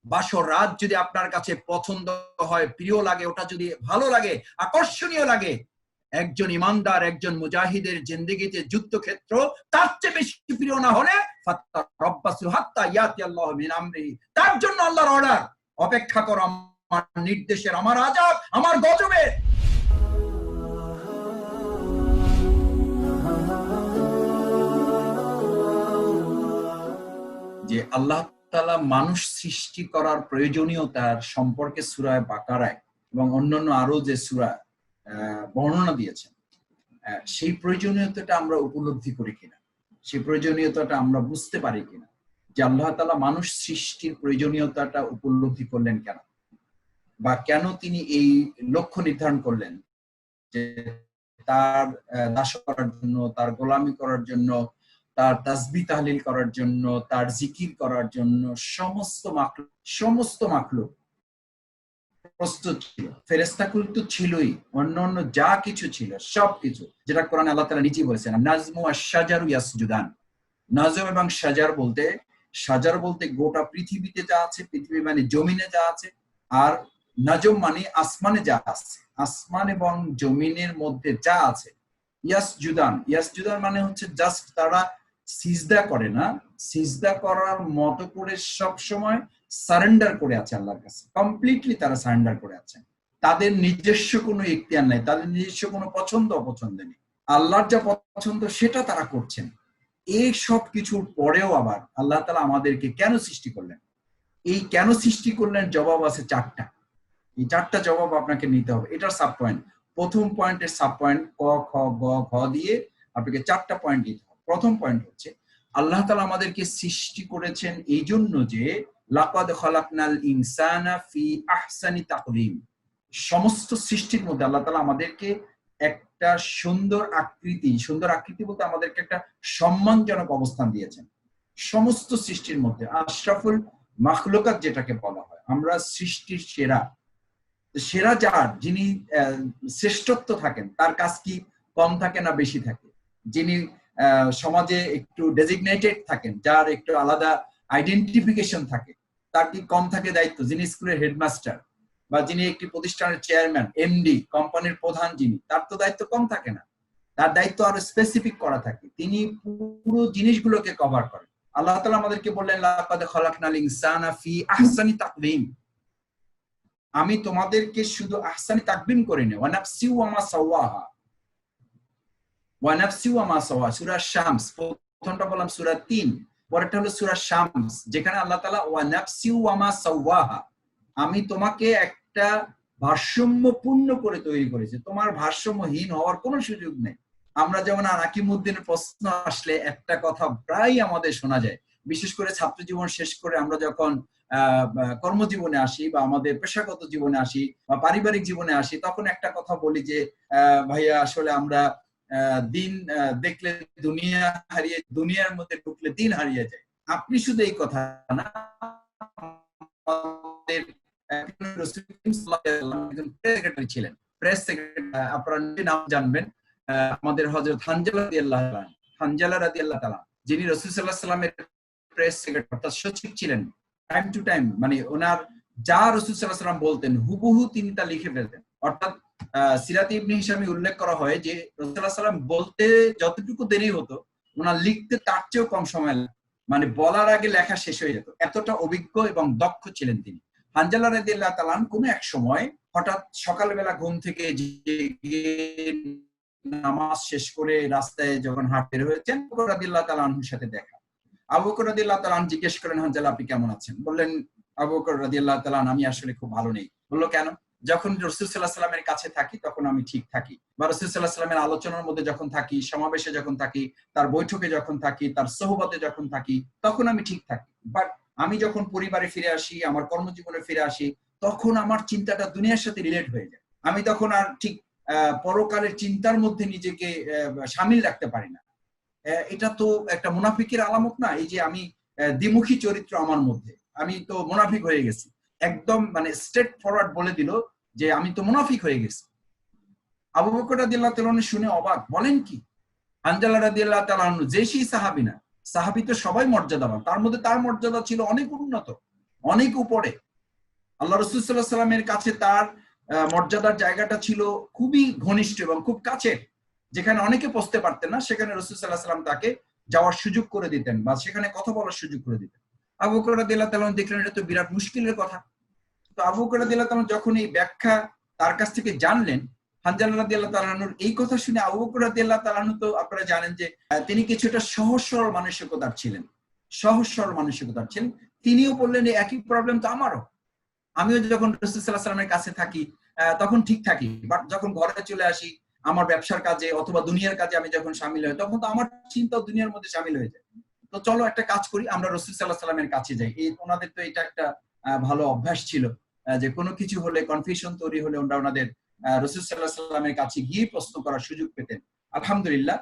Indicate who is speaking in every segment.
Speaker 1: বাসর রাত যদি আপনার কাছে পছন্দ হয়, প্রিয় লাগে, ওটা যদি ভালো লাগে, আকর্ষণীয় লাগে, একজন ইমানদার, একজন মুজাহিদের জিন্দেগিতে যুদ্ধক্ষেত্র তার চেয়ে বেশি প্রিয় না হলে তার জন্য আল্লাহর অর্ডার, অপেক্ষা করো আমার নির্দেশের, আমার আযাব, আমার গজবের। যে আল্লাহ তাআলা মানুষ সৃষ্টি করার প্রয়োজনীয়তার সম্পর্কে সূরা বাকারায় এবং অন্যান্য আরো যে সূরা বর্ণনা দিয়েছেন, সেই প্রয়োজনীয়তাটা আমরা উপলব্ধি করি কিনা, সেই প্রয়োজনীয়তাটা আমরা বুঝতে পারি কিনা, যে আল্লাহ তাআলা মানুষ সৃষ্টির প্রয়োজনীয়তাটা উপলব্ধি করলেন কেন, বা কেন তিনি এই লক্ষ্য নির্ধারণ করলেন যে তার দাস করার জন্য, তার গোলামি করার জন্য, তার তাসবিহ তাহলিল করার জন্য, তার জিকির করার জন্য সমস্ত মাখলুক প্রস্তুত ছিল। ফেরেশতাকুল তো ছিলই, অন্যান্য যা কিছু ছিল সবকিছু, যেটা কোরআনে আল্লাহ তাআলা নিজেই বলেছেন, নাজমু আশ-শাজারু ইয়াসজুদান। নাজম এবং শাজার বলতে গোটা পৃথিবীতে যা আছে, পৃথিবী মানে জমিনে যা আছে, আর নাজম মানে আসমানে যা আছে, আসমান এবং জমিনের মধ্যে যা আছে। ইয়াসজুদান মানে হচ্ছে জাস্ট তারা সিজদা করে না, সিজদা করার মতো করে সব সময় সারেন্ডার করে আছে আল্লাহর কাছে, কমপ্লিটলি তারা সারেন্ডার করে আছে। তাদের নিজস্ব কোনো ইখতিয়ার নাই, তাদের নিজস্ব কোনো পছন্দ অপছন্দ নেই, আল্লাহর যা পছন্দ সেটা তারা করছেন। এই সব কিছুর পরেও আবার আল্লাহ তাআলা আমাদেরকে কেন সৃষ্টি করলেন, এই কেন সৃষ্টি করলেন জবাব আছে চারটা। এই চারটা জবাব আপনাকে নিতে হবে। এটার সাব পয়েন্ট, প্রথম পয়েন্টের সাব পয়েন্ট ক খ গ ঘ দিয়ে আপনাকে চারটা পয়েন্ট দিতে হবে। প্রথম পয়েন্ট হচ্ছে আল্লাহ তাআলা আমাদেরকে সৃষ্টি করেছেন এই জন্য যে লাকাদ খালাকনাল ইনসানা ফি আহসানি তাকওয়িম। সমস্ত সৃষ্টির মধ্যে আল্লাহ তাআলা আমাদেরকে একটা সুন্দর আকৃতি বলতে আমাদেরকে একটা সম্মানজনক অবস্থান দিয়েছেন। সমস্ত সৃষ্টির মধ্যে আশরাফুল মাখলুকাত যেটাকে বলা হয়, আমরা সৃষ্টির সেরা যার, যিনি শ্রেষ্ঠত্ব থাকেন, তার কাজ কি কম থাকে না বেশি থাকে, যিনি সমাজে একটু ডেজিগনেটেড থাকেন, যার একটু আলাদা আইডেন্টিফিকেশন থাকে, তার কি কম থাকে দায়িত্ব? যিনি স্কুলের হেডমাস্টার বা যিনি একটি প্রতিষ্ঠানের চেয়ারম্যান, এমডি, কোম্পানির প্রধান, যিনি, তার তো দায়িত্ব কম থাকে না, তার দায়িত্ব আরো স্পেসিফিক করা থাকে, তিনি পুরো জিনিসগুলোকে কভার করেন। আল্লাহ তাআলা আমাদেরকে বললেন লাকাদ খালাকনাল ইনসানা ফি আহসানি তাকওয়িম, আমি তোমাদেরকে শুধু আহসানি তাকওয়িম করিনি, ওয়া নাফসি ওয়া মা সাওয়াহা, ওয়া নাফসি ওয়া মা সাওয়াহা। সূরা শামস, প্রথমটা বললাম সূরা 3, পরেরটা হলো সূরা শামস, যেখানে আল্লাহ তাআলা ওয়া নাফসি ওয়া মা সাওয়াহা, আমি তোমাকে একটা ভারসাম্যপূর্ণ করে তৈরি করেছি, তোমার ভারসাম্যহীন হওয়ার কোনো সুযোগ নেই। আমরা যেমন আকিমউদ্দিনের প্রশ্ন আসলে একটা কথা প্রায় আমাদের শোনা যায়, বিশেষ করে ছাত্র জীবন শেষ করে আমরা যখন কর্মজীবনে আসি বা আমাদের পেশাগত জীবনে আসি বা পারিবারিক জীবনে আসি, তখন একটা কথা বলি যে ভাইয়া আসলে আমরা দিন দেখলে দুনিয়া হারিয়ে, দুনিয়ার মধ্যে ঢুকলে দিন হারিয়ে যায়। আপনি শুধু এই কথা না, আমাদের সেক্রেটারি ছিলেন, প্রেস সেক্রেটারি, আপনারা নাম জানবেন, আমাদের হযরত হানজালা রাদিয়াল্লাহু তাআলা, যিনি রাসূল সাল্লাল্লাহু আলাইহি ওয়াসাল্লামের প্রেস সেক্রেটারি অর্থাৎ সচিব ছিলেন। টাইম টু টাইম মানে ওনার যা রাসূল সাল্লাল্লাহু আলাইহি ওয়াসাল্লাম বলতেন হুবহু তিনি তা লিখে ফেলতেন। অর্থাৎ সিরাতে ইবনে হিশামে উল্লেখ করা হয় যে রাসূল সাল্লাল্লাহু আলাইহি ওয়াসাল্লাম বলতে যতটুকু দেরি হতো, ওনার লিখতে তার চেয়েও কম সময় লাগতো, মানে বলার আগে লেখা শেষ হয়ে যেত, এতটা অভিজ্ঞ এবং দক্ষ ছিলেন তিনি। হানজালা রাদিয়াল্লাহু তাআলা কোনো এক সময় হঠাৎ সকালবেলা ঘুম থেকে নামাজ শেষ করে রাস্তায় যখন হাঁটতে বের হয়েছেন, আবু বকর রাদিয়াল্লাহু তাআলা আনহুর সাথে দেখা। আবু বকর রাদিয়াল্লাহু তাআলা জিজ্ঞেস করেন, হানজালা আপনি কেমন আছেন? বললেন আবু বকর রাদিয়াল্লাহু তাআলা, আমি আসলে খুব ভালো নেই। বললো কেন? যখন রাসূল সাল্লাল্লাহু আলাইহি ওয়াসাল্লামের কাছে থাকি তখন আমি ঠিক থাকি, বা রাসূল সাল্লাল্লাহু আলাইহি ওয়াসাল্লামের আলোচনার মধ্যে যখন থাকি, সমাবেশে যখন থাকি, তার বৈঠকে যখন থাকি, তার সোহবতে যখন থাকি, তখন আমি ঠিক থাকি। বাট আমি যখন পরিবারে ফিরে আসি, আমার কর্মজীবনে ফিরে আসি, তখন আমার চিন্তাটা দুনিয়ার সাথে রিলেট হয়ে যায়। আমি তখন আর ঠিক পরকালের চিন্তার মধ্যে নিজেকে শামিল রাখতে পারি না। এটা তো একটা মুনাফিকের আলামত না? এই যে আমি দ্বিমুখী চরিত্র আমার মধ্যে, আমি তো মুনাফিক হয়ে গেছি। একদম মানে স্ট্রেট ফরওয়ার্ড বলে দিল যে আমি তো মুনাফিক হয়ে গেছি। আবু বকর রাদিয়াল্লাহু তাআলা শুনে অবাক, বলেন কি? হানজালা রাদিয়াল্লাহু তাআলা যে সেই সাহাবী না, সাহাবী তো সবাই মর্যাদাবান, তার মধ্যে তার মর্যাদা ছিল অনেক উন্নত। অনেক উপরে। আল্লাহ রাসূল সাল্লাল্লাহু আলাইহি সাল্লামের কাছে তার মর্যাদার জায়গাটা ছিল খুবই ঘনিষ্ঠ এবং খুব কাছে, যেখানে অনেকে পৌঁছতে পারতেন না, সেখানে রাসূল সাল্লাল্লাহু আলাইহি সাল্লাম তাকে যাওয়ার সুযোগ করে দিতেন বা সেখানে কথা বলার সুযোগ করে দিতেন। আবু বকর রাদিয়াল্লাহু তাআলা দেখলেন এটা তো বিরাট মুশকিলের কথা। তো আবু বকর রাদিয়াল্লাহু তাআলা যখন এই ব্যাখ্যা তার কাছ থেকে জানলেন, হানজালা রাদিয়াল্লাহু তাআলা আনহুর এই কথা শুনে আবু বকর রাদিয়াল্লাহু তাআলা আনহু তো আপনারা জানেন যে তিনি কিছুটা সহজ সরল মানসিকতার ছিলেন, সহজ সরল মানসিকতার ছিলেন। তিনিও বললেন এই একই প্রবলেম তো আমারও। আমিও যখন রাসূল সাল্লাল্লাহু আলাইহি সাল্লামের কাছে থাকি তখন ঠিক থাকি, বাট যখন ঘরে চলে আসি আমার ব্যবসার কাজে অথবা দুনিয়ার কাজে আমি যখন শামিল হই তখন তো আমার চিন্তা দুনিয়ার মধ্যে শামিল হয়ে যায়। তো চলো একটা কাজ করি, আমরা রাসূল সাল্লাল্লাহু আলাইহি সাল্লামের কাছে যাই। এই ওনাদের তো এটা একটা ভালো অভ্যাস ছিল যে কোনো কিছু হলে, কনফিউশন তৈরি হলে ওনাদের রাসূল সাল্লাল্লাহু আলাইহি সাল্লামের কাছে গিয়ে প্রশ্ন করার সুযোগ পেতেন। আলহামদুলিল্লাহ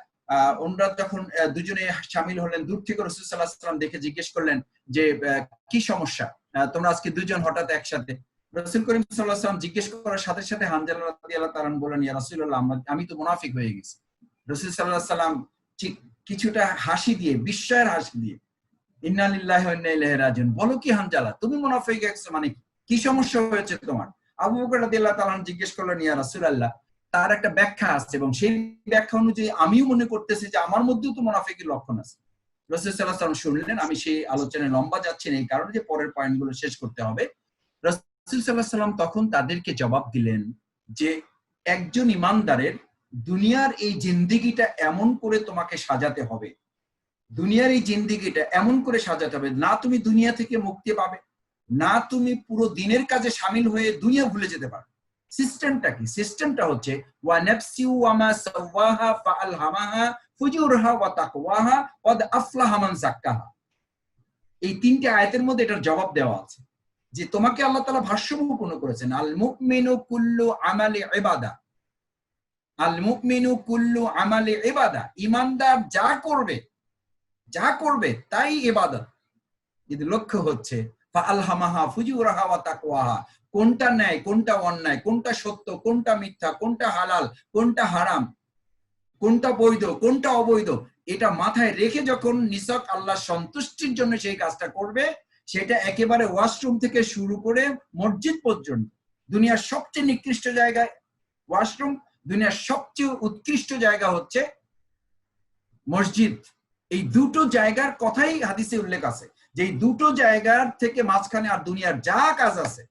Speaker 1: ওনারা যখন দুজনে শামিল হলেন, দূর থেকে রাসূল সাল্লাল্লাহু আলাইহি সাল্লাম দেখে জিজ্ঞেস করলেন যে কি সমস্যা, তোমরা আজকে দুজন হঠাৎ একসাথে? রাসূল করিম সাল্লাল্লাহু আলাইহি ওয়াসাল্লাম জিজ্ঞেস করার সাথে সাথে হানজালা রাদিয়াল্লাহু তাআলা বলেন, ইয়া রাসূলুল্লাহ আমি তো মুনাফিক হয়ে গেছি। রাসূল সাল্লাল্লাহু আলাইহি ওয়াসাল্লাম ঠিক কিছুটা হাসি দিয়ে, বিস্ময়ের হাসি দিয়ে, ইন্না লিল্লাহি ওয়া ইন্না ইলাইহি রাজিউন, বলো কি হানজালা তুমি মুনাফিক হয়ে গেছো মানে কি সমস্যা হয়েছে তোমার? আবু বকর রাদিয়াল্লাহু তাআলা জিজ্ঞেস করলেন, ইয়া রাসূলুল্লাহ তার একটা ব্যাখ্যা আছে এবং সেই ব্যাখ্যা অনুযায়ী আমিও মনে করতেছি যে আমার মধ্যেও তো মুনাফিকের লক্ষণ আছে। রাসূল সাল্লাল্লাহু আলাইহি ওয়াসাল্লাম শুনলেন, আমি সেই আলোচনায় লম্বা যাচ্ছি না এই কারণে যে পরের পয়েন্টগুলো শেষ করতে হবে। রাসূল সাল্লাল্লাহু আলাইহি ওয়াসাল্লাম তখন তাদেরকে জবাব দিলেন যে একজন ইমানদারের দুনিয়ার এই জিন্দেগিটা এমন করে তোমাকে সাজাতে হবে, দুনিয়ার এই জিন্দেগিটা এমন করে সাজাতে হবে, না তুমি দুনিয়া থেকে মুক্তি পাবে, না তুমি পুরো দিনের কাজে শামিল হয়ে দুনিয়া ভুলে যেতে পারবে। সিস্টেমটা কি? সিস্টেমটা হচ্ছে ওয়া নাফসি ওয়া মা সাওয়াহা ফাআলহামাহা ফুজুরহা ওয়া তাকওয়াহা ক্বাদ আফলাহা মান যাক্কাহা। এই তিনটি আয়াতের মধ্যে এটার জবাব দেওয়া আছে যে তোমাকে আল্লাহ তাআলা ভাষ্যমূর্ণ করেছেন, আল মুমিনু কুল্লু আমালি ইবাদা, আল মুমিনু কুল্লু আমালি ইবাদা, ঈমানদার যা করবে তাই ইবাদত। কিন্তু লক্ষ্য হচ্ছে ফাআলহামাহা ফুজুরাহা ওয়া তাকওয়াহা, কোনটা ন্যায় কোনটা অন্যায়, কোনটা সত্য কোনটা মিথ্যা, কোনটা হালাল কোনটা হারাম, কোনটা বৈধ কোনটা অবৈধ, এটা মাথায় রেখে যখন নিছক আল্লাহর সন্তুষ্টির জন্য সেই কাজটা করবে, সেটা একেবারে ওয়াশরুম থেকে শুরু করে মসজিদ পর্যন্ত, দুনিয়ার সবচেয়ে নিকৃষ্ট জায়গায় ওয়াশরুম, দুনিয়ার সবচেয়ে উৎকৃষ্ট জায়গা হচ্ছে মসজিদ। এই দুটো জায়গার কথাই হাদিসে উল্লেখ আছে যে এই দুটো জায়গার থেকে মাঝখানে আর দুনিয়ার যা কাজ আছে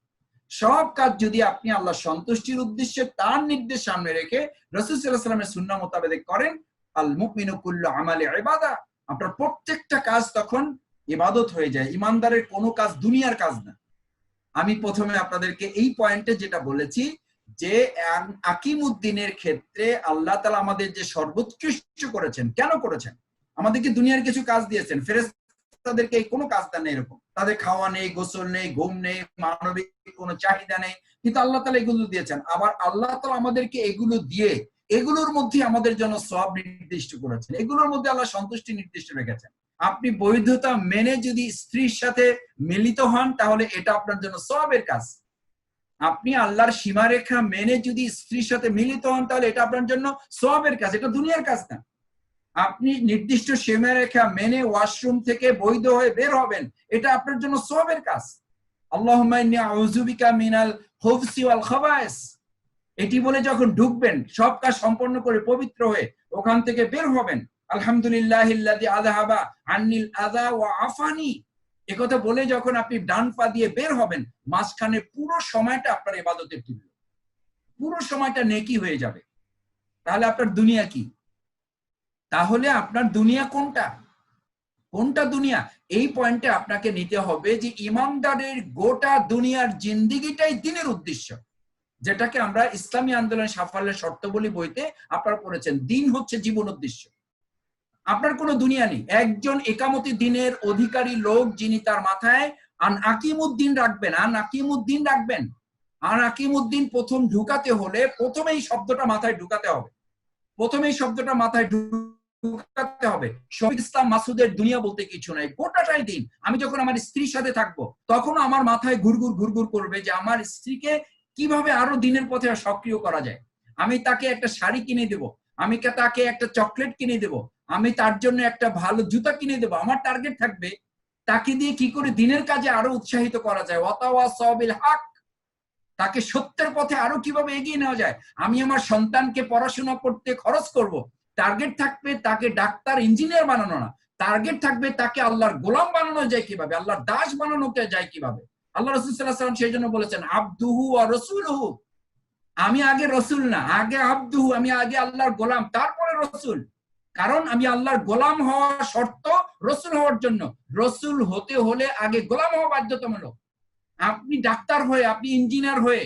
Speaker 1: সব কাজ যদি আপনি আল্লাহর সন্তুষ্টির উদ্দেশ্যে তার নির্দেশ সামনে রেখে রাসূল সাল্লাল্লাহু আলাইহি ওয়াসাল্লামের সুন্নাহ মোতাবেক করেন, আল মুমিনু কুল্লু আমালি ইবাদা, আপনার প্রত্যেকটা কাজ তখন ইবাদত হয়ে যায়। ইমানদারের কোনো কাজ দুনিয়ার কাজ না। আমি প্রথমে আপনাদেরকে এই পয়েন্টে যেটা বলেছি যে আকিমুদ্দিনের ক্ষেত্রে আল্লাহ তাআলা আমাদের যে সর্বোৎকৃষ্ট করেছেন, কেন করেছেন? আমাদেরকে দুনিয়ার কিছু কাজ দিয়েছেন, ফেরেশতাদেরকে কোনো কাজ দেন না এরকম, তাদের খাওয়া নেই, গোসল নেই, ঘুম নেই, মানবিক কোনো চাহিদা নেই, কিন্তু আল্লাহ তাআলা এগুলো দিয়েছেন। আবার আল্লাহ তাআলা আমাদেরকে এগুলো দিয়ে এগুলোর মধ্যে আমাদের জন্য সওয়াব নির্দিষ্ট করেছেন, এগুলোর মধ্যে আল্লাহ সন্তুষ্টি নির্দিষ্ট রেখেছেন। আপনি বৈধতা মেনে যদি স্ত্রীর সাথে মিলিত হন তাহলে এটা আপনার জন্য সওয়াবের কাজ। আপনি আল্লাহর সীমারেখা মেনে যদি স্ত্রীর সাথে মিলিত হন তাহলে এটা আপনার জন্য সওয়াবের কাজ, এটা দুনিয়ার কাজ না। আপনি নির্দিষ্ট সীমারেখা মেনে ওয়াশরুম থেকে বৈধ হয়ে বের হবেন, এটা আপনার জন্য সওয়াবের কাজ। আল্লাহুম্মা ইন্নী আউযু বিকা মিনাল খুবসি ওয়াল খাবায়েস, এটি বলে যখন ঢুকবেন সব কাজ সম্পন্ন করে পবিত্র হয়ে ওখান থেকে বের হবেন, আলহামদুলিল্লাহিল্লাযী আযহাবা আন্নিল আযা ওয়া আফানি, একথা বলে যখন আপনি ডান পা দিয়ে বের হবেন, মাঝখানে পুরো সময়টা আপনার ইবাদতের তুল্য, পুরো সময়টা নেকি হয়ে যাবে। তাহলে আপনার দুনিয়া কি? তাহলে আপনার দুনিয়া কোনটা? কোনটা দুনিয়া? এই পয়েন্টে আপনাকে নিতে হবে যে ইমানদারের গোটা দুনিয়ার জিন্দেগিটাই দ্বীনের উদ্দেশ্য, যেটাকে আমরা ইসলামী আন্দোলন সাফল্যের শর্তাবলী বইতে আপনারা পড়েছেন। দ্বীন হচ্ছে জীবন উদ্দেশ্য, আপনার কোনো দুনিয়া নেই। একজন একামতি দ্বীনের অধিকারী লোক যিনি তার মাথায় আন আকিমুদ্দিন রাখবেন, আন আকিমুদ্দিন রাখবেন। আন আকিমুদ্দিন প্রথম ঢুকাতে হলে প্রথমেই শব্দটা মাথায় ঢুকাতে হবে, প্রথমেই শব্দটা মাথায় ঢুকাতে হবে। শহীদ ইসলাম মাসুদের দুনিয়া বলতে কিছু নাই, গোটাটাই দিন। আমি যখন আমার স্ত্রীর সাথে থাকবো তখন আমার মাথায় ঘুরঘুর ঘুরঘুর করবে যে আমার স্ত্রীকে কিভাবে আরো দিনের পথে সক্রিয় করা যায়। আমি তাকে একটা শাড়ি কিনে দেব, আমি তাকে একটা চকলেট কিনে দেব, আমি তার জন্য একটা ভালো জুতা কিনে দেব। আমার টার্গেট থাকবে তাকে দিয়ে কি করে দিনের কাজে আরো উৎসাহিত করা যায়, ওয়াতাওয়াসাউ বিল হক, তাকে সত্যের পথে আরো কিভাবে এগিয়ে নেওয়া যায়। আমি আমার সন্তানকে পড়াশোনা করতে খরচ করব, টার্গেট থাকবে তাকে ডাক্তার ইঞ্জিনিয়ার বানানো না, টার্গেট থাকবে তাকে আল্লাহর গোলাম বানানো যায় কিভাবে, আল্লাহর দাস বানানো যায় কিভাবে। আল্লাহ রাসূল সাল্লাল্লাহু আলাইহি ওয়াসাল্লাম সেই জন্য বলেছেন আবদুহু ওয়া রাসূলুহু, আমি আগে রসুল না, আগে আবদুহু, আমি আগে আল্লাহর গোলাম, তারপরে রসুল। কারণ আমি আল্লাহর গোলাম হওয়ার শর্ত রসুল হওয়ার জন্য, রসুল হতে হলে আগে গোলাম হওয়া বাধ্যতামূলক। আপনি ডাক্তার হয়ে, আপনি ইঞ্জিনিয়ার হয়ে,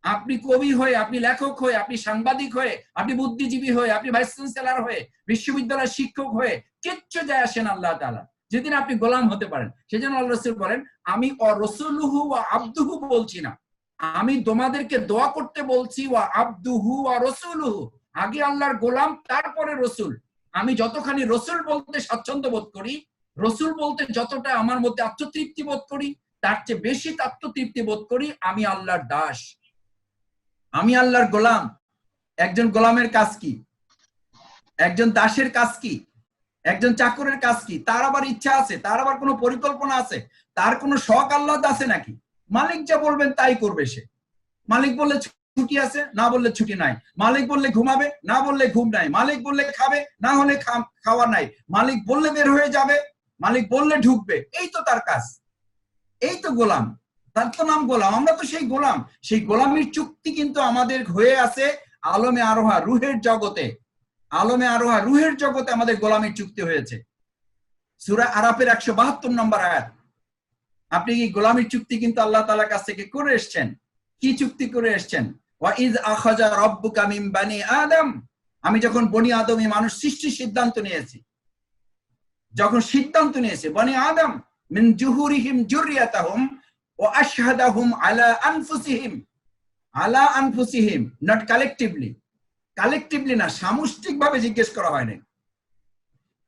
Speaker 1: আপনি কবি হয়ে, আপনি লেখক হয়ে, আপনি সাংবাদিক হয়ে, আপনি বুদ্ধিজীবী হয়ে, আপনি ভাইস চ্যান্সেলর হয়ে, বিশ্ববিদ্যালয়ের শিক্ষক হয়ে কিচ্ছু যায় আসেন আল্লাহ তাআলা যেদিন আপনি গোলাম হতে পারেন। সেজন্য আল্লাহ রাসূল বলেন আমি রাসূলুহু ওয়া আবদুহু বলছি না, আমি তোমাদেরকে দোয়া করতে বলছি ওয়া আবদুহু ওয়া রাসূলুহু, আগে আল্লাহর গোলাম তারপরে রসুল। আমি যতখানি রসুল বলতে স্বাচ্ছন্দ্য বোধ করি, রসুল বলতে যতটা আমার মধ্যে আত্মতৃপ্তি বোধ করি, তার চেয়ে বেশি আত্মতৃপ্তি বোধ করি আমি আল্লাহর দাস, আমি আল্লাহর গোলাম। একজন গোলামের কাজ কি, একজন দাসের কাজ কি, একজন চাকরের কাজ কি? তার আবার ইচ্ছা আছে, তার আবার কোনো পরিকল্পনা আছে, তার কোনো শখ আহ্লাদ আছে নাকি? মালিক যা বলবেন তাই করবে সে। মালিক বললে ছুটি আছে, না বললে ছুটি নাই। মালিক বললে ঘুমাবে, না বললে ঘুম নাই। মালিক বললে খাবে, না হলে খাওয়া নাই। মালিক বললে বের হয়ে যাবে, মালিক বললে ঢুকবে। এই তো তার কাজ, এই তো গোলাম, তার তো নাম গোলাম। আমরা তো সেই গোলাম। সেই গোলামির চুক্তি কিন্তু আমাদের হয়ে আছে আলমে আরোহা রুহের জগতে। আলমে আরোহা রুহের জগতে আমাদের গোলামির চুক্তি হয়েছে। সূরা আরাফের 172 নম্বর আয়াত। আপনি কি গোলামির চুক্তি কিন্তু আল্লাহ তাআলার কাছ থেকে করে এসেছেন। কি চুক্তি করে এসেছেন? ওয়া ইজ আখাযা রাব্বুকা মিন বানি আদম, আমি যখন বনি আদম এই মানুষ সৃষ্টির সিদ্ধান্ত নিয়েছি, যখন সিদ্ধান্ত নিয়েছে বনি আদম মিন জুহুরিহিম যুররিয়াতাহুম ওয়া আশহাদাহুম আলা আনফুসিহিম, আলা আনফুসিহিম, নট কালেক্টিভলি, কালেক্টিভলি না, সামষ্টিকভাবে জিজ্ঞেস করা হয়নি।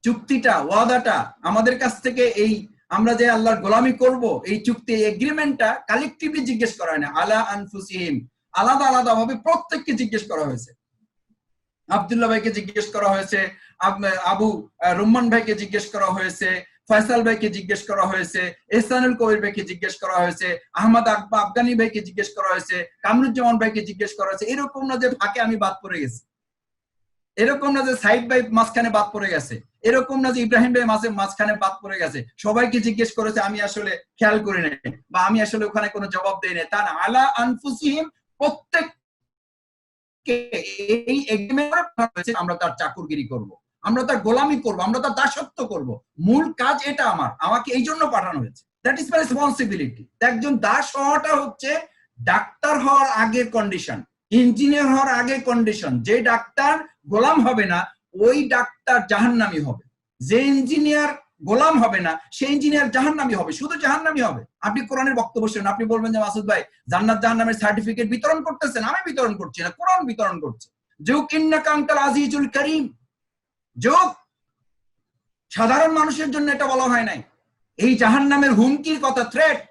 Speaker 1: চুক্তিটা, ওয়াদাটা আমাদের কাছ থেকে, এই আমরা যে আল্লাহর গোলামি করব, এই চুক্তি, এই এগ্রিমেন্টটা কালেক্টিভলি জিজ্ঞেস করা হয় না, আলা আনফুসিহিম, আলাদা আলাদা ভাবে প্রত্যেককে জিজ্ঞেস করা হয়েছে। আব্দুল্লাহ ভাইকে জিজ্ঞেস করা হয়েছে, আবু রুম্মান ভাইকে জিজ্ঞেস করা হয়েছে, ফয়সাল ভাইকে জিজ্ঞেস করা হয়েছে, এহসানুল কবির ভাইকে জিজ্ঞেস করা হয়েছে, আহমদ আফগানি ভাইকে জিজ্ঞেস করা হয়েছে, কামরুজ্জামান ভাইকে জিজ্ঞেস করা হয়েছে। এরকম না যে ফাঁকে আমি বাদ পড়ে গেছি, এরকম না যে সাইদ ভাই মাঝখানে বাদ পড়ে গেছে, এরকম না যে ইব্রাহিম ভাই মাঝখানে বাদ পড়ে গেছে। সবাইকে জিজ্ঞেস করেছে, আমি আসলে খেয়াল করি নাই বা আমি আসলে ওখানে কোনো জবাব দেই নাই, তা না, আলা আনফুসিহিম, প্রত্যেক এই এগ্রিমেন্টে আমরা তার চাকরগিরি করব, আমরা তার গোলামি করব, আমরা তার দাসত্ব করব। মূল কাজ এটা আমার, আমাকে এই জন্য পাঠানো হয়েছে। That is my responsibility. একজন দাস হওয়াটা হচ্ছে ডাক্তার হওয়ার আগের কন্ডিশন, ইঞ্জিনিয়ার হওয়ার আগের কন্ডিশন। যে ডাক্তার গোলাম হবে না, ওই ডাক্তার জাহান্নামী হবে। যে ইঞ্জিনিয়ার গোলাম হবে না, সেই ইঞ্জিনিয়ার জাহান্নামী হবে, শুধু জাহান্নামী হবে। আপনি কোরআনের বক্তব্য শুনুন, আপনি বলবেন যে মাসুদ ভাই জান্নাত জাহান্নামের সার্টিফিকেট বিতরণ করতেছেন। আমি বিতরণ করছি না, কোরআন বিতরণ করছে। যুগ ইন্নাকা আনতাল আজিজুল কারীম, যুগ সাধারণ মানুষের জন্য এটা বলা হয় নাই। এই জাহান্নামের হুমকির কথা, থ্রেট,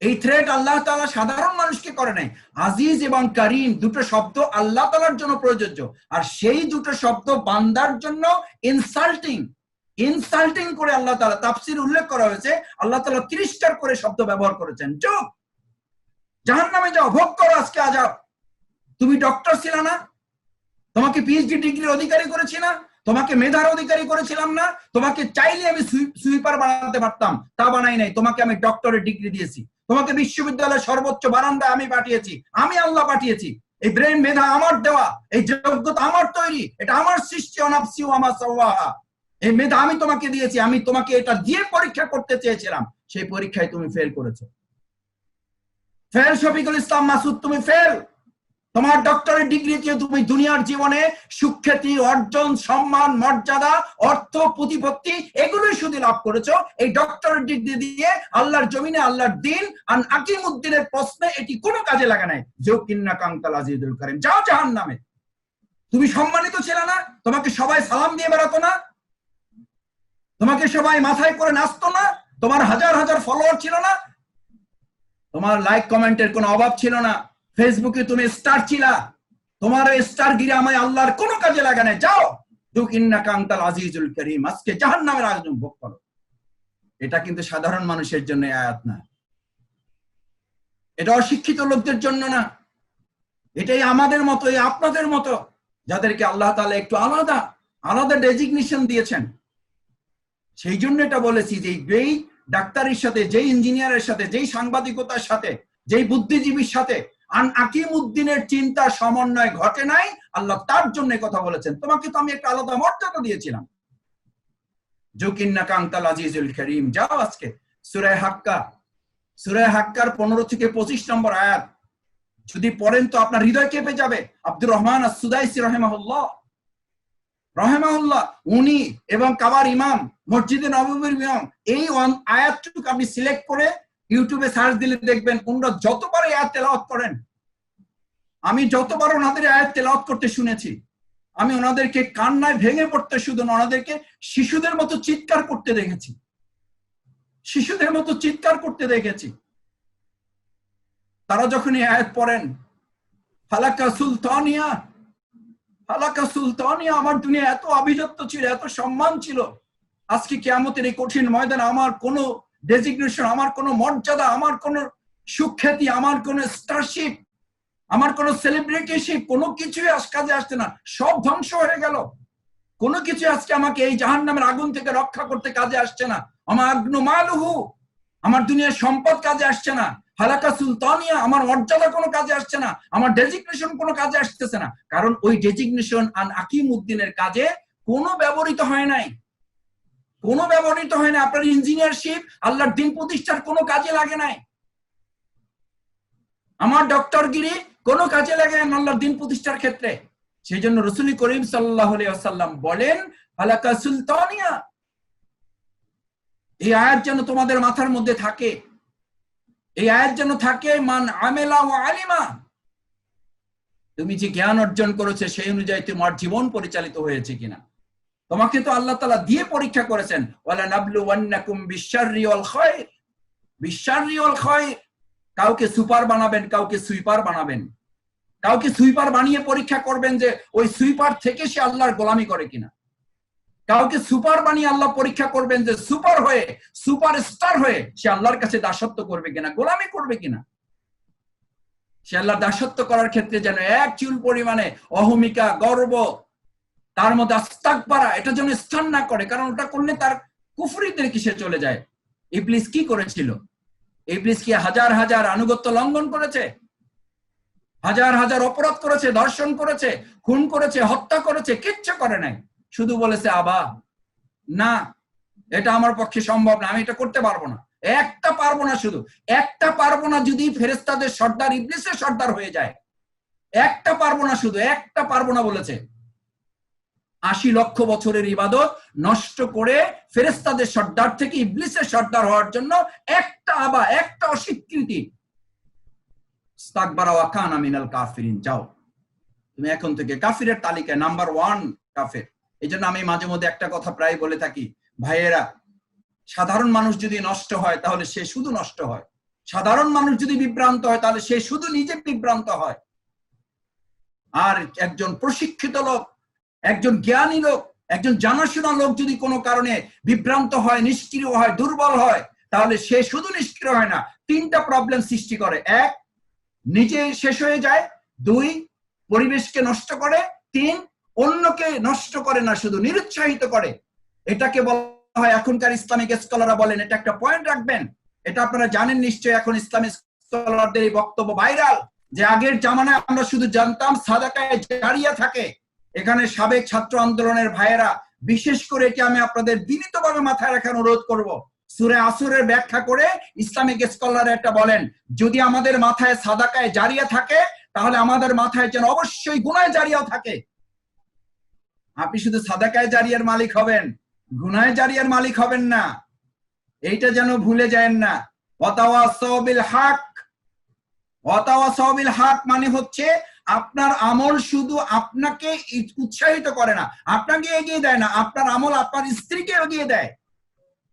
Speaker 1: এই থ্রেট আল্লাহ তাআলা সাধারণ মানুষকে করে নাই। আজিজ এবং কারীম দুটো শব্দ আল্লাহ তাআলার জন্য প্রযোজ্য, আর সেই দুটো শব্দ বান্দার জন্য ইনসাল্টিং, ইনসাল্টিং করে আল্লাহ তাআলা তাফসীর উল্লেখ করা হয়েছে। আল্লাহ তাআলা 30টার করে শব্দ ব্যবহার করেছেন। চুপ, জাহান্নামে যাও, ভোগ করো আজকে আযাব। তুমি ডক্টর ছিল না, তোমাকে পিএইচডি ডিগ্রির অধিকারী করেছি না, তোমাকে মেধার অধিকারী করেছিলাম না, তোমাকে চাইলে আমি সুইপার বানাতে পারতাম, তা বানাই নাই। তোমাকে আমি ডক্টরের ডিগ্রি দিয়েছি, তোমাকে বিশ্ববিদ্যালয়ের সর্বোচ্চ বারান্দায় আমি পাঠিয়েছি, আমি আল্লাহ পাঠিয়েছি। এই ব্রেন মেধা আমার দেওয়া, এই যোগ্যতা আমার তৈরি, এটা আমার সৃষ্টি। অনাফসি ওয়া মা সাওয়াহা, এই মেধা আমি তোমাকে দিয়েছি। আমি তোমাকে এটা দিয়ে পরীক্ষা করতে চেয়েছিলাম, সেই পরীক্ষায় তুমি ফেল করেছো। ফেল শফিকুল ইসলাম মাসুদ, তুমি ফেল। তোমার ডক্টরের ডিগ্রি দিয়ে তুমি দুনিয়ার জীবনে সুখ্যাতি অর্জন, সম্মান, মর্যাদা, অর্থ, প্রতিপত্তি এগুলোই শুধু লাভ করেছো। এই ডক্টরের ডিগ্রি দিয়ে আল্লাহর জমিনে আল্লাহর দ্বীন আন আকিমুদ্দিনের প্রশ্নে এটি কোনো কাজে লাগা নাই। যৌকিন্না কাংতাল আজিজুল কারীম, যাও জাহান্নামে। তুমি সম্মানিত ছিল না, তোমাকে সবাই সালাম দিয়ে বেড়াতো না, তোমাকে সবাই মাথায় করে নাচতো না, তোমার হাজার হাজার ফলোয়ার ছিল না, তোমার লাইক কমেন্টের কোনো অভাব ছিল না, ফেসবুকে তুমি স্টার ছিলা, তোমার স্টার গিরে আমায় আল্লাহর কোনো কাজে লাগা নাই। যাও, যৌকিন্না কাংতাল আজিজুল কারীম, আজকে জাহান্নামের আগুন ভোগ করো। এটা কিন্তু সাধারণ মানুষের জন্য আয়াত না, এটা অশিক্ষিত লোকদের জন্য না, এটাই আমাদের মতো, এই আপনাদের মতো, যাদেরকে আল্লাহ তাআলা একটু আলাদা আলাদা ডেজিগনেশন দিয়েছেন। সেই জন্য এটা বলেছি যে যেই ডাক্তারের সাথে, যেই ইঞ্জিনিয়ারের সাথে, যেই সাংবাদিকতার সাথে, যেই বুদ্ধিজীবীর সাথে আকিমউদ্দিনের চিন্তা সমন্বয় ঘটে নাই, আল্লাহ তার জন্য কথা বলেছেন। তোমাকে তো আমি একটা আলাদা মর্যাদা দিয়েছিলাম। জুকিন্নাকা আনতাল আজিজুল কারীম। যাও আজকে সূরা হাক্কার 15 থেকে 25 নম্বর আয়াত যদি পড়েন তো আপনার হৃদয় কেঁপে যাবে। আব্দুর রহমান আস-সুদাইসি রাহিমাহুল্লাহ উনি এবং কাবার ইমাম, মসজিদে নববীর ইমাম, এই আয়াতটুকু আপনি সিলেক্ট করে ইউটিউবে সার্চ দিলে দেখবেন ওনারা যতবার এই আয়াত তেলাওয়াত করেন, আমি যতবার ওনাদের আয়াত তেলাওয়াত করতে শুনেছি, আমি ওনাদেরকে কান্নায় ভেঙে পড়তে, শুধু ওনাদেরকে শিশুদের মতো চিৎকার করতে দেখেছি, শিশুদের মতো চিৎকার করতে দেখেছি। তারা যখন এই আয়াত পড়েন, হালাকা সুলতানিয়া, আমার দুনিয়া এত আভিজাত্য ছিল, এত সম্মান ছিল, আজকে কিয়ামতের এই কঠিন ময়দানে আমার কোনো ডেজিগনেশন, আমার কোনো মর্যাদা, আমার কোনো সুখ্যাতি, আমার কোনো স্টারশিপ, আমার কোনো সেলিব্রিটিশিপ, কোনো কিছুই আজ কাজে আসছে না, সব ধ্বংস হয়ে গেল। কোনো কিছু আজকে আমাকে এই জাহান্নামের আগুন থেকে রক্ষা করতে কাজে আসছে না। আমার আগ্নু মালুহু, আমার দুনিয়ার সম্পদ কাজে আসছে না। হালাকা সুলতানিয়া, আমার মর্যাদা কোনো কাজে আসছে না, আমার ডেজিগনেশন কোনো কাজে আসতেছে না, কারণ ওই ডেজিগনেশন আকিমউদ্দিনের কাজে কোনো ব্যবহৃত হয় নাই, কোনো ব্যবহৃত হয় না। আপনার ইঞ্জিনিয়ারশিপ আল্লাহর দিন প্রতিষ্ঠার কোনো কাজে লাগে নাই, আমার ডক্টরগিরি কোনো কাজে লাগে না আল্লাহর দিন প্রতিষ্ঠার ক্ষেত্রে। সেই জন্য রাসূল করিম সাল্লাল্লাহু আলাইহি ওয়াসাল্লাম বলেন, হালাকা সুলতানিয়া। এই আয়াত যেন তোমাদের মাথার মধ্যে থাকে, এই আয়াত যেন থাকে, মান আমেলা ওয়া আলিমা। তুমি যে জ্ঞান অর্জন করেছে সেই অনুযায়ী তোমার জীবন পরিচালিত হয়েছে কিনা। তোমাকে তো আল্লাহ তাআলা দিয়ে পরীক্ষা করেছেন, ওয়ালা নাবলুওয়ান্নাকুম বিশ-শাররি ওয়াল খায়র, বিশ-শাররি ওয়াল খায়র। কাউকে সুপার বানাবেন, কাউকে সুইপার বানাবেন, কাউকে সুইপার বানিয়ে পরীক্ষা করবেন যে ওই সুইপার থেকে সে আল্লাহর গোলামি করে কিনা। কাউকে সুপার বানিয়ে আল্লাহ পরীক্ষা করবেন যে সুপার হয়ে, সুপার স্টার হয়ে সে আল্লাহর কাছে দাসত্ব করবে কিনা, গোলামি করবে কিনা। সে আল্লাহর দাসত্ব করার ক্ষেত্রে যেন এক চুল পরিমাণে অহমিকা, গর্ব, তার মধ্যে ইস্তিকবারা, এটা যেন স্থান না করে, কারণ ওটা করলে তার কুফরিতে কিসে চলে যায়। ইবলিস কি করেছিল? ইবলিস কি হাজার হাজার আনুগত্য লঙ্ঘন করেছে, হাজার হাজার অপরাধ করেছে, ধর্ষণ করেছে, খুন করেছে, হত্যা করেছে? কিচ্ছু করে নাই, শুধু বলেছে আবা না, এটা আমার পক্ষে সম্ভব না, আমি এটা করতে পারবো না, একটা পারবো না, শুধু একটা পারবো না। যদি ফেরেশতাদের সর্দার ইবলিসের সর্দার হয়ে যায়, একটা পারবো না, শুধু একটা পারবো না বলেছে। ৮০ লক্ষ বছরের ইবাদত নষ্ট করে ফেরেশতাদের সর্দার থেকে ইবলিসের সর্দার হওয়ার জন্য একটা আবা, একটা অস্বীকৃতি। ইস্তাকবারা ওয়া কানা মিনাল কাফিরিন। যাও তুমি এখন থেকে কাফিরের তালিকায় নাম্বার 1 কাফের। এই জন্য আমি মাঝে মধ্যে একটা কথা প্রায় বলে থাকি, ভাইয়েরা, সাধারণ মানুষ যদি নষ্ট হয় তাহলে সে শুধু নষ্ট হয়, সাধারণ মানুষ যদি বিভ্রান্ত হয় তাহলে সে শুধু নিজে বিভ্রান্ত হয়। আর একজন প্রশিক্ষিত লোক, একজন জ্ঞানী লোক, একজন জানাশোনা লোক যদি কোনো কারণে বিভ্রান্ত হয়, নিষ্ক্রিয় হয়, দুর্বল হয়, তাহলে সে শুধু নিষ্ক্রিয় হয় না, 3টা প্রবলেম সৃষ্টি করে। 1, নিজে শেষ হয়ে যায়। 2, পরিবেশকে নষ্ট করে। 3, অন্যকে নষ্ট করে না, শুধু নিরুৎসাহিত করে। এটাকে বলা হয়, এখনকার ইসলামিক স্কলাররা বলেন, এটা একটা পয়েন্ট রাখবেন, এটা আপনারা জানেন নিশ্চয়ই, এখন ইসলামিক স্কলারদের এই বক্তব্য ভাইরাল, যে আগের জামানায় আমরা শুধু জানতাম সাদাকায়ে জারিয়া থাকে। এখানে সাবেক ছাত্র আন্দোলনের ভাইয়েরা, বিশেষ করে এটি আমি আপনাদের বিনীতভাবে মাথায় রাখার অনুরোধ করব, সূরা আসরের ব্যাখ্যা করে ইসলামিক স্কলাররা এটা বলেন, যদি আমাদের মাথায় সাদাকায়ে জারিয়া থাকে তাহলে আমাদের মাথায় যেন অবশ্যই গুনাহে জারিয়াও থাকে। আপনি শুধু সাদাকায়ে জারিয়ার মালিক হবেন, গুনাহে জারিয়ার মালিক হবেন না, এইটা যেন ভুলে যায়েন না। ওয়াতাওয়াসাউ বিল হক, ওয়াতাওয়াসাউ বিল হক মানে হচ্ছে আপনার আমল শুধু আপনাকে উৎসাহিত করে না, আপনাকে এগিয়ে দেয় না, আপনার আমল আপনার স্ত্রীকে এগিয়ে দেয়।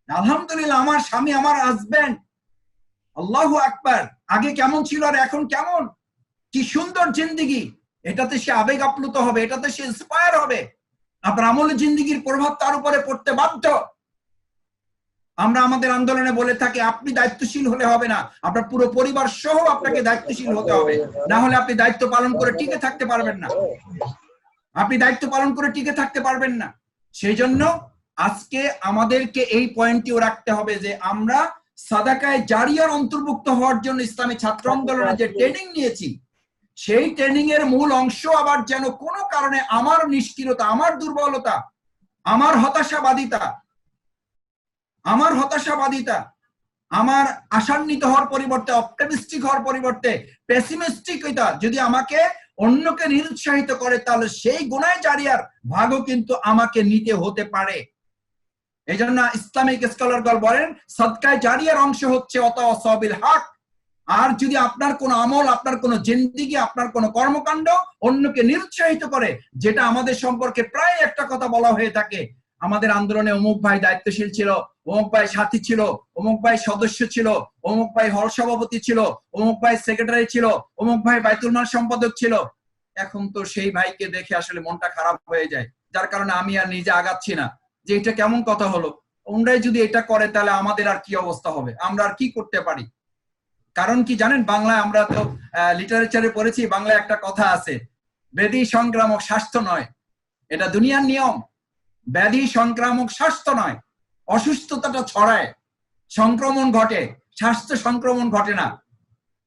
Speaker 1: আলহামদুলিল্লাহ, আমার স্বামী, আমার হাজবেন্ড, আল্লাহু আকবার, আগে কেমন ছিল আর এখন কেমন, কি সুন্দর জিন্দেগি, এটাতে সে আবেগ আপ্লুত হবে, এটাতে সে ইন্সপায়ার হবে। আপনার আমলের জিন্দেগির প্রভাব তার উপরে পড়তে বাধ্য। আমরা আমাদের আন্দোলনে বলে থাকি আপনি দায়িত্বশীল হলে হবে না, আপনার পুরো পরিবার সহ আপনাকে দায়িত্বশীল হতে হবে, না হলে আপনি দায়িত্ব পালন করে টিকে থাকতে পারবেন না। আপনি দায়িত্ব পালন করে টিকে থাকতে পারবেন না। সেই জন্য আজকে আমাদেরকে এই পয়েন্টটিও রাখতে হবে যে আমরা সাদাকায়ে জারিয়ার অন্তর্ভুক্ত হওয়ার জন্য ইসলামী ছাত্র আন্দোলনে যে ট্রেনিং নিয়েছি, সেই ট্রেনিং এর মূল অংশ আবার যেন কোনো কারণে আমার নিষ্ক্রিয়তা, আমার দুর্বলতা, আমার হতাশাবাদিতা, আমার আশান্বিত হওয়ার পরিবর্তে অপটিমিস্টিক হওয়ার পরিবর্তে পেসিমিস্টিক হইতা যদি আমাকে অন্যকে নিরুৎসাহিত করে, তাহলে সেই গুনাহে জারিয়ার ভাগও কিন্তু আমাকে নিতে হতে পারে। এই জন্য ইসলামিক স্কলারগণ বলেন সাদকায়ে জারিয়ার অংশ হচ্ছে ওয়াতাওয়াসাবিল হক। আর যদি আপনার কোন আমল, আপনার কোন জিন্দেগি, আপনার কোন কর্মকাণ্ড অন্যকে নিরুৎসাহিত করে, যেটা আমাদের সম্পর্কে প্রায় একটা কথা বলা হয়ে থাকে, আমাদের আন্দোলনে অমুক ভাই দায়িত্বশীল ছিল, অমুক ভাই সাথী ছিল, অমুক ভাই সদস্য ছিল, অমুক ভাই হল সভাপতি ছিল, অমুক ভাই সেক্রেটারি ছিল, অমুক ভাই বাইতুল মাল সম্পাদক ছিল। এখন তো সেই ভাইকে দেখে আসলে মনটা খারাপ হয়ে যায়, যার কারণে আমি আর নিজে আগাচ্ছি না যে এটা কেমন কথা হলো। ওনরাই যদি এটা করে তাহলে আমাদের আর কি অবস্থা হবে, আমরা আর কি করতে পারি। কারণ কি জানেন, বাংলায় আমরা তো লিটারেচারে পড়েছি, বাংলায় একটা কথা আছে, ব্যাধি সংক্রামক স্বাস্থ্য নয়, এটা দুনিয়ার নিয়ম। ব্যাধি সংক্রামক স্বাস্থ্য নয়, অসুস্থতাটা ছড়ায়, সংক্রমণ ঘটে, স্বাস্থ্য সংক্রমণ ঘটে না,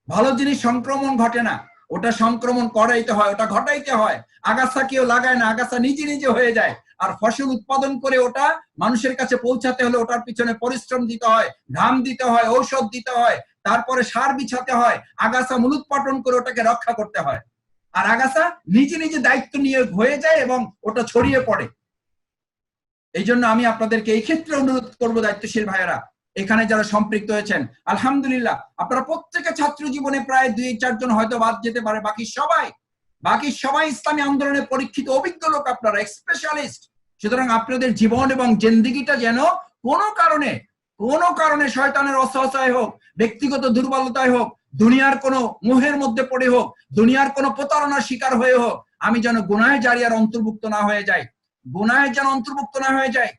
Speaker 1: ভালো জিনিস সংক্রমণ ঘটে না, ওটা সংক্রমণ করাইতে হয়, ওটা ঘটাইতে হয়। আগাছা কেউ লাগায় না, আগাছা নিজে নিজে হয়ে যায়। আর ফসল উৎপাদন করে ওটা মানুষের কাছে পৌঁছাতে হলে ওটার পিছনে পরিশ্রম দিতে হয়, ঘাম দিতে হয়, ঔষধ দিতে হয়, তারপরে সার বিছাতে হয়, আগাছা মূলোৎপাটন করে ওটাকে রক্ষা করতে হয়। আর আগাছা নিজে নিজে দায়িত্ব নিয়ে হয়ে যায় এবং ওটা ছড়িয়ে পড়ে। এই জন্য আমি আপনাদেরকে এই ক্ষেত্রে অনুরোধ করবো, দায়িত্বশীল ভাইয়েরা এখানে যারা সম্পৃক্ত হয়েছেন, আলহামদুলিল্লাহ আপনারা প্রত্যেকে ছাত্র জীবনে প্রায় 2-4 জন হয়তো বাদ যেতে পারে, বাকি সবাই ইসলামী আন্দোলনে পরীক্ষিত অভিজ্ঞ লোক, আপনারা স্পেশালিস্ট। সুতরাং আপনাদের জীবন এবং জিন্দেগিটা যেন কোনো কারণে শয়তানের অসহায় হোক, ব্যক্তিগত দুর্বলতায় হোক, দুনিয়ার কোনো মোহের মধ্যে পড়ে হোক, দুনিয়ার কোনো প্রতারণার শিকার হয়ে হোক, আমি যেন গুনাহে জারিয়ার অন্তর্ভুক্ত না হয়ে যাই,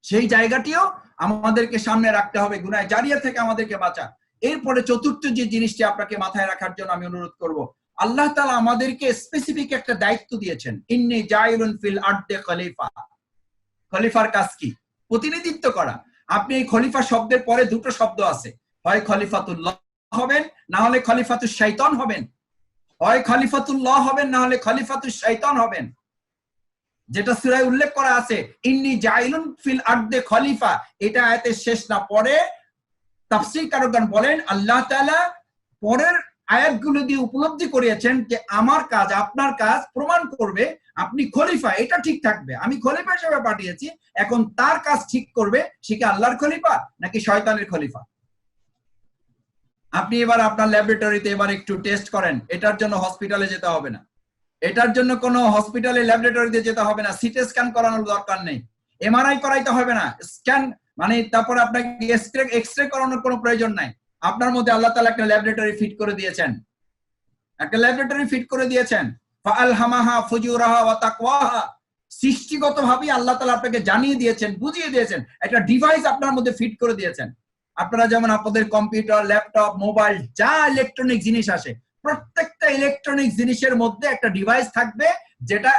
Speaker 1: সেই জায়গাটিও আমাদেরকে সামনে রাখতে হবে। গুনাহে জারিয়া থেকে আমাদেরকে বাঁচা। এরপরে চতুর্থ যে জিনিসটি আপনাকে মাথায় রাখার জন্য আমি অনুরোধ করব, আল্লাহ তাআলা আমাদেরকে স্পেসিফিক একটা দায়িত্ব দিয়েছেন, ইন্নী জাইলুন ফিল আরদি খলিফা। খলিফার কাজ কি? প্রতিনিধিত্ব করা। আপনি এই খলিফা শব্দের পরে দুটো শব্দ আছে, হয় খলিফাতুল্লাহ হবেন, না হলে খলিফাতুশ শাইতান হবেন। হয় খলিফাতুল্লাহ হবেন, না হলে খলিফাতুশ শাইতান হবেন। যেটা সূরায় উল্লেখ করা আছে, ইন্নী জাইলুন ফিল আরদি খলিফা, এটা আয়াতের শেষ না, পরে তাফসীরকারগণ বলেন আল্লাহ তাআলা পরের আয়াতগুলো দিয়ে উপলব্ধি করিয়েছেন যে আমার কাজ, আপনার কাজ প্রমাণ করবে আপনি খলিফা, এটা ঠিক থাকবে। আমি খলিফা হিসেবে পাঠিয়েছি, এখন তার কাজ ঠিক করবে সে কি আল্লাহর খলিফা নাকি শয়তানের খলিফা। আপনি এবার আপনার ল্যাবরেটরিতে এবার একটু টেস্ট করেন, এটার জন্য হসপিটালে যেতে হবে না, এটার জন্য কোনো হসপিটালে ল্যাবরেটরিতে যেতে হবে না, সিটি স্ক্যান করানোর দরকার নেই, এমআরআই করাইতে হবে না, স্ক্যান মানে তারপর আপনাকে এক্সরে করানোর কোনো প্রয়োজন নাই। আপনার মধ্যে আল্লাহ তাআলা একটা ল্যাবরেটরি ফিট করে দিয়েছেন, ফাআলহামাহা ফুজুরাহা ওয়া তাকওয়াহা। সৃষ্টিগতভাবে আল্লাহ তাআলা আপনাকে জানিয়ে দিয়েছেন, বুঝিয়ে দিয়েছেন, একটা ডিভাইস আপনার মধ্যে ফিট করে দিয়েছেন। আপনারা যেমন আপনাদের কম্পিউটার, ল্যাপটপ, মোবাইল, যা ইলেকট্রনিক জিনিস আসে, প্রত্যেকটা ইলেকট্রনিক জিনিসের মধ্যে একটা ডিভাইস থাকবে যেটা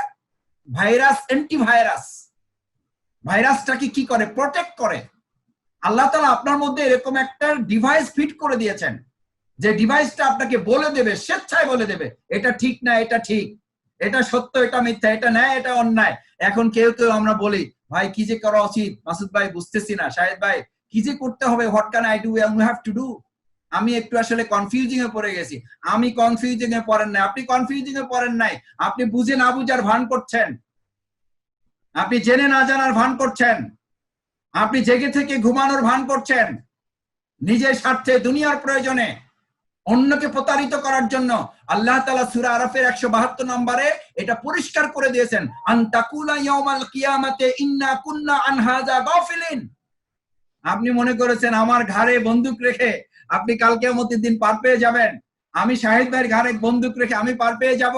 Speaker 1: ভাইরাসটাকে কি করে? প্রটেক্ট করে। আল্লাহ তাআলা আপনার মধ্যে এরকম একটা ডিভাইস ফিট করে দিয়েছেন, যে ডিভাইসটা আপনাকে বলে দেবে, স্বেচ্ছায় বলে দেবে এটা ঠিক না, এটা ঠিক, এটা সত্য, এটা মিথ্যা, এটা ন্যায়, এটা অন্যায়। এখন কেউ আমরা বলি ভাই কি যে করা উচিত, মাসুদ ভাই বুঝতেছি না, শাহেদ ভাই কি যে করতে হবে, what can I do, you have to do. আমি একটু আসলে কনফিউজিং এ পড়ে গেছি। আমি কনফিউজিং এ পড়েন নাই, আপনি কনফিউজিং এ পড়েন নাই, আপনি বুঝে না বুঝার ভান করছেন, আপনি জেনে না জানার ভান করছেন, আপনি জেগে থেকে ঘুমানোর ভান করছেন, নিজের স্বার্থে, দুনিয়ার প্রয়োজনে, অন্যকে প্রতারিত করার জন্য। আল্লাহ তাআলা সূরা আরাফের 172 নম্বরে এটা পরিষ্কার করে দিয়েছেন, আনতাকুলা ইয়াউমাল কিয়ামাতে ইন্না কুন্না আন হাযা গাফিলিন। আপনি মনে করেছেন আমার ঘাড়ে বন্দুক রেখে আপনি কাল কিয়ামতের দিন পার পেয়ে যাবেন, আমি শাহিদ ভাইয়ের ঘাড়ে বন্দুক রেখে আমি পার পেয়ে যাব,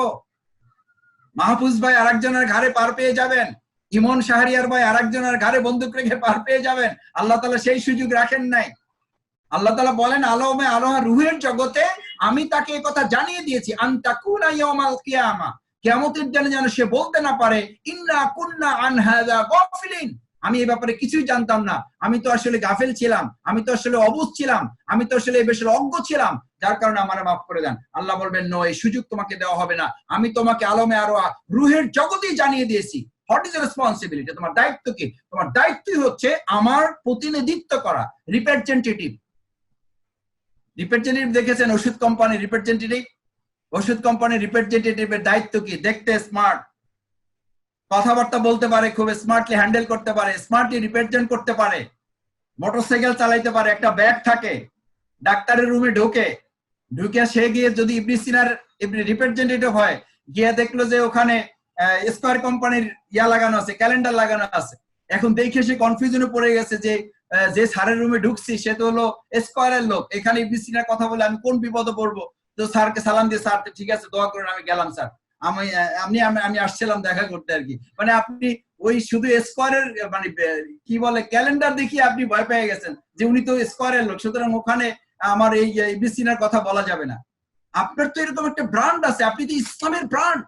Speaker 1: মাহফুজ ভাই আরেকজনের ঘাড়ে পার পেয়ে যাবেন, ইমন শাহরিয়ার ভাই আরেকজনের ঘাড়ে বন্দুক রেখে পার পেয়ে যাবেন, আল্লাহ তাআলা সেই সুযোগ রাখেন নাই। আল্লাহ তাআলা বলেন আলমে আলোহা রুহের জগতে আমি তাকে এই কথা জানিয়ে দিয়েছি, আনতাকুনা ইয়াউমাল কিয়ামা, কিয়ামতের দিনে যেন সে বলতে না পারে ইন্না কুন্না আন হাযা গাফিলিন, আমি এই ব্যাপারে কিছুই জানতাম না, আমি তো আসলে গাফেল ছিলাম, আমি তো আসলে অবুঝ ছিলাম, আমি তো আসলে এই বিষয়ে অজ্ঞ ছিলাম, যার কারণে আমারে মাফ করে দেন। আল্লাহ বলবেন নো, এই সুযোগ তোমাকে দেওয়া হবে না, আমি তোমাকে আলমে আরোহা রুহের জগতেই জানিয়ে দিয়েছি। হোয়াট ইজ রেসপন্সিবিলিটি, তোমার দায়িত্ব কি? তোমার দায়িত্বই হচ্ছে আমার প্রতিনিধিত্ব করা, রিপ্রেজেন্টেটিভ। রিপ্রেজেন্টেটিভ দেখেছেন ওষুধ কোম্পানির রিপ্রেজেন্টেটিভ? ওষুধ কোম্পানির রিপ্রেজেন্টেটিভের দায়িত্ব কি? দেখতে স্মার্ট, কথাবার্তা বলতে পারে, খুব স্মার্টলি হ্যান্ডেল করতে পারে, স্মার্টলি রিপ্রেজেন্ট করতে পারে, মোটরসাইকেল চালাইতে পারে, একটা ব্যাগ থাকে, ডাক্তারের রুমে ঢুকে সে গিয়ে যদি ইবনে সিনার রিপ্রেজেন্টেটিভ হয়, গিয়ে দেখলো যে ওখানে স্কয়ার কোম্পানির ইয়া লাগানো আছে, ক্যালেন্ডার লাগানো আছে, এখন দেখে সে কনফিউশনে পড়ে গেছে যে স্যারের রুমে ঢুকছি সে তো হলো স্কয়ারের লোক, এখানে ইবনে সিনার কথা বলে আমি কোন বিপদে পড়বো। তো স্যারকে সালাম দিয়ে, স্যার ঠিক আছে দোয়া করেন, আমি গেলাম স্যার, আমি আসছিলাম দেখা করতে আর কি। মানে আপনি ওই শুধু স্কয়ারের মানে কি বলে ক্যালেন্ডার দেখিয়ে আপনি ভয় পেয়ে গেছেন যে উনি তো স্কয়ারের লোক, সুতরাং ওখানে আমার এই ইবনে সিনার কথা বলা যাবে না। আপনার তো এরকম একটা ব্র্যান্ড আছে, আপনি তো ইসলামের ব্র্যান্ড,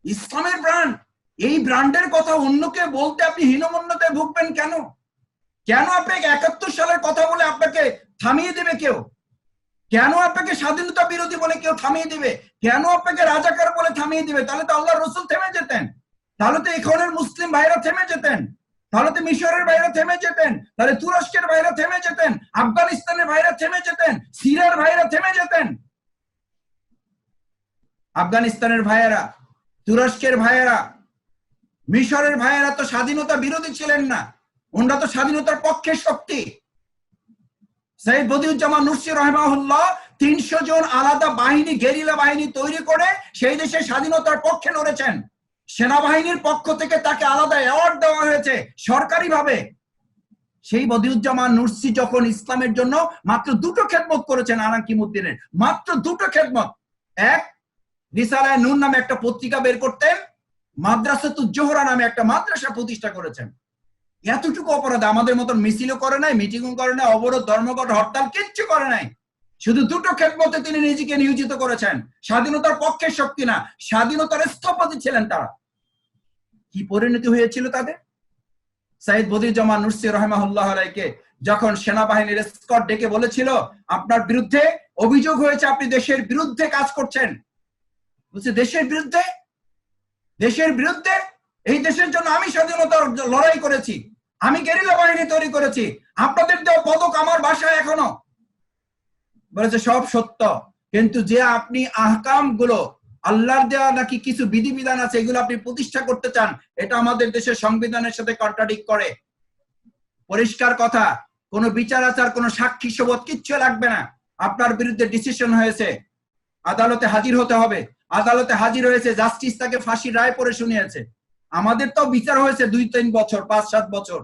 Speaker 1: ইসলামের ব্র্যান্ড। এই ব্র্যান্ডের কথা অন্যকে বলতে আপনি হীনমন্যতায় ভুগবেন কেন? কেন আপনাকে 71 সালের কথা বলে আপনাকে থামিয়ে দেবে কেউ? কেন আপনাকে স্বাধীনতা বিরোধী বলে কেউ থামিয়ে দিবে? কেন আপনাকে রাজাকার বলে থামিয়ে দিবে? তাহলে তো আল্লাহ রসুল থেমে যেতেন, তাহলে তো এখানের মুসলিম ভাইরা থেমে যেতেন, তাহলে তো মিশরের ভাইরা থেমে যেতেন, তাহলে তুরস্কের ভাইরা থেমে যেতেন, আফগানিস্তানের ভাইরা থেমে যেতেন, সিরিয়ার ভাইরা থেমে যেতেন। আফগানিস্তানের ভাইয়েরা, তুরস্কের ভাইয়েরা, মিশরের ভাইয়েরা তো স্বাধীনতা বিরোধী ছিলেন না, ওনারা তো স্বাধীনতার পক্ষে শক্তি। সৈয়দ বদিউজ্জামান নুরসি রাহিমাহুল্লাহ 300 জন আলাদা বাহিনী, গেরিলা বাহিনী তৈরি করে সেই দেশের স্বাধীনতার পক্ষে লড়েছেন। সেনাবাহিনীর পক্ষ থেকে তাকে আলাদা অ্যাওয়ার্ড দেওয়া হয়েছে সরকারিভাবে। সেই বদিউজ্জামান নুরসি যখন ইসলামের জন্য মাত্র 2টো খেদমত করেছেন আনাকিমুদ্দিনের, মাত্র 2টো খেদমত। এক, রিসালায়ে নূর নামে একটা পত্রিকা বের করতেন, মাদ্রাসাতুজ জোহরা নামে একটা মাদ্রাসা প্রতিষ্ঠা করেছেন। এতটুকু অপরাধ, আমাদের মতন মিছিলও করে নাই, মিটিংও করে নাই, অবরোধ ধর্মঘট হরতাল কিচ্ছু করে নাই, শুধু 2টো খেদমতে তিনি নিজেকে নিয়োজিত করেছেন। স্বাধীনতার পক্ষের শক্তি না, স্বাধীনতার স্থপতি ছিলেন তারা। কি পরিণতি হয়েছিল তাদের? সৈয়দ বদিউজ্জামান নুরসি রাহিমাহুল্লাহ আলাইকে যখন সেনাবাহিনীর স্কট ডেকে বলেছিল আপনার বিরুদ্ধে অভিযোগ হয়েছে, আপনি দেশের বিরুদ্ধে কাজ করছেন, বলছে দেশের বিরুদ্ধে? দেশের বিরুদ্ধে? এই দেশের জন্য আমি স্বাধীনতার লড়াই করেছি, আমি গেরিলা বাহিনী তৈরি করেছি, আপনাদের দেওয়া পদক আমার বাসায় এখনো। বলেছে সব সত্য, কিন্তু যে আপনি আহকাম গুলো, আল্লাহর দেওয়া নাকি কিছু বিধিবিধান আছে, এগুলো আপনি প্রতিষ্ঠা করতে চান, এটা আমাদের দেশের সংবিধানের সাথে কন্ট্রাডিক্ট করে। পরিষ্কার কথা, কোনো বিচার আচার, কোনো সাক্ষী সবুত কিচ্ছু লাগবে না, আপনার বিরুদ্ধে ডিসিশন হয়েছে, আদালতে হাজির হতে হবে। আদালতে হাজির হয়েছে, জাস্টিস তাকে ফাঁসির রায় পড়ে শুনিয়েছে। আমাদের তো বিচার হয়েছে 2-3 বছর, 5-7 বছর।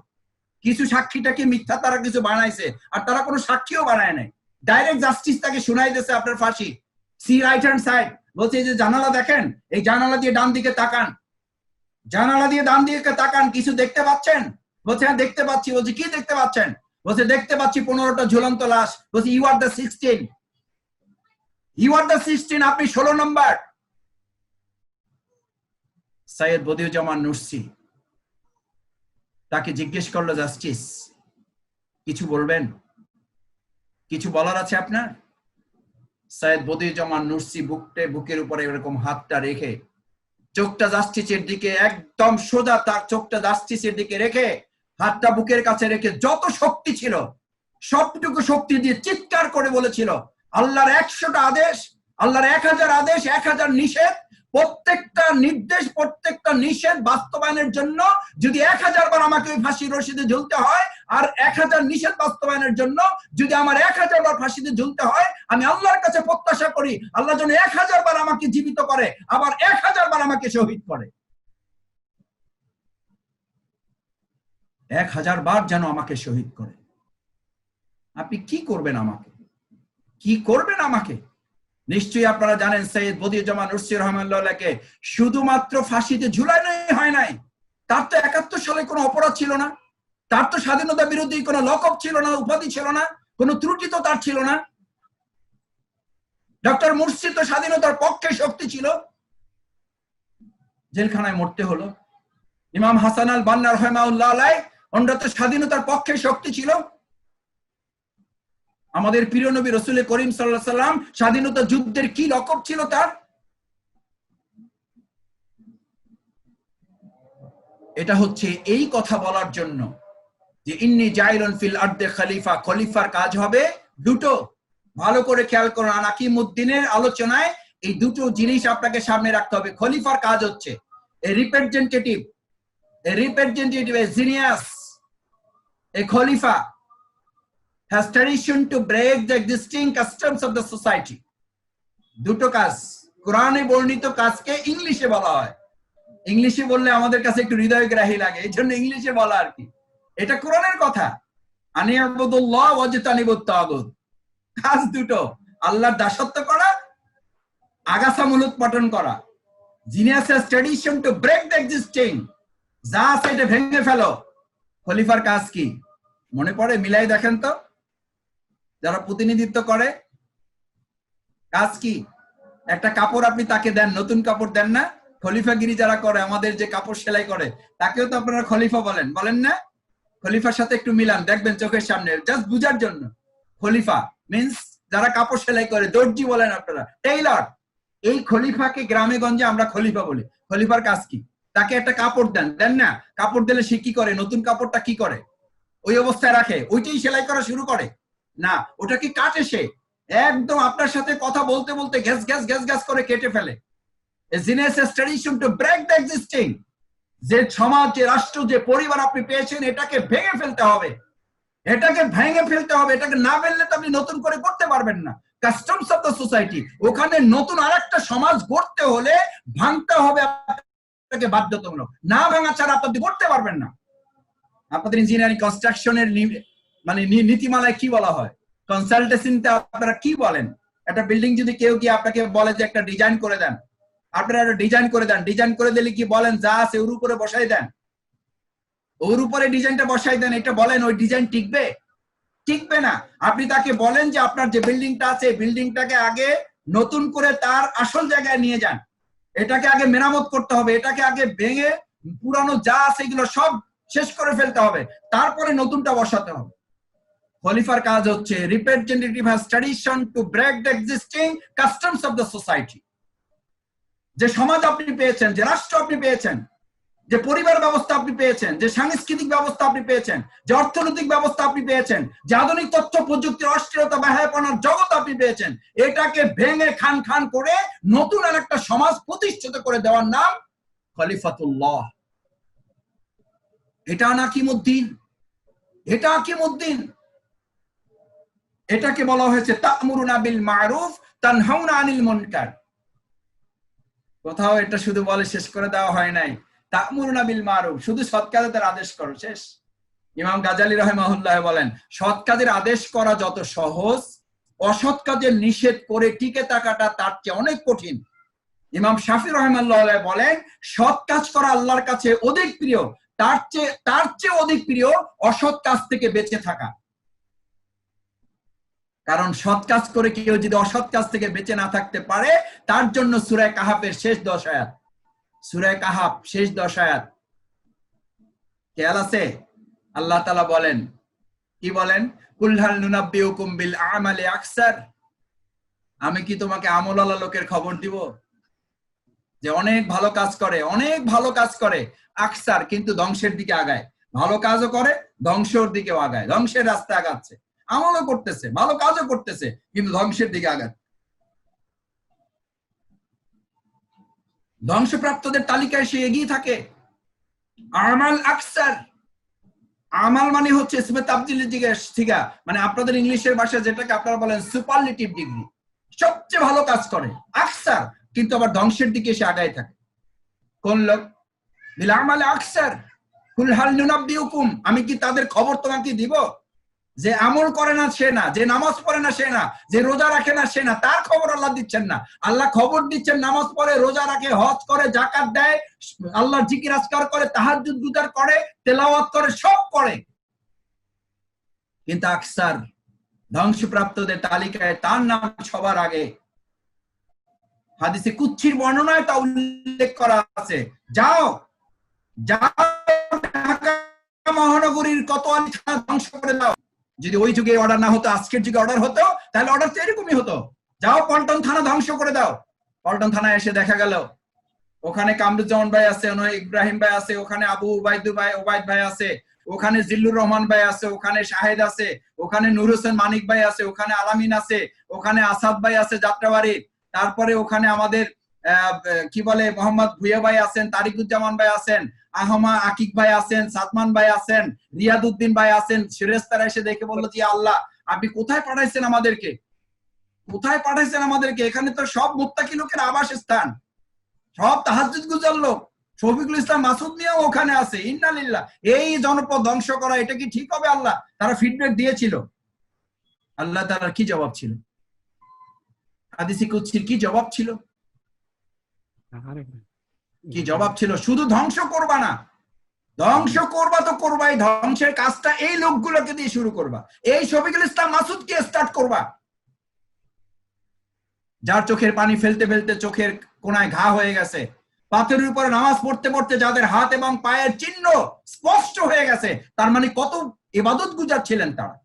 Speaker 1: কিছু সাক্ষীটাকে মিথ্যা তারা কিছু বানাইছে, আর তারা কোনো সাক্ষীও বানায় নাই, ডাইরেক্ট জাস্টিস তাকে শুনাই দিয়েছে আপনার ফাঁসি। সি রাইট হ্যান্ড সাইড, বলছে যে জানালা দেখেন, এই জানালা দিয়ে ডান দিকে তাকান, জানালা দিয়ে ডান দিকে তাকান, কিছু দেখতে পাচ্ছেন? বলছে হ্যাঁ দেখতে পাচ্ছি। বলছে কি দেখতে পাচ্ছেন? বলছে দেখতে পাচ্ছি 15টা ঝুলন্ত লাশ। বলছে you are the 16, you are the 16, আপনি 16 নম্বর। সৈয়দ বদিউজ্জামান নুরসি তাকে জিজ্ঞেস করলো জাস্টিস, কিছু বলবেন? কিছু বলার আছে আপনার? সৈয়দ বদিউজ্জামান নুরসি বুকের উপরে এরকম হাতটা রেখে, চোখটা জাস্টিসের দিকে একদম সোজা, তার চোখটা জাস্টিসের দিকে রেখে, হাতটা বুকের কাছে রেখে যত শক্তি ছিল সবটুকু শক্তি দিয়ে চিৎকার করে বলেছিল আল্লাহর 100টা আদেশ, আল্লাহর 1000 আদেশ, 1000 নিষেধ, প্রত্যেকটা নির্দেশ, প্রত্যেকটা নিষেধ বাস্তবায়নের জন্য যদি 1000 বার আমাকে ওই ফাঁসির রশিদে ঝুলতে হয়, আর 1000 নিষেধ বাস্তবায়নের জন্য যদি আমার 1000 বার ফাঁসিতে ঝুলতে হয়, আমি আল্লাহর কাছে প্রত্যাশা করি আল্লাহ যেন 1000 বার আমাকে জীবিত করে, আবার 1000 বার আমাকে শহীদ করে, 1000 বার যেন আমাকে শহীদ করে। আপনি কি করবেন আমাকে? কি করবেন আমাকে? নিশ্চয়ই আপনারা জানেন সৈয়দ বদিউজ্জামান নুরসি রাহিমাহুল্লাহকে শুধুমাত্র ফাঁসিতে ঝুলানোই হয় নাই, তার তো 71 সালে কোনো অপরাধ ছিল না, তার তো স্বাধীনতা বিরোধী কোনো লকআপ ছিল না, উপাধি ছিল না, কোনো ত্রুটি তো তার ছিল না। ডক্টর মুরসি তো স্বাধীনতার পক্ষে শক্তি ছিল, জেলখানায় মরতে হলো। ইমাম হাসান আল বান্না রাহিমাহুল্লাহ আলাইহি ওনারা তো স্বাধীনতার পক্ষে শক্তি ছিল। আমাদের প্রিয় নবী রাসূল করিম সাল্লাল্লাহু আলাইহি সাল্লাম স্বাধীনতা যুদ্ধের কি লকব ছিল তার? এটা হচ্ছে এই কথা বলার জন্য যে ইন্নী জাইলুন ফিল আরদে খলিফা, খলিফার কাজ হবে দুটো। ভালো করে খেয়াল করুন, আনাকিমুদ্দিনের আলোচনায় এই দুটো জিনিস আপনাকে সামনে রাখতে হবে। খলিফার কাজ হচ্ছে a representative, a genius, a khalifa has tradition to break the existing customs of the society. দুটো কাজ, কোরআনে বর্ণিত কাজকে ইংলিশে বলা হয়। ইংলিশে বললে আমাদের কাছে একটু হৃদয়গ্রাহী লাগে, এই জন্য ইংলিশে বলা আর কি। এটা কোরআনের কথা, আনিয়াবুদুল্লাহ ওয়াজতানিবুত তাগুত। কাজ দুটো, আল্লাহর দাসত্ব করা, আগাছা মূলোৎপাটন করা। Genius has tradition to break the existing, যা আছে এটা ভেঙে ফেলো। খলিফার কাজ কি মনে পড়ে? মিলাই দেখেন তো, যারা প্রতিনিধিত্ব করে কাজ কি? একটা কাপড় আপনি তাকে দেন, নতুন কাপড় দেন না? খলিফাগিরি যারা করে, আমাদের যে কাপড় সেলাই করে তাকেও তো আপনারা খলিফা বলেন, বলেন না? খলিফার সাথে একটু মিলান, দেখবেন চোখের সামনে, জাস্ট বুঝার জন্য। খলিফা মিন্স যারা কাপড় সেলাই করে, দর্জি বলেন আপনারা, টেইলর। এই খলিফাকে গ্রামে গঞ্জে আমরা খলিফা বলি। খলিফার কাজ কি? তাকে একটা কাপড় দেন, দেন না? কাপড় দিলে সে কি করে? নতুন কাপড়টা কি করে? ওই অবস্থায় রাখে, ওইটাই সেলাই করা শুরু করে না, ওটা কি কাটে? সে একদম আপনার সাথে কথা বলতে বলতে গ্যাস গ্যাস গ্যাস গ্যাস করে কেটে ফেলে। Tradition to break the existing, যে সমাজ, যে রাষ্ট্র, যে পরিবার আপনি পেয়েছেন, এটাকে ভেঙে ফেলতে হবে, এটাকে ভেঙে ফেলতে হবে। এটাকে না ফেললে তো আপনি নতুন করে করতে পারবেন না। কাস্টমস অফ দ্য সোসাইটি, ওখানে নতুন আরেকটা সমাজ গড়তে হলে ভাঙতে হবে আপনাকে, বাধ্যতামূলক। না ভাঙা ছাড়া আপনি করতে পারবেন না। আপনাদের ইঞ্জিনিয়ারিং কনস্ট্রাকশনের মানে নীতিমালায় কি বলা হয়? কনসালটেন্সিতে আপনারা কি বলেন? একটা বিল্ডিং যদি কেউ কি আপনাকে বলে যে একটা ডিজাইন করে দেন, আপনারা একটা ডিজাইন করে দেন, ডিজাইন করে দিলে কি বলেন যা আছে ওর উপরে বসাই দেন, ওর উপরে ডিজাইনটা বসাই দেন, এটা বলেন ওই ডিজাইন টিকবে? টিকবে না। আপনি তাকে বলেন যে আপনার যে বিল্ডিংটা আছে, বিল্ডিংটাকে আগে নতুন করে তার আসল জায়গায় নিয়ে যান, এটাকে আগে মেরামত করতে হবে, এটাকে আগে ভেঙে পুরানো যা আছে এগুলো সব শেষ করে ফেলতে হবে, তারপরে নতুনটা বসাতে হবে। খলিফার কাজ হচ্ছে representative has tradition to break the existing customs of the society. যে সমাজ আপনি পেয়েছেন, যে রাষ্ট্র আপনি পেয়েছেন, যে পরিবার ব্যবস্থা আপনি পেয়েছেন, যে সাংস্কৃতিক ব্যবস্থা আপনি পেয়েছেন, যে অর্থনৈতিক ব্যবস্থা আপনি পেয়েছেন, যে আধুনিক তথ্য প্রযুক্তির অস্থিরতা ব্যহাপনার জগৎ আপনি পেয়েছেন, এটাকে ভেঙে খান খান করে নতুন আর একটা সমাজ প্রতিষ্ঠিত করে দেওয়ার নাম খলিফাতুল্লাহ। এটা আকিমুদ্দিন, এটা আকিমুদ্দিন। এটাকে বলা হয়েছে তা'মুরুনা বিল মা'রুফ তানহাউনা আনিল মুনকার। কোথাও এটা শুধু বলে শেষ করে দেওয়া হয় নাই, তা'মুরুনা বিল মা'রুফ, শুধু সৎ কাজের আদেশ করো, শেষ। ইমাম গাজালি রাহিমাহুল্লাহ বলেন, সৎ কাজের আদেশ করা যত সহজ, অসৎ কাজের নিষেধ করে টিকে থাকাটা তার চেয়ে অনেক কঠিন। ইমাম শাফি রাহিমাহুল্লাহ বলেন, সৎ কাজ করা আল্লাহর কাছে অধিক প্রিয়, তার চেয়ে অধিক প্রিয় অসৎ কাজ থেকে বেঁচে থাকা। কারণ সৎ কাজ করে কেউ যদি অসৎ কাজ থেকে বেঁচে না থাকতে পারে, তার জন্য সূরা কাহাফের শেষ 10 আয়াত, সূরা কাহাফ শেষ 10 আয়াত খেয়াল আছে? আল্লাহ তাআলা বলেন, কি বলেন? কুল হাল নুনাব্বিউকুম বিল আমালি আকসার, আমি কি তোমাকে আমলওয়ালা লোকের খবর দিব যে অনেক ভালো কাজ করে, অনেক ভালো কাজ করে, আকসার, কিন্তু ধ্বংসের দিকে আগায়। ভালো কাজও করে, ধ্বংসের দিকেও আগায়, ধ্বংসের রাস্তায় আগাচ্ছে, আমলও করতেছে, ভালো কাজও করতেছে, কিন্তু ধ্বংসের দিকে আগায়। ধ্বংসপ্রাপ্তদের তালিকায় সে এগিয়ে থাকে। আমাল আকসার, আমাল মানে হচ্ছে ইসমে তাবদীলের দিকে থেকে, মানে আপনাদের ইংলিশের ভাষায় যেটাকে আপনারা বলেন সুপারলেটিভ ডিগ্রি, সবচেয়ে ভালো কাজ করে, আকসার, কিন্তু আবার ধ্বংসের দিকে সে আগায় থাকে। কোন লোক? বিল আমাল আকসার কুল হাল নুনাব্বিউকুম, আমি কি তাদের খবর তোমাকে দিব? যে আমল করে না সে না, যে নামাজ পড়ে না সে না, যে রোজা রাখে না সে না, তার খবর আল্লাহ দিচ্ছেন না। আল্লাহ খবর দিচ্ছেন নামাজ পড়ে, রোজা রাখে, হজ করে, জাকাত দেয়, আল্লাহর জিকির আজকার করে, তাহাজ্জুদ গুজার করে, তেলাওয়াত করে, সব করে। কিন্তু আকসার ধ্বংসপ্রাপ্তদের তালিকায় তার নাম সবার আগে। হাদিসে কুচ্ছির বর্ণনায় তা উল্লেখ করা আছে। যাও যাও ঢাকা মহানগরীর কোতোয়ালি থানা ধ্বংস করে দাও। যদি ওই যুগে অর্ডার না হতো, আজকের যুগে অর্ডার হতো, তাহলে অর্ডার তো এরকমই হতো। যাও পল্টন থানা ধ্বংস করে দাও। পল্টন থানায় এসে দেখা গেল ওখানে কামরুজ্জামান ভাই আছে, ইব্রাহিম ভাই আছে, ওখানে আবু ওবায়দ ভাই আছে, ওখানে জিল্লুর রহমান ভাই আছে, ওখানে শাহেদ আছে, ওখানে নূর হোসেন মানিক ভাই আছে, ওখানে আলামিন আছে, ওখানে আসাদ ভাই আছে যাত্রাবাড়ি, তারপরে ওখানে আমাদের কি বলে মোহাম্মদ ভুইয়া ভাই আছেন, তারিকুজ্জামান ভাই আছেন, আহমা আকিক ভাই আছেন, সাদমান ভাই আছেন, রিয়াদউদ্দিন ভাই আছেন। ফেরেশতারা এসে দেখে বলল যে আল্লাহ আপনি কোথায় পাঠাইছেন আমাদেরকে, কোথায় পাঠাইছেন আমাদেরকে? এখানে তো সব মুত্তাকি লোকের আবাসস্থান, সব তাহাজ্জুদ গুজার লোক। শফিকুল ইসলাম মাসুদ মিয়াও ওখানে আছে। ইন্নালিল্লাহ, এই জনপদ ধ্বংস করা এটা কি ঠিক হবে? আল্লাহ তারা ফিডব্যাক দিয়েছিল। আল্লাহ তাআলার কি জবাব ছিল? হাদিসে কুদসির কি জবাব ছিল? কি জবাব ছিল? শুধু ধ্বংস করবা না, ধ্বংস করবা তো করবাই, ধ্বংসের কাজটা এই লোকগুলোকে দিয়ে শুরু করবা, এই শফিকুল ইসলাম মাসুদকে স্টার্ট করবা, যার চোখের পানি ফেলতে ফেলতে চোখের কোনায় ঘা হয়ে গেছে, পাথরের উপরে নামাজ পড়তে পড়তে যাদের হাত এবং পায়ের চিহ্ন স্পষ্ট হয়ে গেছে, তার মানে কত ইবাদত গুজার ছিলেন তারা।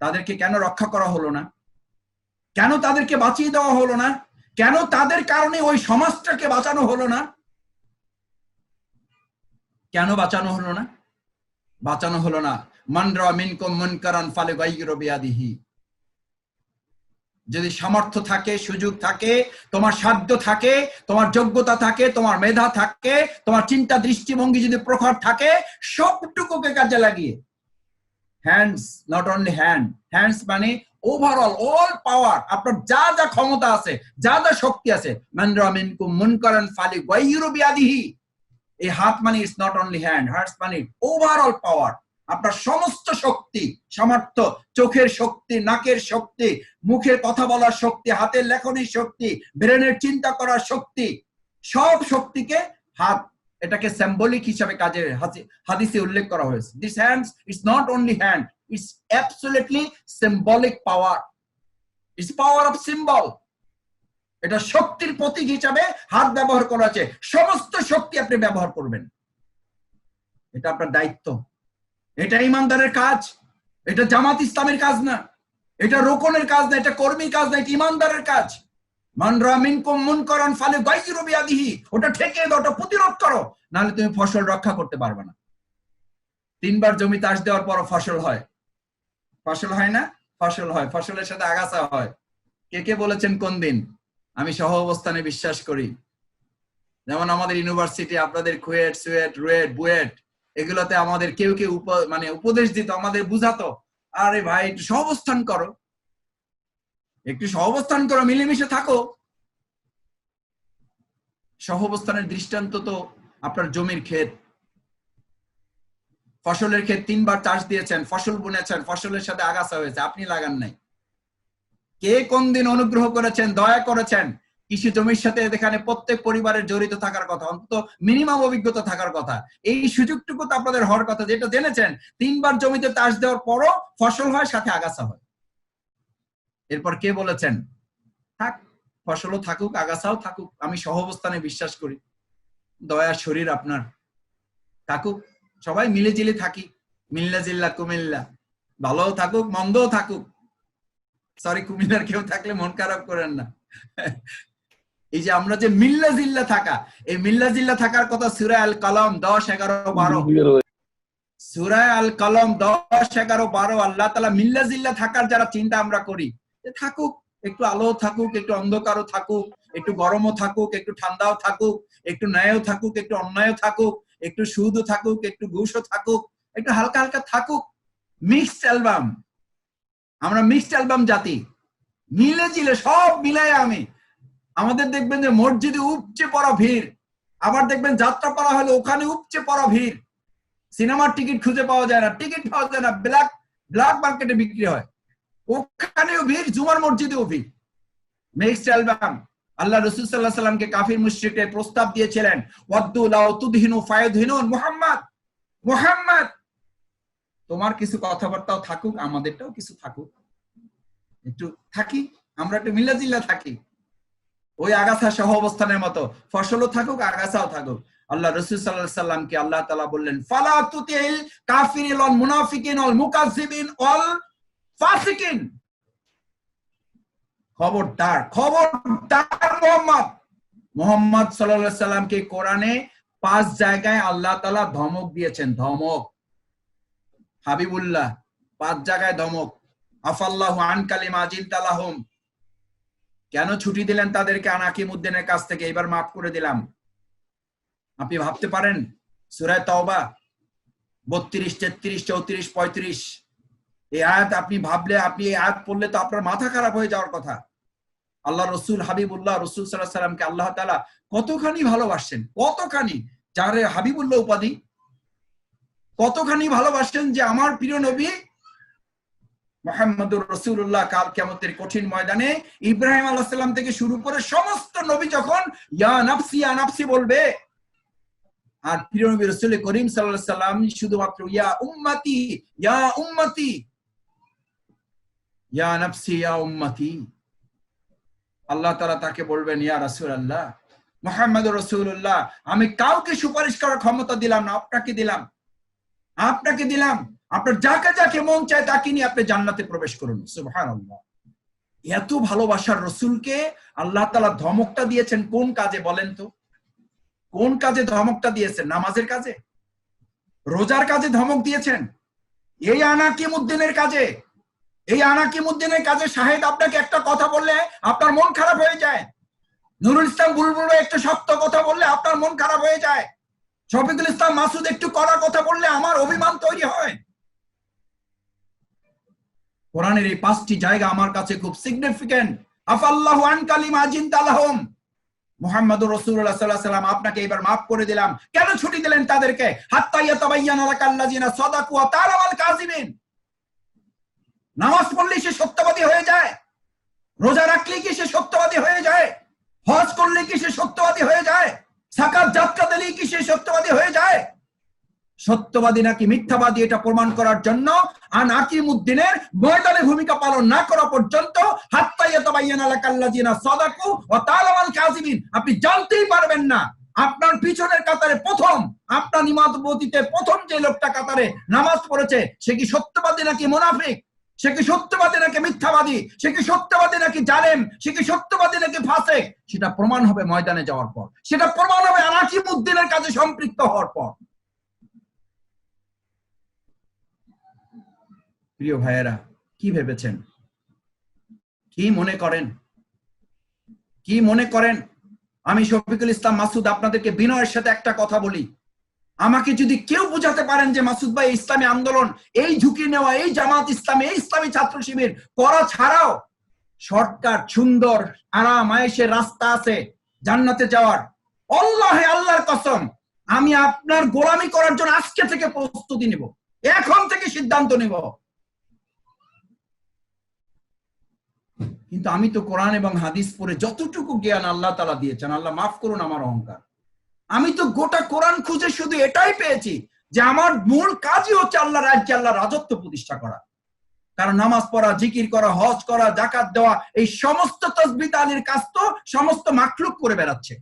Speaker 1: তাদেরকে কেন রক্ষা করা হলো না? কেন তাদেরকে বাঁচিয়ে দেওয়া হলো না? কেন তাদের কারণে ওই সমাজটাকে বাঁচানো হলো না? কেন বাঁচানো হলো না? বাঁচানো হলো না। মান রা মিনকুম মুনকারান ফালিগাইয়িরু বিয়াদিহি। যদি সামর্থ্য থাকে, সুযোগ থাকে, তোমার সাধ্য থাকে, তোমার যোগ্যতা থাকে, তোমার মেধা থাকে, তোমার চিন্তা দৃষ্টিভঙ্গি যদি প্রখর থাকে, সবটুকুকে কাজে লাগিয়ে, hands, not only hand, hands মানে ওভারঅল অল পাওয়ার, আপনার যা যা ক্ষমতা আছে, যা যা শক্তি আছে, মান রা মিনকুম মুনকারান ফালিগাইয়িরু বিয়াদিহি। এই হাত মানে it's not only hand, hands মানে ওভারঅল পাওয়ার, আপনার সমস্ত শক্তি সামর্থ্য, চোখের শক্তি, নাকের শক্তি, মুখের কথা বলার শক্তি, হাতের লেখনের শক্তি, ব্রেনের চিন্তা করার শক্তি, সব শক্তিকে হাত, এটাকে সিম্বলিক হিসাবে কাজে হাদিসে উল্লেখ করা হয়েছে। This hands it's not only hand, it's absolutely symbolic power, it's power of symbol. এটা শক্তির প্রতীক হিসাবে হাত ব্যবহার করা আছে। সমস্ত শক্তি আপনি ব্যবহার করবেন, এটা আপনার দায়িত্ব, এটা ইমানদারের কাজ, এটা জামাত ইসলামের কাজ না, এটা রোকনের কাজ না, এটা কর্মীর কাজ না, এটা ইমানদারের কাজ। মান রা মিনকুম মুনকারান ফালিগাইয়িরু বিয়াদিহি, ওটা ঠেকিয়ে দাও, ওটা প্রতিরোধ করো, নাহলে তুমি ফসল রক্ষা করতে পারবে না। 3 বার জমি চাষ দেওয়ার পর ফসল হয়, ফসল হয় না? ফসল হয়, ফসলের সাথে আগাছা হয়। কে কে বলেছেন কোন দিন? আমি সহ অবস্থানে বিশ্বাস করি। যেমন আমাদের ইউনিভার্সিটি, আপনাদের কুয়েট, সুয়েট, রুয়েট, বুয়েট, এগুলোতে আমাদের কেউ কেউ মানে উপদেশ দিত, আমাদের বুঝাতো, আরে ভাই একটু সহাবস্থান করো, একটু সহাবস্থান করো, মিলেমিশে থাকো। সহাবস্থানের দৃষ্টান্ত তো আপনার জমির ক্ষেত, ফসলের ক্ষেত 3 বার চাষ দিয়েছেন, ফসল বুনেছেন, ফসলের সাথে আগাছা হয়েছে, আপনি লাগান নাই। কে কোন দিন অনুগ্রহ করেছেন, দয়া করেছেন? কৃষি জমির সাথে এখানে প্রত্যেক পরিবারের জড়িত থাকার কথা, অন্তত মিনিমাম অভিজ্ঞতা থাকার কথা। এই সুযোগটুকু তো আপনাদের হওয়ার কথা, যেটা জেনেছেন 3 বার জমিতে চাষ দেওয়ার পরও ফসল হয়, সাথে আগাছা হয়। এরপর কে বলেছেন থাক, ফসলও থাকুক, আগাছাও থাকুক, আমি সহাবস্থানে বিশ্বাস করি, দয়ার শরীর আপনার, থাকুক, সবাই মিলে জিলে থাকি, মিল্লা জিল্লা কুমিল্লা, ভালোও থাকুক মন্দও থাকুক। সরি, কুমিল্লার কেউ থাকলে মন খারাপ করেন না। এই যে আমরা যে মিল্লা জিল্লা থাকা, এই মিল্লা জিল্লা থাকার কথা সূরা আল কালাম 10, 11, 12, সূরা আল কালাম 10, 11, 12, আল্লাহ তাআলা মিল্লা জিল্লা থাকার যারা চিন্তা আমরা করি, যে থাকুক, একটু আলো থাকুক, একটু অন্ধকারও থাকুক, একটু গরমও থাকুক, একটু ঠান্ডাও থাকুক, একটু ন্যায়ও থাকুক, একটু অন্যায়ও থাকুক, একটু সুদও থাকুক, একটু ঘুষও থাকুক, একটু হালকা হালকা থাকুক, মিক্সড অ্যালবাম। আমরা মিক্সড অ্যালবাম জাতি, মিলে জিলে সব মিলাই আমি। আমাদের দেখবেন যে মসজিদে উপচে পড়া ভিড়, আবার দেখবেন যাত্রা পাড়া হলে ওখানে উপচে পড়া ভিড়, সিনেমার টিকিট খুঁজে পাওয়া যায় না, টিকিট পাওয়া যায় না, ব্ল্যাক ব্ল্যাক মার্কেটে বিক্রি হয়, ওখানেও ভিড়, জুমার মসজিদেও ভিড়। নেক্সট অ্যালবাম, আল্লাহ রাসূল সাল্লাল্লাহু আলাইহি সাল্লামকে কাফির মুশরিকরা প্রস্তাব দিয়েছিলেন, ওয়াদ্দু লাউ তুদহিনু ফায়ুদহিনুন, মুহাম্মদ মুহাম্মদ তোমার কিছু কথাবার্তাও থাকুক, আমাদেরটাও কিছু থাকুক, একটু থাকি, আমরা একটু মিলাজিল্লা থাকি, ওই আগাছা সহ অবস্থানের মতো, ফসলও থাকুক আগাছাও থাকুক। আল্লাহ রাসূল সাল্লাল্লাহু আলাইহি সাল্লামকে আল্লাহ তাআলা বললেন, ফালা তুতিল কাফিরিন ওয়াল মুনাফিকিন ওয়াল মুকাজ্জিবিন ওয়াল ফাসিকিন, খবরদার খবরদার মুহাম্মদ সাল্লাল্লাহু আলাইহি সাল্লামকে কোরআনে 5 জায়গায় আল্লাহ তাআলা ধমক দিয়েছেন, ধমক। হাবিবুল্লাহ 5 জায়গায় ধমক। আফাল্লাহু আন কালিমা জিনতালাহুম, কেন ছুটি দিলেন তাদেরকে আনাকিমউদ্দিনের কাছ থেকে, এবার মাফ করে দিলাম। আপনি ভাবতে পারেন সূরা তাওবা 32, 33, 34, 35 এই আয়াত আপনি ভাবলে, আপনি এই আয়াত পড়লে তো আপনার মাথা খারাপ হয়ে যাওয়ার কথা। আল্লাহ রসুল হাবিবুল্লাহ রাসূল সাল্লাল্লাহু আলাইহি সাল্লামকে আল্লাহ তাআলা কতখানি ভালোবাসেন, কতখানি, যার হাবিবুল্লাহ উপাধি, কতখানি ভালোবাসেন যে আমার প্রিয় নবী মুহাম্মদুর রাসূলুল্লাহ কাল কিয়ামতের কঠিন ময়দানে ইব্রাহিম আলাইহিস সালাম থেকে শুরু করে সমস্ত নবী যখন ইয়া নাফসি বলবে, আর প্রিয় নবী রাসূল করিম সাল্লাল্লাহু আলাইহি সাল্লাম শুধুমাত্র ইয়া উম্মতি ইয়া উম্মতি, ইয়া নাফসি ইয়া উম্মতি, আল্লাহ তাআলা তাকে বলবেন ইয়া রাসূলুল্লাহ মুহাম্মদুর রাসূলুল্লাহ, আমি কাউকে সুপারিশ করার ক্ষমতা দিলাম না, আপনাকে দিলাম, আপনাকে দিলাম, আপনার যাকে যাকে মন চায় তাকে নিয়ে আপনি জান্নাতে প্রবেশ করুন। সুবহানাল্লাহ। এত ভালোবাসার রাসূলকে আল্লাহ তাআলা ধমকটা দিয়েছেন কোন কাজে বলেন তো? কোন কাজে ধমকটা দিয়েছেন? নামাজের কাজে, রোজার কাজে ধমক দিয়েছেন? এই আনাকিমউদ্দিনের কাজে, এই আনাকিমউদ্দিনের কাজে শাহেদ আপনাকে একটা কথা বললে আপনার মন খারাপ হয়ে যায়, নুরুল ইসলাম বুলবুল একটা শক্ত কথা বললে আপনার মন খারাপ হয়ে যায়, শফিকুল ইসলাম মাসুদ একটু কড়া কথা বললে আমার অভিমান তৈরি হয়। কোরআনের এই 5টি জায়গা আমার কাছে খুব সিগনিফিকেন্ট। আফাল্লাহু আন কালিমা জিনতালাহুম, মুহাম্মদুর রাসূলুল্লাহ সাল্লাল্লাহু আলাইহি ওয়াসাল্লাম আপনাকে এবার maaf করে দিলাম। কেন ছুটি দিলেন তাদেরকে? হাত্তা ইয়াতাবায়্যানা লাকাল্লাযিনা সাদাকু ওয়া তা'লামাল কাযিবিন। নামাজ পড়লেই সে সত্যবাদী হয়ে যায়, রোজা রাখলেই কি সে সত্যবাদী হয়ে যায়, হজ করলে কি সে সত্যবাদী হয়ে যায়, যাকাত জাকাত দিলেই কি সে সত্যবাদী হয়ে যায়? সত্যবাদী নাকি মিথ্যাবাদী এটা প্রমাণ করার জন্য আনাকিমউদ্দিনের ময়দানে ভূমিকা পালন না করা পর্যন্ত হাত্তা ইয়াতাবায়্যানা লাকাল্লাযিনা সাদাকু ওয়া তা'লামাল কাযিবিন আপনি জানতেই পারবেন না। আপনার পিছনের কাতারে প্রথম, আপনার ইমামতিতে প্রথম যে লোকটা কাতারে নামাজ পড়েছে সে কি সত্যবাদী নাকি মুনাফিক, সে কি সত্যবাদী নাকি মিথ্যাবাদী, সে কি সত্যবাদী নাকি জালেম, সে কি সত্যবাদী নাকি ফাসিক, সেটা প্রমাণ হবে ময়দানে যাওয়ার পর, সেটা প্রমাণ হবে আনাকিমউদ্দিনের কাজে সম্পৃক্ত হওয়ার পর। প্রিয় ভাইয়েরা, কি ভেবেছেন, কি মনে করেন, কি মনে করেন? আমি শফিকুল ইসলাম মাসুদ আপনাদেরকে বিনয়ের সাথে একটা কথা বলি, আমাকে যদি কেউ বুঝাতে পারেন যে মাসুদ ভাই ইসলামী আন্দোলন, এই ঝুঁকি নেওয়া, এই জামাত ইসলামী, এই ইসলামী ছাত্র শিবির করা ছাড়াও শর্টকাট সুন্দর আরাম আয়েশের রাস্তা আছে জান্নাতে যাওয়ার, আল্লাহে আল্লাহর কসম আমি আপনার গোলামি করার জন্য আজকে থেকে প্রস্তুতি নিব, এখন থেকে সিদ্ধান্ত নিব। কিন্তু আমি তো কোরআন এবং হাদিস পড়ে যতটুকু জ্ঞান আল্লাহ তাআলা দিয়েছেন, আল্লাহ মাফ করুন আমার অহংকার, আমি তো গোটা কোরআন খুঁজে শুধু এটাই পেয়েছি যে আমার মূল কাজই হচ্ছে আল্লাহ রাজ্যে আল্লাহ রাজত্ব প্রতিষ্ঠা করা। কারণ নামাজ পড়া, জিকির করা, হজ করা, যাকাত দেওয়া, এই সমস্ত তাসবিহ তাহলিল কাজ তো সমস্ত মাখলুক করে বেড়াচ্ছে,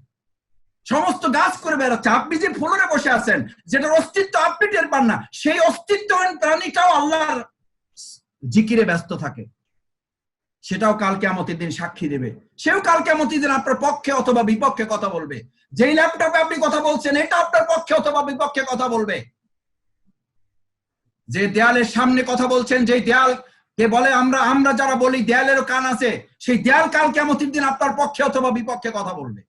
Speaker 1: সমস্ত গাছ করে বেড়াচ্ছে। আপনি যে ফ্লোরে বসে আছেন, যেটার অস্তিত্ব আপনি টের পান না, সেই অস্তিত্বহীন প্রাণীটাও আল্লাহর জিকিরে ব্যস্ত থাকে, সেটাও কাল কিয়ামতের দিন সাক্ষী দেবে, সেও কাল কিয়ামতের দিন আপনার পক্ষে অথবা বিপক্ষে কথা বলবে। যেই ল্যাপটপে আপনি কথা বলছেন এটা আপনার পক্ষে অথবা বিপক্ষে কথা বলবে। যে দেয়ালের সামনে কথা বলছেন, যে দেয়াল কে বলে আমরা যারা বলি দেয়ালেরও কান আছে, সেই দেয়াল কাল কিয়ামতের দিন আপনার পক্ষে অথবা বিপক্ষে কথা বলবে।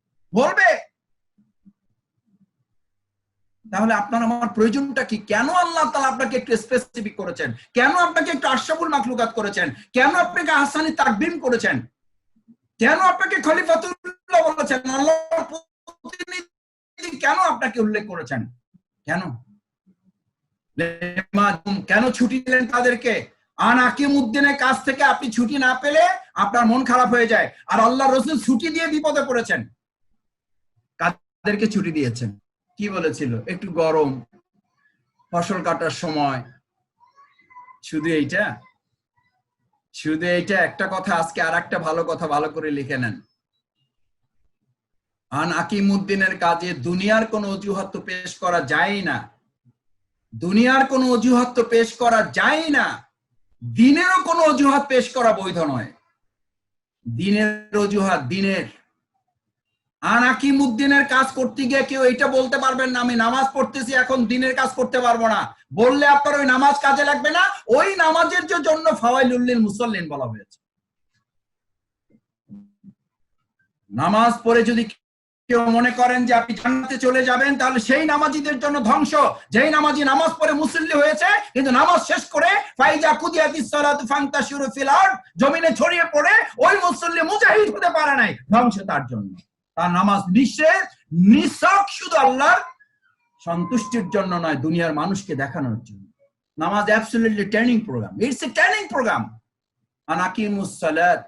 Speaker 1: তাহলে আপনার আমার প্রয়োজনটা কি? কেন আল্লাহ তাআলা আপনাকে একটু স্পেসিফিক করেছেন? কেন আপনাকে একটু আশরাফুল মাখলুকাত করেছেন? কেন আপনাকে আহসানি তাকবীম করেছেন? কেন আপনাকে খলিফাতুল্লাহ বলেছেন? আল্লাহর প্রতিনিধি কেন আপনাকে উল্লেখ করেছেন? কেন ছুটি দিলেন তাদেরকে? আনাকিমুদ্দিনের কাছ থেকে আপনি ছুটি না পেলে আপনার মন খারাপ হয়ে যায়। আর আল্লাহ রসুল ছুটি দিয়ে বিপদে পড়েছেন। কাদেরকে ছুটি দিয়েছেন? কি বলেছিল? একটু গরম, ফসল কাটার সময়। শুধু এইটা? শুধু এইটা? একটা কথা, আজকে আর একটা ভালো কথা ভালো করে লিখে নেন। আনাকিমুদ্দিনের কাজে দুনিয়ার কোনো অজুহাত তো পেশ করা যায় না। দুনিয়ার কোনো অজুহাত তো পেশ করা যায় না। দিনেরও কোনো অজুহাত পেশ করা বৈধ নয়। দিনের অজুহাত, দিনের। আনাকিমুদ্দিনের কাজ করতে গিয়ে কেউ এটা বলতে পারবেন না আমি নামাজ পড়তেছি এখন দিনের কাজ করতে পারবো না। বললে আপনার ওই নামাজ কাজে লাগবে না। ওই নামাজের জন্য ফাওয়াইলুল লিল মুসাল্লিন বলা হয়েছে। নামাজ পড়ে যদি কেউ মনে করেন যে আপনি জান্নাতে চলে যাবেন, তাহলে সেই নামাজিদের জন্য ধ্বংস। যেই নামাজি নামাজ পড়ে মুসল্লি হয়েছে কিন্তু নামাজ শেষ করে ফাইজা কুদিয়াতিস সালাতু ফান্তাশিরু ফিল আরদ জমিনে ছড়িয়ে পড়ে ওই মুসল্লি মুজাহিদ হতে পারে নাই, ধ্বংস তার জন্য। তার নামাজ নিছক শুধু আল্লাহর সন্তুষ্টির জন্য নয়, দুনিয়ার মানুষকে দেখানোর জন্য। নামাজ absolutely training program. It's a training program. আনাকিমুস সালাত,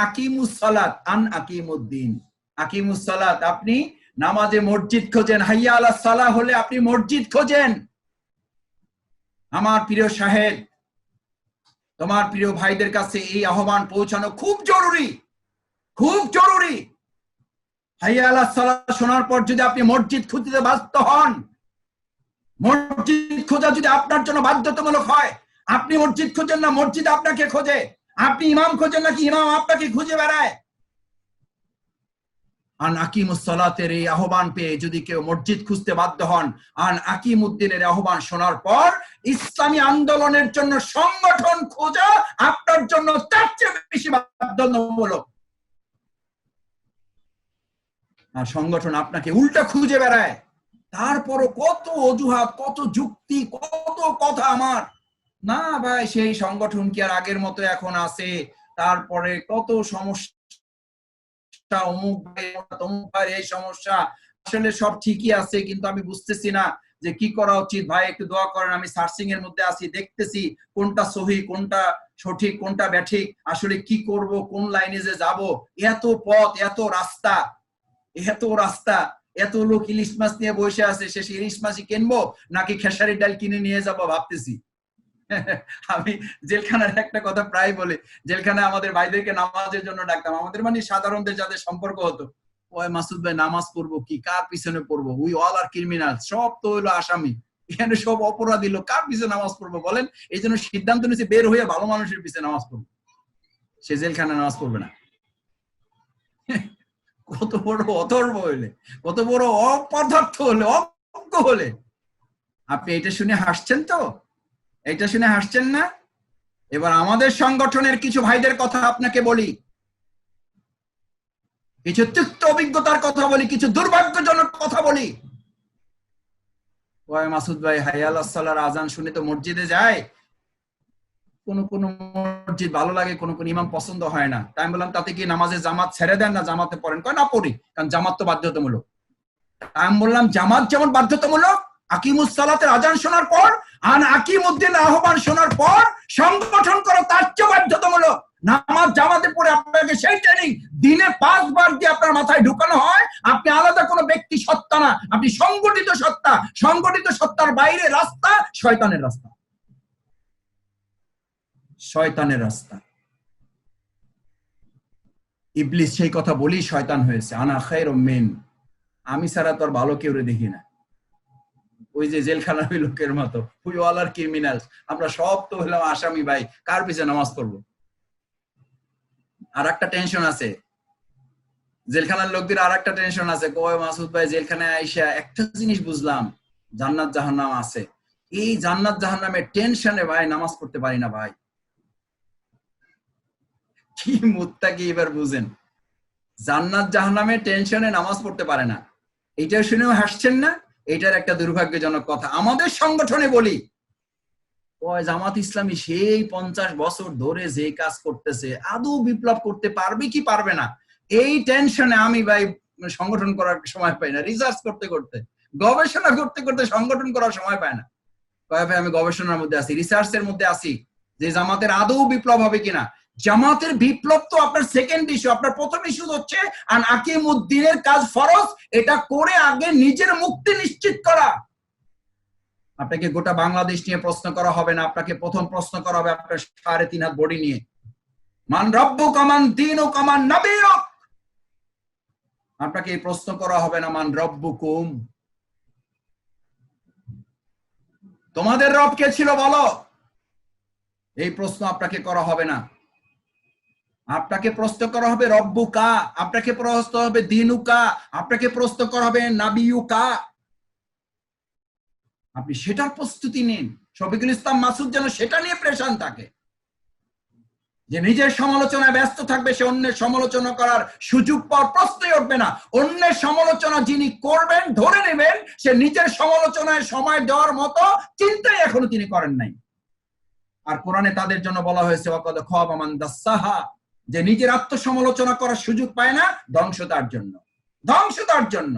Speaker 1: আকিমুস সালাত, আকিমুদ্দিন। আকিমুস সালাত, আপনি নামাজে মসজিদ খোঁজেন। হাইয়া আলাস সালাহ হলে আপনি মসজিদ খোঁজেন। আমার প্রিয় শাহেদ, তোমার প্রিয় ভাইদের কাছে এই আহ্বান পৌঁছানো খুব জরুরি, খুব জরুরি। হাইয়া আলাস সালাহ শোনার পর যদি আপনি মসজিদ খুঁজতে ব্যস্ত হন, মসজিদ খোঁজা যদি আপনার জন্য বাধ্যতামূলক হয়, আপনি মসজিদ খোঁজেন না, মসজিদ আপনাকে খোঁজে। আপনি ইমাম খোঁজেন নাকি ইমাম আপনাকে খুঁজে বেড়ায়। আকিমুস সালাতের এই আহ্বান পেয়ে যদি কেউ মসজিদ খুঁজতে বাধ্য হন, আকিমুদ্দিনের আহ্বান শোনার পর ইসলামী আন্দোলনের জন্য সংগঠন খোঁজা আপনার জন্য তার চেয়ে বেশি বাধ্যতামূলক। আর সংগঠন আপনাকে উল্টা খুঁজে বেড়ায়। তারপরও কত অজুহাত, কত যুক্তি, কত কথা আমার। না ভাই, সেই সংগঠন কি আর আগের মতো এখন আছে? তারপরে কত সমস্যা, অমুক ভাই তমুক ভাই এই সমস্যা। আসলে সব ঠিকই আছে, কিন্তু আমি বুঝতেছি না যে কি করা উচিত। ভাই একটু দোয়া করেন, আমি সার্চিং এর মধ্যে আছি, দেখতেছি কোনটা সহি, কোনটা সঠিক, কোনটা ব্যাঠিক, আসলে কি করব, কোন লাইনে যে যাব। এত পথ, এত রাস্তা, এত রাস্তা, এত লোক ইলিশ মাছ নিয়ে বসে আছে, শেষে ইলিশ মাছই কিনবো নাকি খেসারির ডাল কিনে নিয়ে যাবো ভাবতেছি। আমি জেলখানার একটা কথা প্রায় বলি, জেলখানায় আমাদের ভাইদেরকে নামাজের জন্য ডাকতাম। আমাদের মানে সাধারণদের যাদের সম্পর্ক হতো, ওই মাসুদ ভাই নামাজ পড়বো কি, কার পিছনে পড়বো? উই অল আর ক্রিমিনাল, সব তো হইলো আসামি, এখানে সব অপরাধী লোক, কার পিছনে নামাজ পড়বো বলেন? এই জন্য সিদ্ধান্ত নিয়েছে বের হয়ে ভালো মানুষের পিছনে নামাজ পড়বো। সে জেলখানায় নামাজ পড়বে না। কত বড় অথর্ব হইলে, কত বড় অপদার্থ হলে, অজ্ঞ হলে। আপনি এটা শুনে হাসছেন তো? এটা শুনে হাসছেন না? এবার আমাদের সংগঠনের কিছু ভাইদের কথা আপনাকে বলি, কিছু তিক্ত অভিজ্ঞতার কথা বলি, কিছু দুর্ভাগ্যজনক কথা বলি। ওই মাসুদ ভাই হাইয়া আলাস সালার আজান শুনে তো মসজিদে যায়, কোন কোন মসজিদ ভালো লাগে, কোন কোন ইমাম পছন্দ হয় না। তাই আমি বললাম তাতে কি নামাজে জামাত ছেড়ে দেন না জামাতে পড়েন? কয় না পড়ি, কারণ জামাত তো বাধ্যতামূলক। আমি বললাম জামাত যেমন বাধ্যতামূলক, আকিমুস সালাতের আজান শোনার পর আকিমুদ্দিন আহ্বান শোনার পর সংগঠন করো তার চেয়ে বাধ্যতামূলক। নামাজ জামাতে পড়ে আপনাকে সেই ট্রেনিং দিনে 5 বার দিয়ে আপনার মাথায় ঢুকানো হয়। আপনি আলাদা কোনো ব্যক্তি সত্তা না, আপনি সংগঠিত সত্তা। সংগঠিত সত্তার বাইরে রাস্তা শয়তানের রাস্তা, শয়তানের রাস্তা। ইবলিস সেই কথা বলি শয়তান হয়েছে। আনা খায়রুম মিন, আমি ছাড়া তো আর ভালো কেউ দেখি না। ওই যে জেলখানার ওই লোকের মতো, উই অল আর ক্রিমিনাল, আমরা সব তো হলাম আসামি। ভাই কার পিছনে নামাজ পড়বো? আর একটা টেনশন আছে জেলখানার লোকদের, আর একটা টেনশন আছে। কয় মাসুদ ভাই জেলখানায় আইসা একটা জিনিস বুঝলাম, জান্নাত জাহান্নাম আছে। এই জান্নাত জাহান্নামের টেনশনে ভাই নামাজ পড়তে পারি না। ভাই কি মুত্তাকি, এবার বুঝেন, জান্নাত জাহান্নামের টেনশনে নামাজ পড়তে পারে না। এইটা শুনেও হাসছেন না? এটার একটা দুর্ভাগ্যজনক কথা। আমাদের সংগঠনে বলি, জামাত ইসলামী সেই 50 বছর ধরে যে কাজ করতেছে, আদৌ বিপ্লব করতে পারবে কি পারবে না, এই টেনশনে আমি ভাই সংগঠন করার সময় পাই না। রিসার্চ করতে করতে, গবেষণা করতে করতে সংগঠন করার সময় পায় না। ভাই আমি গবেষণার মধ্যে আছি, রিসার্চের মধ্যে আছি, যে জামাতের আদৌ বিপ্লব হবে কিনা। জামাতের বিপ্লব তো আপনার সেকেন্ড ইস্যু, আপনার প্রথম ইস্যু হচ্ছে আন আকিমুদ্দিনের কাজ ফরজ, এটা করে আগে নিজের মুক্তি নিশ্চিত করা। আপনাকে গোটা বাংলাদেশ নিয়ে প্রশ্ন করা হবে না, আপনাকে প্রথম প্রশ্ন করা হবে আপনার 3.5 হাত বডি নিয়ে। মান রব্বুকা মান দীনুকা মান নবিয়ুক, আপনাকে এই প্রশ্ন করা হবে না মান রব্বুকুম, তোমাদের রব কে ছিল বলো, এই প্রশ্ন আপনাকে করা হবে না। আপনাকে প্রশ্ন করা হবে রব্বুকা, আপনাকে প্রশ্ন হবে দীনুকা, আপনাকে প্রশ্ন করা হবে নাবিয়ুকা। আপনি সেটার প্রস্তুতি নিন। শফিকুল ইসলাম মাসুদ যেন সেটা নিয়ে প্রেশান থাকে, যে নিজের সমালোচনায় ব্যস্ত থাকবে, সে অন্যের সমালোচনা করার সুযোগ পাওয়ার প্রশ্নই উঠবে না। অন্যের সমালোচনা যিনি করবেন ধরে নেবেন সে নিজের সমালোচনায় সময় দেওয়ার মতো চিন্তাই এখনো তিনি করেন নাই। আর কোরআনে তাদের জন্য বলা হয়েছে ওয়াকাদ খাবা মান দাসসাহা, যে নিজের আত্মসমালোচনা করার সুযোগ পায় না, ধ্বংস তার জন্য, ধ্বংস তার জন্য।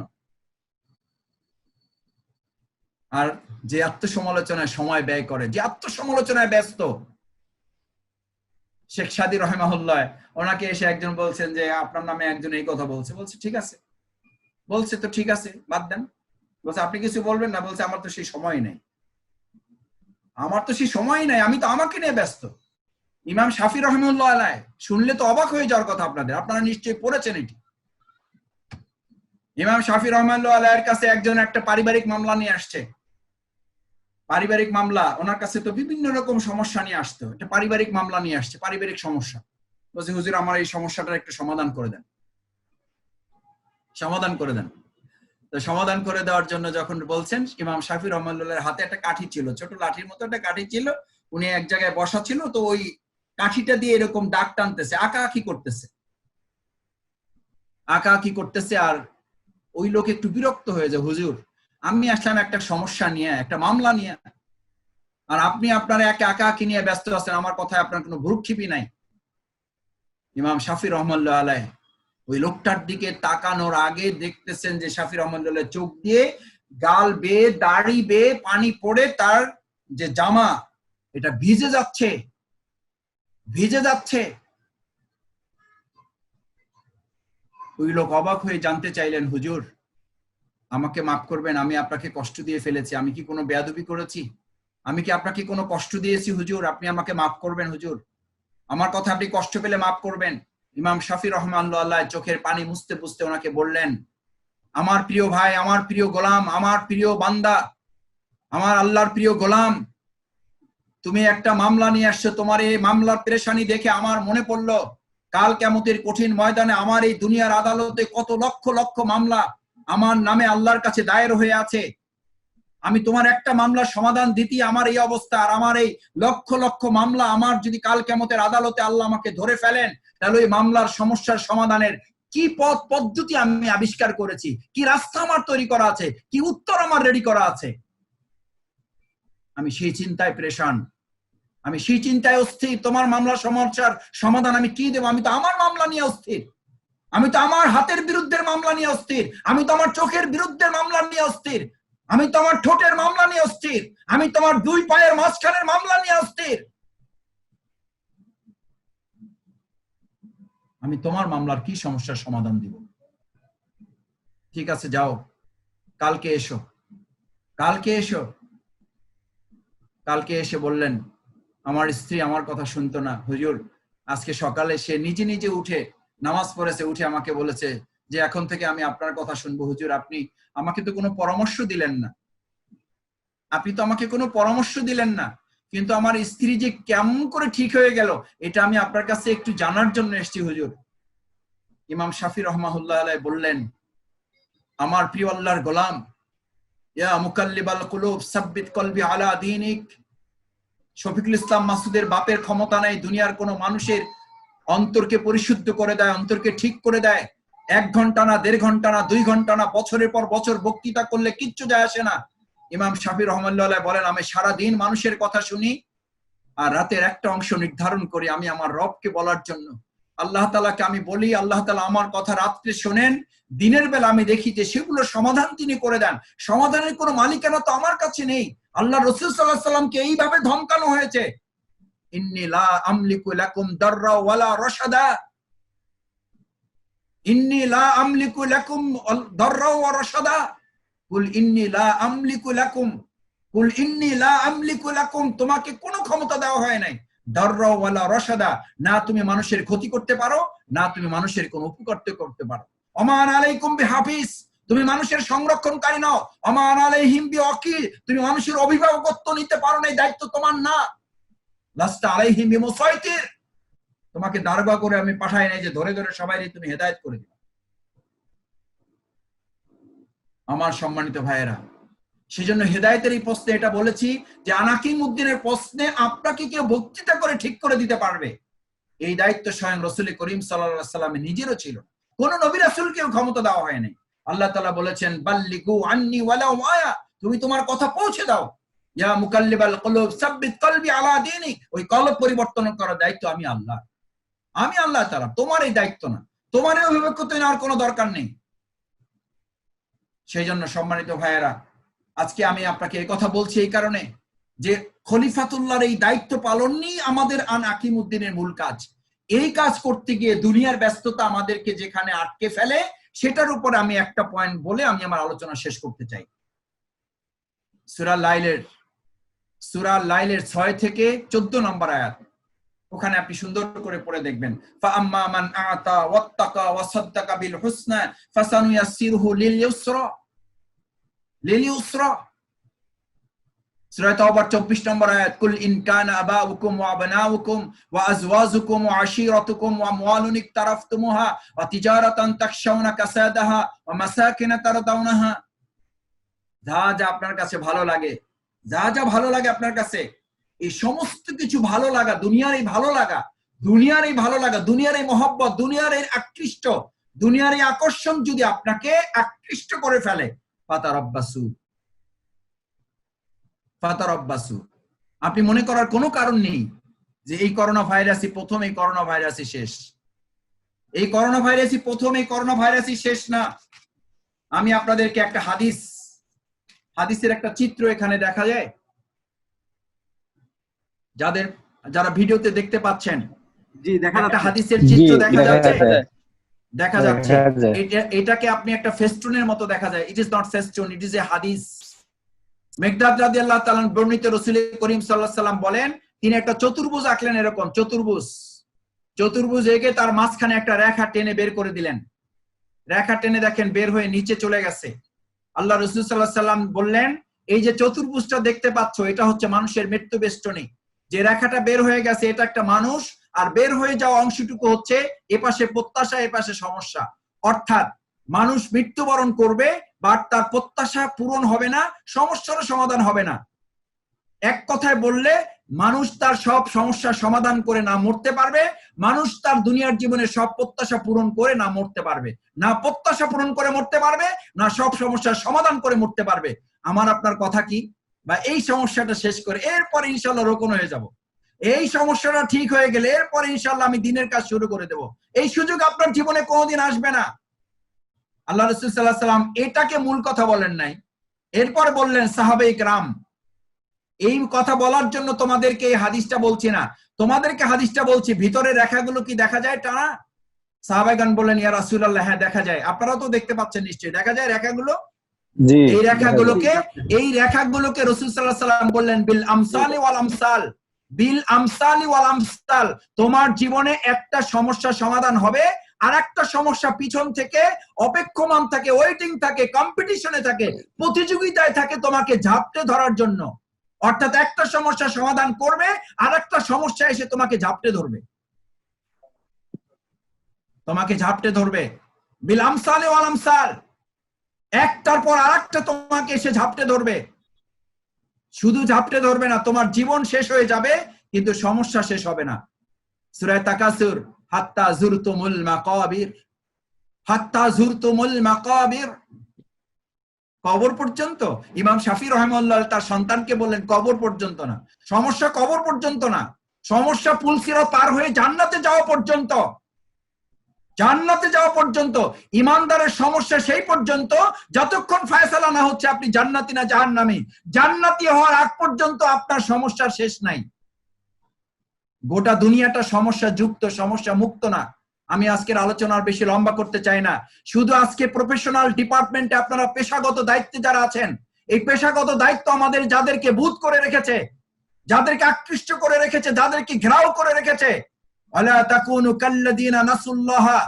Speaker 1: আর যে আত্মসমালোচনায় সময় ব্যয় করে, যে আত্মসমালোচনায় ব্যস্ত, শেখ সাদী রহমাহুল্লাহ, ওনাকে এসে একজন বলছেন যে আপনার নামে একজন এই কথা বলছে। বলছে ঠিক আছে, বলছে তো ঠিক আছে, বাদ দেন। বলছে আপনি কিছু বলবেন না। বলছে আমার তো সেই সময় নেই, আমার তো সেই সময় নাই, আমি তো আমাকে নিয়ে ব্যস্ত। ইমাম শাফি রহমাতুল্লাহ আলাইহি, শুনলে তো অবাক হয়ে যাওয়ার কথা আপনাদের, আপনারা নিশ্চয়ই পড়েছেন এটি। ইমাম শাফি রহমাতুল্লাহ আলাইহির কাছে একজন একটা পারিবারিক মামলা নিয়ে আসছে। পারিবারিক মামলা, ওনার কাছে তো বিভিন্ন রকম সমস্যা নিয়ে আসতো, একটা পারিবারিক মামলা নিয়ে আসছে, পারিবারিক সমস্যা। বলছে হুজুর আমার এই সমস্যাটার একটু সমাধান করে দেন, সমাধান করে দেন। তো সমাধান করে দেওয়ার জন্য যখন বলছেন, ইমাম শাফি রহমাতুল্লাহর হাতে একটা কাঠি ছিল, ছোট লাঠির মতো একটা কাঠি ছিল, উনি এক জায়গায় বসা ছিল, তো ওই কাঠিটা দিয়ে এরকম দাগ টানতেছে, আঁকাআঁকি করতেছে, আঁকাআঁকি করতেছে। আর ওই লোক একটু বিরক্ত হয়ে যায়, হুজুর আমি আসলাম একটা সমস্যা নিয়ে, একটা মামলা নিয়ে, আর আপনি আপনার একে আঁকাআঁকি নিয়ে ব্যস্ত আছেন, আমার কথায় আপনার কোনো ভ্রুক্ষেপই নাই। ইমাম শাফি রহমাতুল্লাহ আলাইহি ওই লোকটার দিকে তাকানোর আগে দেখতেছেন যে শাফি রহমাতুল্লাহ চোখ দিয়ে গাল বেয়ে, দাড়ি বেয়ে পানি পড়ে তার যে জামা এটা ভিজে যাচ্ছে, ভিজে যাচ্ছে। ওই লোক অবাক হয়ে জানতে চাইলেন, হুজুর আমাকে মাফ করবেন, আমি আপনাকে কষ্ট দিয়ে ফেলেছি, আমি কি কোনো বেয়াদবি করেছি, আমি কি আপনাকে কোনো কষ্ট দিয়েছি হুজুর, আপনি আমাকে মাফ করবেন হুজুর, আমার কথা আপনি কষ্ট পেলে মাফ করবেন। ইমাম শাফি রহমাতুল্লাহ চোখের পানি মুছতে মুছতে ওনাকে বললেন, আমার প্রিয় ভাই, আমার প্রিয় গোলাম, আমার প্রিয় বান্দা, আমার আল্লাহর প্রিয় গোলাম, তুমি একটা মামলা নিয়ে আসছো, তোমার এই মামলার পেরেশানি দেখে আমার মনে পড়লো কাল কিয়ামতের কঠিন ময়দানে আমার এই দুনিয়ার আদালতে কত লক্ষ লক্ষ মামলা আমার নামে আল্লাহর কাছে দায়ের হয়ে আছে। আমি তোমার একটা মামলার সমাধান দিতে আমার এই অবস্থা, আর আমার এই লক্ষ লক্ষ মামলা, আমার যদি কাল কিয়ামতের আদালতে আল্লাহ আমাকে ধরে ফেলেন, তাহলে ওই মামলার সমস্যার সমাধানের কি পথ পদ্ধতি আমি আবিষ্কার করেছি, কি রাস্তা আমার তৈরি করা আছে, কি উত্তর আমার রেডি করা আছে, আমি সেই চিন্তায় পেরেশান, আমি সেই চিন্তায় অস্থির। তোমার মামলার সমস্যার সমাধান আমি কি দেবো? আমি তো আমার মামলা নিয়ে অস্থির, আমি তো আমার হাতের বিরুদ্ধে মামলা নিয়ে অস্থির, আমি তো আমার চোখের বিরুদ্ধে মামলা নিয়ে অস্থির, আমি তো আমার ঠোঁটের মামলা নিয়ে অস্থির, আমি তোমার দুই পায়ের মাঝখানের মামলা নিয়ে অস্থির। আমি তোমার মামলার কি সমস্যার সমাধান দিব? ঠিক আছে যাও, কালকে এসো, কালকে এসো। কালকে এসে বললেন, আমার স্ত্রী আমার কথা শুনতো না হুজুর, আজকে সকালে সে নিজে নিজে উঠে নামাজ পড়েছে, উঠে আমাকে বলেছে যে এখন থেকে আমি আপনার কথা শুনবো হুজুর, আপনি আমাকে তো কোনো পরামর্শ দিলেন না, আপনি তো আমাকে কোনো পরামর্শ দিলেন না, কিন্তু আমার স্ত্রী যে কেমন করে ঠিক হয়ে গেল এটা আমি আপনার কাছে একটু জানার জন্য এসেছি হুজুর। ইমাম শাফি রহমাতুল্লাহ আলাইহি বললেন, আমার প্রিয় আল্লাহর গোলাম, ইয়া মুকাল্লিবাল কুলুব সাব্বিত কলবি আলা দীনিক, শফিকুল ইসলাম মাসুদের বাপের ক্ষমতা নাই দুনিয়ার কোন মানুষের অন্তরকে পরিশুদ্ধ করে দেয়, অন্তরকে ঠিক করে দেয়। 1 ঘন্টা না, 1.5 ঘন্টা না, 2 ঘন্টা না, বছরের পর বছর বক্তৃতা করলে কিচ্ছু যায় আসে না। ইমাম শাফি রহমাতুল্লাহ বলেন, আমি সারা দিন মানুষের কথা শুনি, আর রাতের একটা অংশ নির্ধারণ করি আমি আমার রবকে বলার জন্য। আল্লাহ তাআলাকে আমি বলি, আল্লাহ তাআলা আমার কথা রাত্রে শোনেন, দিনের বেলা আমি দেখি যে সেগুলো সমাধান তিনি করে দেন। সমাধানের কোনো মালিকানা তো আমার কাছে নেই। আল্লাহ রাসূল সাল্লাল্লাহু আলাইহি ওয়াসাল্লামকে এইভাবে ধমকানো হয়েছে ইন্নী লা আমলিকু লাকুম দাররা ওয়ালা রাশাদা, ইন্নী লা আমলিকু লাকুম দাররা ওয়া রাশাদা, কুল ইন্নী লা আমলিকু লাকুম, কুল ইন্নী লা আমলিকু লাকুম, তোমাকে কোনো ক্ষমতা দেওয়া হয় নাই দাররা ওয়ালা রাশাদা, না তুমি মানুষের ক্ষতি করতে পারো, না তুমি মানুষের কোনো উপকার করতে পারো। ওমান আলাইকুম বিহাফিজ, তুমি মানুষের সংরক্ষণকারী নও। ওমান আলাইহিম বিওয়াকিল, তুমি মানুষের অভিভাবকত্ব নিতে পারো না, এই দায়িত্ব তোমার না। লাস্তা আলাইহিম বিমুসাইতির, তোমাকে দারোগা করে আমি পাঠাই নাই যে ধরে ধরে সবাই তুমি হেদায়েত করে দিবে। আমার সম্মানিত ভাইয়েরা, সেজন্য হেদায়েতের এই প্রশ্নে এটা বলেছি যে আনাকিম উদ্দিনের প্রশ্নে আপনাকে কেউ বক্তৃতা করে ঠিক করে দিতে পারবে, এই দায়িত্ব স্বয়ং রাসূল করিম সাল্লাল্লাহু আলাইহি ওয়াসাল্লামের নিজেরও ছিল। কোন নবী রাসূলকেও ক্ষমতা দেওয়া হয়নি। আল্লাহ তাআলা বলেছেন বাল্লিগু আন্নি ওয়ালাউ আয়া, তুমি তোমার কথা পৌঁছে দাও। ইয়া মুকাল্লিবাল কুলুব সাব্বিত কলবি আলা দীনিক, ওই কলব পরিবর্তন করার দায়িত্ব আমি আল্লাহ, আমি আল্লাহ তাআলা, তোমার এই দায়িত্ব না, তোমার এই অভিভাবকত্ব নেওয়ার কোনো দরকার নেই। সেই জন্য সম্মানিত ভাইয়েরা, আজকে আমি আপনাকে এই কথা বলছি এই কারণে যে খলিফাতুল্লাহর এই দায়িত্ব পালন নিয়ে আমাদের আনাকিম উদ্দিনের মূল কাজ। এই কাজ করতে গিয়ে দুনিয়ার ব্যস্ততা আমাদেরকে যেখানে আটকে ফেলে, সেটার উপর আমি একটা পয়েন্ট বলে আমি আমার আলোচনা শেষ করতে চাই। সূরা লাইলের 6 থেকে 14 নম্বর আয়াত, ওখানে আপনি সুন্দর করে পড়ে দেখবেন। ফাআম্মা মান আতা ওয়াত্তাকা ওয়াসাদ্দাকা বিল হুসনা ফাসানুয়াসসিরহু লিল ইউসরা। সূরা তাওবার 24 নম্বর আয়াত, কুল ইন কানা আবাউকুম ওয়া আবনাউকুম ওয়া আজওয়াজুকুম ওয়া আশীরাতুকুম ওয়া আমওয়ালুন ইকতারাফতুমুহা ওয়া তিজারাতান তাখশাউনা কাসাদাহা ওয়া মাসাকিন তারদাউনাহা, যা যা আপনার কাছে ভালো লাগে, যা যা ভালো লাগে আপনার কাছে, এই সমস্ত কিছু ভালো লাগা, দুনিয়ার এই ভালো লাগা, দুনিয়ার এই ভালো লাগা, দুনিয়ার এই মহব্বত, দুনিয়ার এই আকৃষ্ট, দুনিয়ার এই আকর্ষণ যদি আপনাকে আকৃষ্ট করে ফেলে, ফাতারাব্বাসু, আপনি মনে করার কোনো কারণ নেই যে এই করোনা ভাইরাসই প্রথম, এই করোনা ভাইরাসই শেষ। এই করোনা ভাইরাসই প্রথম, এই করোনা ভাইরাসই শেষ না। আমি আপনাদেরকে একটা হাদিসের একটা চিত্র এখানে দেখা যায়, যারা ভিডিওতে দেখতে পাচ্ছেন, জি দেখা যাচ্ছে হাদিসের চিত্র দেখা যাচ্ছে। এটাকে আপনি একটা ফেস্টুনের মতো দেখা যায়। It is not festoon, it is a হাদিস। মিকদাদ রাদিয়াল্লাহু তাআলা বর্ণিত রাসূল করিম সাল্লাল্লাহু আলাইহি সাল্লাম বলেন, তিনি একটা চতুর্ভুজ আঁকলেন, এরকম চতুর্ভুজ এঁকে তার মাঝখানে একটা রেখা টেনে বের করে দিলেন। রেখা টেনে দেখেন বের হয়ে নিচে চলে গেছে। আল্লাহ রাসূল সাল্লাল্লাহু আলাইহি সাল্লাম বললেন, এই যে চতুর্ভুজটা দেখতে পাচ্ছ, এটা হচ্ছে মানুষের মৃত্যু বেষ্টনী। যে রেখাটা বের হয়ে গেছে এটা একটা মানুষ, আর বের হয়ে যাওয়া অংশটুকু হচ্ছে এপাশে প্রত্যাশা, এপাশে সমস্যা। অর্থাৎ মানুষ মৃত্যুবরণ করবে, বাট তার প্রত্যাশা পূরণ হবে না, সমস্যারও সমাধান হবে না। এক কথায় বললে, মানুষ তার সব সমস্যার সমাধান করে না মরতে পারবে, মানুষ তার দুনিয়ার জীবনে সব প্রত্যাশা পূরণ করে না মরতে পারবে, না প্রত্যাশা পূরণ করে মরতে পারবে, না সব সমস্যার সমাধান করে মরতে পারবে। আমার আপনার কথা কি, বা এই সমস্যাটা শেষ করে এরপরে ইনশাআল্লাহ রোকন হয়ে যাব, এই সমস্যাটা ঠিক হয়ে গেলে এরপরে ইনশাআল্লাহ আমি দিনের কাজ শুরু করে দেব, এই সুযোগ আপনার জীবনে কোনোদিন আসবে না। আল্লাহ রাসূল সাল্লাল্লাহু আলাইহি ওয়াসাল্লাম এটাকে মূল কথা বলেন নাই, এরপর বললেন সাহাবায়ে কেরাম, এই কথা বলার জন্য তোমাদেরকে এই হাদিসটা বলছি না, তোমাদেরকে হাদিসটা বলছি, ভিতরে রেখাগুলো কি দেখা যায় টানা? সাহাবায়েগান বললেন, ইয়া রাসূলুল্লাহ, হ্যাঁ দেখা যায়। আপনারাও তো দেখতে পাচ্ছেন নিশ্চয়ই, দেখা যায় রেখাগুলো। এই রেখাগুলোকে রাসূল সাল্লাল্লাহু আলাইহি ওয়াসাল্লাম বললেন, বিল আমসালি ওয়াল আমসাল, বিল আমসালি ওয়াল আমসাল, তোমার জীবনে একটা সমস্যার সমাধান হবে, আর একটা সমস্যা পিছন থেকে অপেক্ষমান থাকে, ওয়েটিং থাকে, কম্পিটিশনে থাকে, প্রতিযোগিতায় থাকে তোমাকে ঝাপটে ধরার জন্য। অর্থাৎ একটা সমস্যা সমাধান করবে, আর একটা সমস্যা এসে তোমাকে ঝাপটে ধরবে, বিল আমসালি ওয়াল আমসাল, একটার পর আরেকটা তোমাকে এসে ঝাপটে ধরবে। শুধু ঝাপটে ধরবে না, তোমার জীবন শেষ হয়ে যাবে, কিন্তু সমস্যা শেষ হবে না। সূরা তাকাসুর, হাত্তা যুরতুমুল মাকাবির, কবর পর্যন্ত। ইমাম শাফি রাহিমাহুল্লাহ তার সন্তানকে বললেন, কবর পর্যন্ত না, সমস্যা কবর পর্যন্ত না, সমস্যা পুলসিরাত পার হয়ে জান্নাতে যাওয়া পর্যন্ত, ইমানদারের সমস্যা সেই পর্যন্ত যতক্ষণ ফয়সালা না হচ্ছে আপনি জান্নাতি না জাহান্নামী। জান্নাতি হওয়ার আগ পর্যন্ত আপনার সমস্যার শেষ নাই। গোটা দুনিয়াটা সমস্যা যুক্ত, সমস্যা মুক্ত না। আমি আজকের আলোচনা আর বেশি লম্বা করতে চাই না। শুধু আজকে প্রফেশনাল ডিপার্টমেন্টে আপনারা পেশাগত দায়িত্বে যারা আছেন, এই পেশাগত দায়িত্ব আমাদের যাদেরকে বুধ করে রেখেছে, যাদেরকে আকৃষ্ট করে রেখেছে, যাদেরকে ঘেরাও করে রেখেছে, আলা তাকুনু কাল্লাযিনা নাসুল্লাহা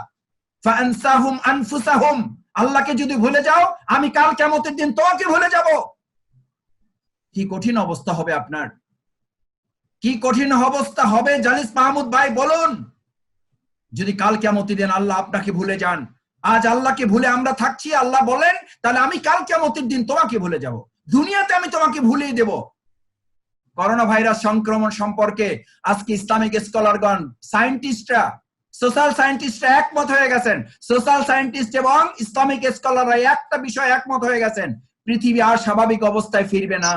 Speaker 1: ফাআনসাহুম আনফুসাহুম, আল্লাহকে যদি ভুলে যাও আমি কাল কিয়ামতের দিন তোমাকে ভুলে যাব। কি কঠিন অবস্থা হবে আপনার, কি কঠিন অবস্থা হবে জালিস মাহমুদ ভাই বলুন, যদি কাল কিয়ামতের দিন আল্লাহ আপনাকে ভুলে যান। আজ আল্লাহকে ভুলে আমরা থাকছি, আল্লাহ বলেন তাহলে আমি কাল কিয়ামতের দিন তোমাকে ভুলে যাব, দুনিয়াতে আমি তোমাকে ভুলিয়ে দেব। করোনা ভাইরাস সংক্রমণ সম্পর্কে আজকে ইসলামিক স্কলারগণ, সায়েন্টিস্টরা, সোশ্যাল সায়েন্টিস্টরা একমত হয়ে গেছেন। সোশ্যাল সায়েন্টিস্ট এবং ইসলামিক স্কলাররা একটা বিষয় একমত হয়ে গেছেন, পৃথিবী আর স্বাভাবিক অবস্থায় ফিরবে না।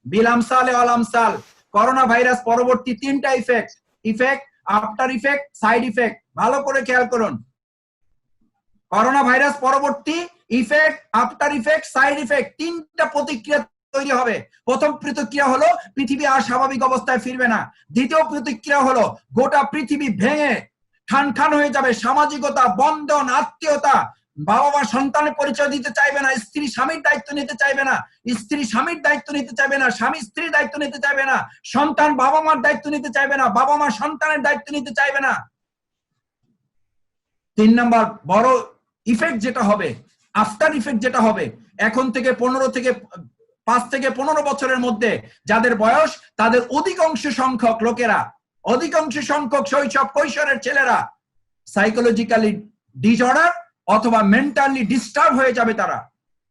Speaker 1: বিলামসালে আলামসাল, করোনা ভাইরাস পরবর্তী তিনটা effect, after effect, side effect, ভালো করে খেয়াল করুন। করোনা ভাইরাস পরবর্তী effect, after effect, side effect, তিনটা প্রতিক্রিয়া তৈরি হবে। প্রথম প্রতিক্রিয়া হলো পৃথিবী আর স্বাভাবিক অবস্থায় ফিরবে না। দ্বিতীয় প্রতিক্রিয়া হলো গোটা পৃথিবী ভেঙে খান হয়ে যাবে, সামাজিকতা, বন্ধন, আত্মীয়তা, বাবা মা সন্তানের পরিচয় দিতে চাইবে না, স্ত্রী স্বামীর দায়িত্ব নিতে চাইবে না, স্ত্রী স্বামীর দায়িত্ব নিতে চাইবে না, স্বামী স্ত্রীর দায়িত্ব নিতে চাইবে না, সন্তান বাবা মার দায়িত্ব নিতে চাইবে না, বাবা মা সন্তানের দায়িত্ব নিতে চাইবে না। 3 নাম্বার বড় ইফেক্ট যেটা হবে, আফটার ইফেক্ট যেটা হবে, এখন থেকে 5 থেকে 15 বছরের মধ্যে যাদের বয়স, তাদের অধিকাংশ সংখ্যক লোকেরা, অধিকাংশ সংখ্যক শৈশব কৈশোরের ছেলেরা সাইকোলজিক্যালি ডিসঅর্ডার অথবা মেন্টালি ডিস্টার্ব হয়ে যাবে। তারা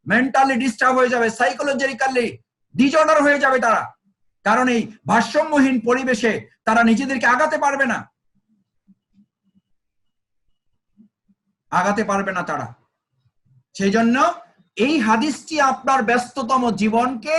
Speaker 1: মেন্টালি ডিস্টার্ব হয়ে যাবে, সাইকোলজিক্যালি ডিসঅর্ডার হয়ে যাবে তারা। কারণ এই ভারসাম্যহীন পরিবেশে তারা নিজেদেরকে আগাতে পারবে না, তারা। সেই জন্য এই হাদিসটি আপনার ব্যস্ততম জীবনকে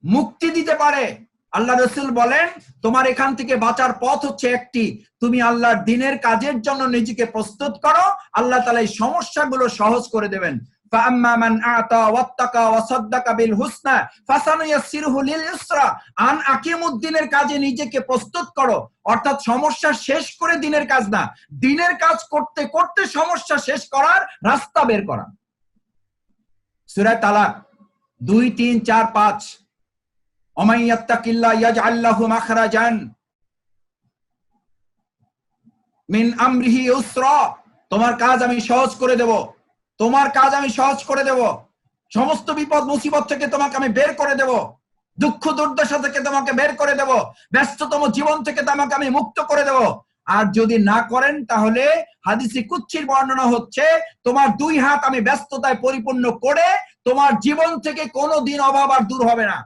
Speaker 1: মুক্তি দিতে পারে। আল্লাহ রাসূল বলেন, তোমার এখান থেকে বাঁচার পথ হচ্ছে একটি, তুমি আল্লাহর দ্বীনের কাজের জন্য নিজেকে প্রস্তুত করো, আল্লাহ তাআলা এই সমস্যাগুলো সহজ করে দেবেন। ফাআম্মা মান আতা ওয়াত্তাকা ওয়াসাদ্দাকা বিল হুসনা ফাসানুয়াসসিরহু লিল ইসরা, আন আকিমুদ্দিনের কাজে নিজেকে প্রস্তুত করো, অর্থাৎ সমস্যা শেষ করে দিনের কাজ না, দিনের কাজ করতে করতে সমস্যা শেষ করার রাস্তা বের করা। সূরা তালাক 2, 3, 4, 5, ওমান ইয়াত্তাকিল্লাহ ইয়াজআল লাহু মাখরাজান মিন আমরিহি ইউসরা, তোমার কাজ আমি সহজ করে দেব, তোমার কাজ আমি সহজ করে দেব, সমস্ত বিপদ মুসিবত থেকে তোমাকে আমি বের করে দেব, দুঃখ দুর্দশা থেকে তোমাকে বের করে দেব, ব্যস্ততম জীবন থেকে তোমাকে আমি মুক্ত করে দেব। আর যদি না করেন তাহলে হাদিসে কুদসির বর্ণনা হচ্ছে, তোমার 2 হাত আমি ব্যস্ততায় পরিপূর্ণ করে তোমার জীবন থেকে কোনোদিন অভাব আর দূর হবে না।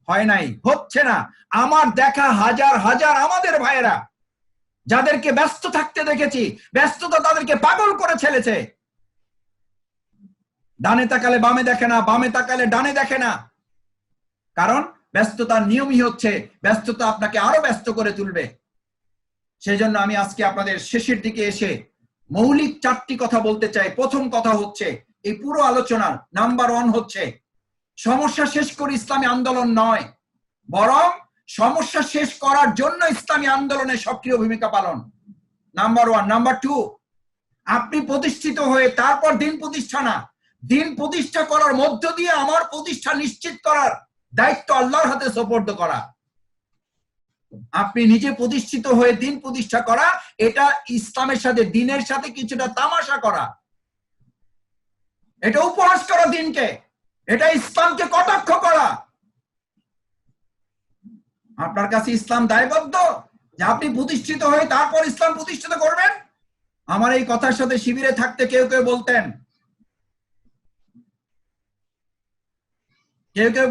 Speaker 1: হয় নাই, হচ্ছে না। আমার দেখা হাজার হাজার আমাদের ভাইয়েরা যাদেরকে ব্যস্ত থাকতে দেখেছি, ব্যস্ততা তাদেরকে পাগল করে ছেলেছে। ডানে তাকালে বামে দেখে না, বামে তাকালে ডানে দেখে না। কারণ ব্যস্ততার নিয়মই হচ্ছে ব্যস্ততা আপনাকে আরো ব্যস্ত করে তুলবে। সেই জন্য আমি আজকে আপনাদের শেষের দিকে এসে মৌলিক 4টি কথা বলতে চাই। প্রথম কথা হচ্ছে, এই পুরো আলোচনার নাম্বার 1 হচ্ছে, সমস্যা শেষ করে ইসলামী আন্দোলন নয়, বরং সমস্যা শেষ করার জন্য ইসলামী আন্দোলনে সক্রিয় ভূমিকা পালন। নাম্বার 1। নাম্বার 2, আপনি প্রতিষ্ঠিত হয়ে তারপর দিন প্রতিষ্ঠা না, দিন প্রতিষ্ঠা করার মধ্য দিয়ে আমার প্রতিষ্ঠা নিশ্চিত করার দায়িত্ব আল্লাহর হাতে সুপর্দ করা। আপনি নিজে প্রতিষ্ঠিত হয়ে দিন প্রতিষ্ঠা করা, এটা ইসলামের সাথে, দিনের সাথে কিছুটা তামাশা করা, এটা উপহাস করা দিনকে, এটা ইসলামকে কটাক্ষ করা। আপনার কাছে ইসলাম দায়বদ্ধ যে আপনি প্রতিষ্ঠিত হয়ে তারপর ইসলাম প্রতিষ্ঠিত করবেন। আমার এই কথার সাথে শিবিরে থাকতে কেউ কেউ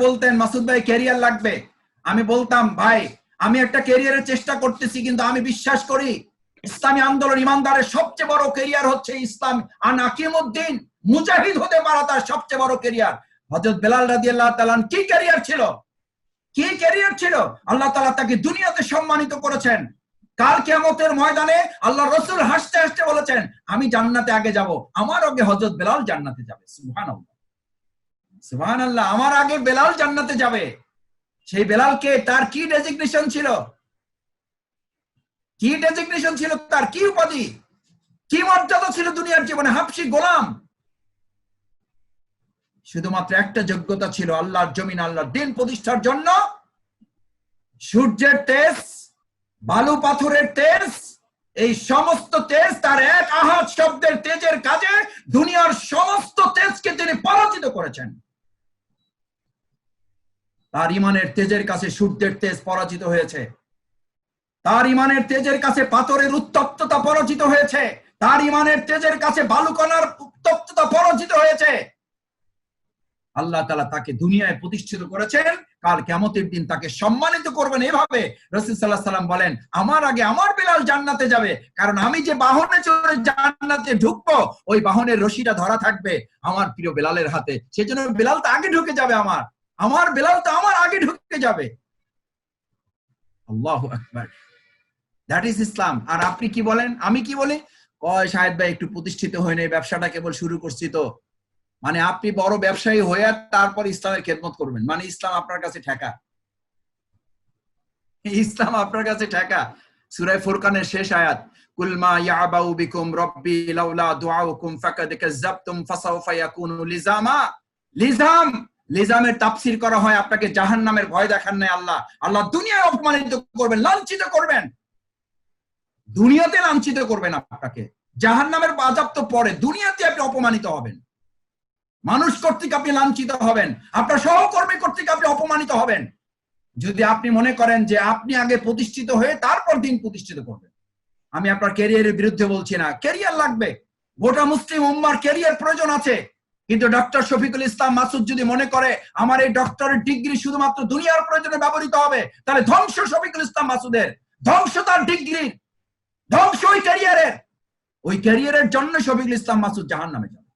Speaker 1: বলতেন মাসুদ ভাই ক্যারিয়ার লাগবে। আমি বলতাম, ভাই আমি একটা ক্যারিয়ারের চেষ্টা করতেছি, কিন্তু আমি বিশ্বাস করি ইসলামী আন্দোলন ইমানদারের সবচেয়ে বড় ক্যারিয়ার হচ্ছে ইসলাম আন আকিমুদ্দিন, মুজাহিদ হতে পারা তার সবচেয়ে বড় ক্যারিয়ার। হযরত বেলাল রাদিয়াল্লাহু তাআলা কি ক্যারিয়ার ছিল, কি ক্যারিয়ার ছিল? আল্লাহ তাআলা তাকে দুনিয়াতে সম্মানিত করেছেন। কাল কিয়ামতের ময়দানে আল্লাহ রাসূল হাসতে হাসতে বলেছেন, আমি জান্নাতে আগে যাব, আমার আগে হযরত বেলাল জান্নাতে যাবে। সুবহানাল্লাহ, সুবহানাল্লাহ, আমার আগে বেলাল জান্নাতে যাবে। সেই বেলালকে, তার কি ডেজিগনেশন ছিল? কি ডেজিগনেশন ছিল তার, কি উপাধি, কি মর্যাদা ছিল দুনিয়ার জীবনে? হাবশি গোলাম। শুধুমাত্র একটা যোগ্যতা ছিল, আল্লাহর জমিন, আল্লাহর দিন প্রতিষ্ঠার জন্য সূর্যের তেজ, বালু পাথরের তেজ, এই সমস্ত তেজ তার এক আহাত শব্দের তেজের কাজে দুনিয়ার সমস্ত তেজকে তিনি পরাজিত করেছেন। তার ইমানের তেজের কাছে সূর্যের তেজ পরাজিত হয়েছে, তার ইমানের তেজের কাছে পাথরের উত্তপ্ততা পরাজিত হয়েছে, তার ইমানের তেজের কাছে বালুকণার উত্তপ্ততা পরাজিত হয়েছে। আল্লাহ তাআলা তাকে দুনিয়ায় প্রতিষ্ঠিত করেছেন, কাল কিয়ামতের দিন তাকে সম্মানিত করবেন এভাবে। রাসূল সাল্লাল্লাহু আলাইহি ওয়াসাল্লাম বলেন, আমার আগে আমার বিলাল জান্নাতে যাবে, কারণ আমি যে বাহনে চড়ে জান্নাতে ঢুকবো ওই বাহনের রশিটা ধরা থাকবে আমার প্রিয় বিলালের হাতে, সেজন্য বিলাল তো আগে ঢুকে যাবে, আমার বিলাল তো আমার আগে ঢুকে যাবে। আল্লাহু আকবার, দ্যাট ইজ ইসলাম। আর আপনি কি বলেন, আমি কি বলি, কয় শাহেদ ভাই একটু প্রতিষ্ঠিত হয়নি, ব্যবসাটা কেবল শুরু করছি তো। মানে আপনি বড় ব্যবসায়ী হয়ে তারপর ইসলামের খেদমত করবেন, মানে ইসলাম আপনার কাছে ঠেকা, ইসলাম আপনার কাছে ঠেকা। সূরা ফুরকানের শেষ আয়াত, কুল মা ইয়াবাউ বিকুম রাব্বি লাউলা দুআউকুম ফাকাদ কাযাবতুম ফাসাউফা ইয়াকুনু লিজামা। লিজাম, লিজামের তাফসীর করা হয় আপনাকে জাহান্নামের ভয় দেখান নাই আল্লাহ, আল্লাহ দুনিয়ায় অপমানিত করবেন, লাঞ্ছিত করবেন, দুনিয়াতে লাঞ্ছিত করবেন আপনাকে। জাহান্নামের আযাব তো পরে, দুনিয়াতে আপনি অপমানিত হবেন, মানুষ কর্তৃক আপনি লাঞ্ছিত হবেন, আপনার সহকর্মী কর্তৃক আপনি অপমানিত হবেন। যদি আপনি মনে করেন যে আপনি আগে প্রতিষ্ঠিত হয়ে তারপর দিন প্রতিষ্ঠিত করবেন, আমি আপনার ক্যারিয়ারের বিরুদ্ধে বলছি না, ক্যারিয়ার লাগবে, গোটা মুসলিম উম্মার ক্যারিয়ার প্রয়োজন আছে। কিন্তু ডক্টর শফিকুল ইসলাম মাসুদ যদি মনে করে আমার এই ডক্টরের ডিগ্রি শুধুমাত্র দুনিয়ার প্রয়োজনে ব্যবহৃত হবে, তাহলে ধ্বংস শফিকুল ইসলাম মাসুদের, ধ্বংস তার ডিগ্রির, ধ্বংস ওই ক্যারিয়ারের, ওই ক্যারিয়ারের জন্য শফিকুল ইসলাম মাসুদ জাহান্নামে যাবে।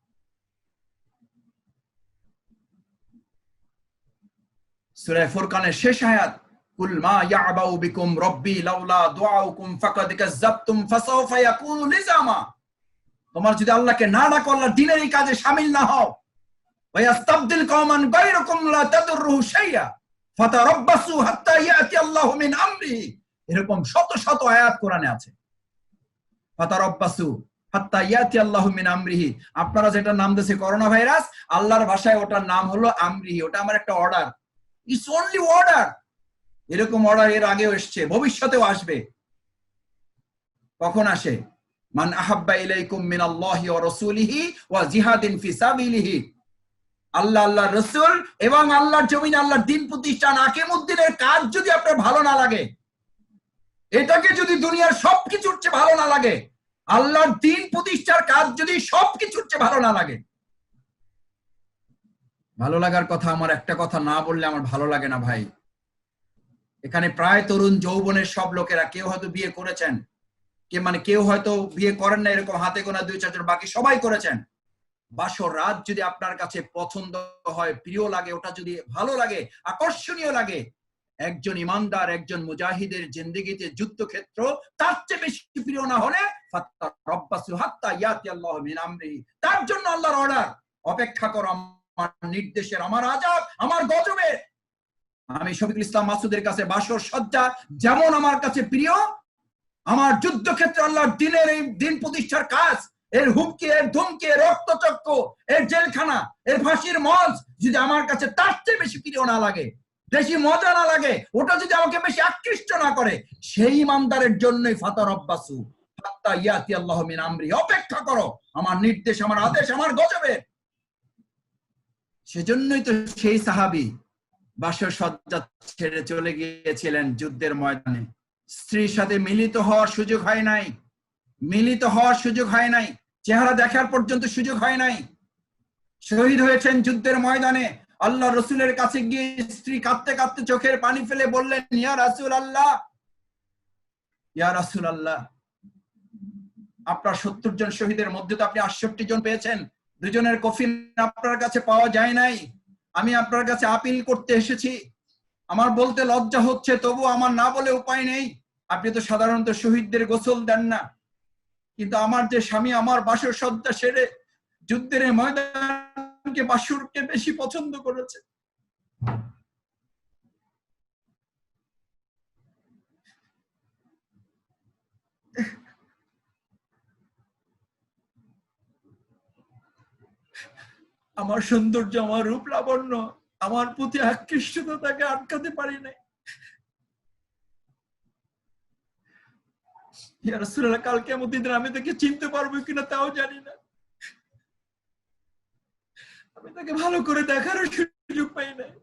Speaker 1: সূরা ফুরকানের শেষ আয়াত, কুল মা ইয়াবাউ বিকুম রাব্বি লাউলা দুআউকুম ফাকাদ কাযাবতুম ফাসাউফা ইয়াকুনু লিজামা। তোমার যদি আল্লাহকে না ডাকো, আল্লাহর দ্বীনের এই কাজে শামিল না হও, ওয়া ইস্তাবদিল কওমান গায়রাকুম লা তাদুররুহু শাইয়া ফাতারাব্বাসু হাত্তা ইয়াতি আল্লাহু মিন আমরিহি। এরকম শত শত আয়াত কোরআনে আছে, ফাতারাব্বাসু হাত্তা ইয়াতি আল্লাহু মিন আমরিহি। আপনারা যেটা নাম দিয়েছে করোনা ভাইরাস, আল্লাহর ভাষায় ওটার নাম হলো আমরিহি, ওটা আমার একটা অর্ডার, ইটস অনলি অর্ডার। এরকম অর্ডার এর আগেও এসেছে, ভবিষ্যতেও আসবে। কখন আসে? মান আহাব্বা ইলাইকুম মিনাল্লাহি ওয়া রাসূলিহি ওয়া জিহাদিন ফি সাবিলিহি। আল্লাহ, আল্লাহর রাসূল এবং আল্লাহর জমিনে আল্লাহর দ্বীন প্রতিষ্ঠান আকিমুদ্দিনের কাজ যদি আপনার ভালো না লাগে, এটাকে যদি দুনিয়ার সবকিছুর চেয়ে ভালো না লাগে, আল্লাহর দ্বীন প্রতিষ্ঠার কাজ যদি সবকিছুর চেয়ে ভালো না লাগে, ভালো লাগার কথা, আমার একটা কথা না বললে আমার ভালো লাগে না ভাই। এখানে প্রায় তরুণ যৌবনের সব লোকেরা, কেউ হয়তো বিয়ে করেছেন, কেউ হয়তো বিয়ে করেন না, এরকম হাতে গোনা 2-4 জন, বাকি সবাই করেছেন। বাসর রাত যদি আপনার কাছে পছন্দ হয়, প্রিয় লাগে, ওটা যদি ভালো লাগে, আকর্ষণীয় লাগে, একজন ইমানদার, একজন মুজাহিদের জিন্দেগিতে যুদ্ধক্ষেত্র তার চেয়ে বেশি প্রিয় না হলে ফাতারাব্বাসু হাত্তা ইয়াতি আল্লাহু মিন আমরিহি। তার জন্য আল্লাহর অর্ডার, অপেক্ষা করো আমার নির্দেশের, আমার আযাব, আমার গজবের। আমি শফিকুল ইসলাম মাসুদের কাছে বাসর সজ্জা যেমন আমার কাছে প্রিয়, আমার যুদ্ধক্ষেত্রে আল্লাহর দ্বীনের এই দ্বীন প্রতিষ্ঠার কাজ, এর হুমকি, এর ধমকি, এর রক্তচক্র, এর জেলখানা, এর ফাঁসির মঞ্চ যদি আমার কাছে তার চেয়ে বেশি প্রিয় না লাগে, বেশি মজা না লাগে, ওটা যদি আমাকে বেশি আকৃষ্ট না করে, সেই ইমানদারের জন্যই ফাতারাব্বাসু হাত্তা ইয়াতি আল্লাহু মিন আমরি, অপেক্ষা করো আমার নির্দেশ, আমার আদেশ, আমার গজবে। সেজন্যই তো সেই সাহাবী বাসর সজ্জা ছেড়ে চলে গিয়েছিলেন যুদ্ধের ময়দানে। স্ত্রীর সাথে মিলিত হওয়ার সুযোগ হয় নাই, মিলিত হওয়ার সুযোগ হয় নাই, চেহারা দেখার পর্যন্ত সুযোগ হয় নাই। শহীদ হয়েছেন যুদ্ধের ময়দানে। আল্লাহ রসুলের কাছে গিয়ে স্ত্রী কাঁদতে কাঁদতে চোখের পানি ফেলে বললেন, ইয়া রাসূলুল্লাহ, ইয়া রাসূলুল্লাহ, আপনার 70 জন শহীদের মধ্যে তো আপনি 68 জন পেয়েছেন, 2 জনের কফিন আপনার কাছে পাওয়া যায় নাই। আমি আপনার কাছে আপিল করতে এসেছি, আমার বলতে লজ্জা হচ্ছে, তবু আমার না বলে উপায় নেই। আপনি তো সাধারণত শহীদদের গোসল দেন না, কিন্তু আমার যে স্বামী আমার বাসর সজ্জা সেরে যুদ্ধের ময়দানকে, বাসরকে বেশি পছন্দ করেছে। আমার সৌন্দর্য, আমার রূপ লাবণ্য, আমার প্রতি আকৃষ্টতা তাকে আটকাতে পারি নাই। ইয়া রাসূলুল্লাহ, কাল কিয়ামতের দিন আমি তাকে চিনতে পারবো কিনা তাও জানি না, আমি তাকে ভালো করে দেখারও সুযোগ পাই নাই।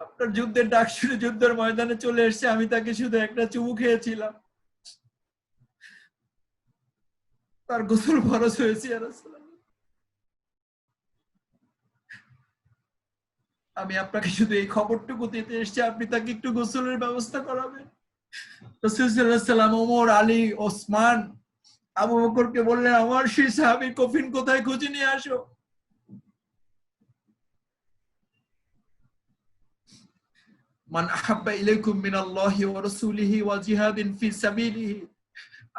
Speaker 1: আপনার যুদ্ধের ডাক শুনে যুদ্ধের ময়দানে চলে এসেছে, আমি তাকে শুধু একটা চুমু খেয়েছিলাম, তার গোসল ফরজ হয়েছে। ইয়া রাসূলুল্লাহ, আমি আপনাকে শুধু এই খবরটুকু দিতে এসেছি, আপনি তাকে একটু গোসলের ব্যবস্থা করাবেন। রাসূল সাল্লাল্লাহু আলাইহি ওয়াসাল্লাম ওমর, আলী, ওসমান, আবু বকরকে বললেন, আমার সেই সাহাবীর কফিন কোথায়, খুঁজে নিয়ে আসো। মান আহাব্বা ইলাইকুম মিনাল্লাহি ওয়া রাসূলিহি ওয়া জিহাদিন ফি সাবিলিহি।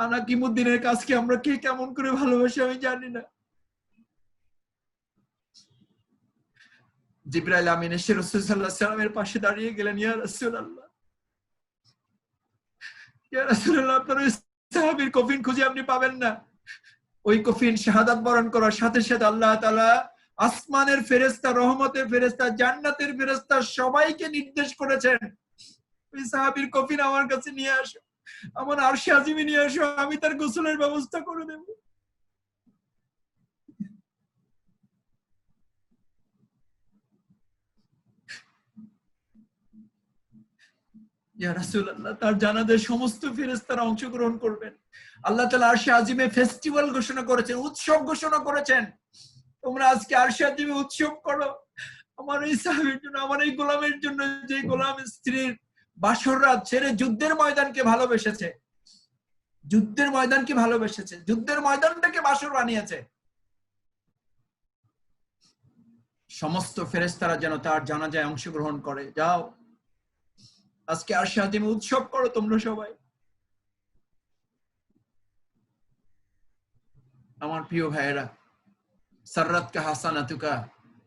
Speaker 1: আনাকিমুদ্দিনের কাজকে আমরা কে কেমন করে ভালোবাসি আমি জানি না। জিবরাইল আমিন এসে রাসূল সাল্লাল্লাহু আলাইহি ওয়াসাল্লামের পাশে দাঁড়িয়ে গেলেন, ইয়া রাসূলুল্লাহ, ইয়া রাসূলুল্লাহ, আপনার ওই সাহাবীর কফিন খুঁজে আপনি পাবেন না। ওই কফিন শাহাদাত বরণ করার সাথে সাথে আল্লাহ তাআলা আসমানের ফেরেশতা, রহমতের ফেরেশতা, জান্নাতের ফেরেশতা সবাইকে নির্দেশ করেছেন, ওই সাহাবীর কফিন আমার কাছে নিয়ে আসো, আমার আরশে আজিমে নিয়ে আসো, আমি তার গোসলের ব্যবস্থা করে দেব। ইয়া রাসূলুল্লাহ, তার জানাজায় সমস্ত ফেরেশতারা অংশগ্রহণ করবেন। আল্লাহ তাআলা আরশে আজিমে ফেস্টিভ্যাল ঘোষণা করেছেন, উৎসব ঘোষণা করেছেন, তোমরা আজকে আরশে আজিমে উৎসব করো আমার এই সাহাবীর জন্য, আমার এই গোলামের জন্য, যে গোলাম স্ত্রীর বাসর রাত ছেড়ে যুদ্ধের ময়দানকে ভালোবেসেছে, যুদ্ধের ময়দানকে ভালোবেসেছে, যুদ্ধের ময়দানটাকে বাসর বানিয়েছে। সমস্ত ফেরেশতারা যেন তার জানাজায় অংশগ্রহণ করে। যাও আজকে আরশে আজিমে উৎসব করো তোমরা সবাই। আমার প্রিয় ভাইয়েরা, সাররাতকা হাসানাতুকা,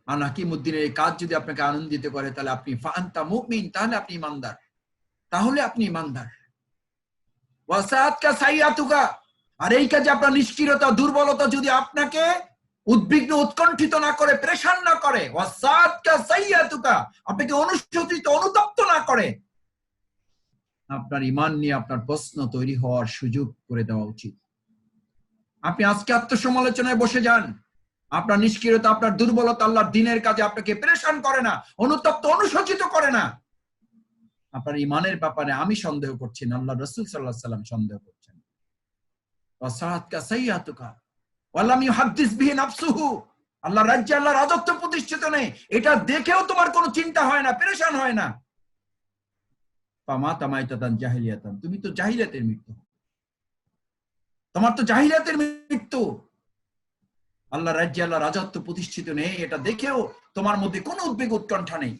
Speaker 1: আনাকিমুদ্দিনের এই কাজ যদি আপনাকে আনন্দিত করে, তাহলে আপনি ফাআন্তা মুমিন, তাহলে আপনি ইমানদার, তাহলে আপনি ইমানদার। ওয়াসাআতকা সাইয়াতুকা, আর এই কাজে আপনার নিষ্ক্রিয়তা, দুর্বলতা যদি আপনাকে উদ্বিগ্ন, উৎকণ্ঠিত না করে, প্রেশান না করে, ওয়াসাআতকা সাইয়াতুকা, আপনাকে অনুশোচিত, অনুতপ্ত না করে, আপনার ঈমান নিয়ে আপনার প্রশ্ন তৈরি হওয়ার সুযোগ করে দেওয়া উচিত। আপনি আজকে আত্মসমালোচনায় বসে যান, আপনার নিষ্ক্রিয়তা, আপনার দুর্বলতা আল্লাহর দ্বীনের কাজে আপনাকে পেরেশান করে না, অনুতপ্ত, অনুশোচিত করে না। আপনার ঈমানের ব্যাপারে আমি সন্দেহ করছি না, আল্লাহ রাসূল সাল্লাল্লাহু আলাইহি ওয়াসাল্লাম সন্দেহ করছেন। ওয়াসাআতকা সাইয়াতুকা ওয়ালাম ইউহাদ্দিস বিহি নাফসুহু, আল্লাহর রাজ্যে, আল্লাহর রাজত্ব প্রতিষ্ঠিত নেই, এটা দেখেও তোমার কোনো চিন্তা হয় না, পেরেশান হয় না। ফামাতা মাইতাতান জাহিলিয়াতান, তুমি তো জাহিলিয়াতের মৃত্যু, তোমার তো জাহিলিয়াতের মৃত্যু। আল্লাহ রাজ্যে, আল্লাহ রাজত্ব প্রতিষ্ঠিত নেই, এটা দেখেও তোমার মধ্যে কোনো উদ্বেগ, উৎকণ্ঠা নেই।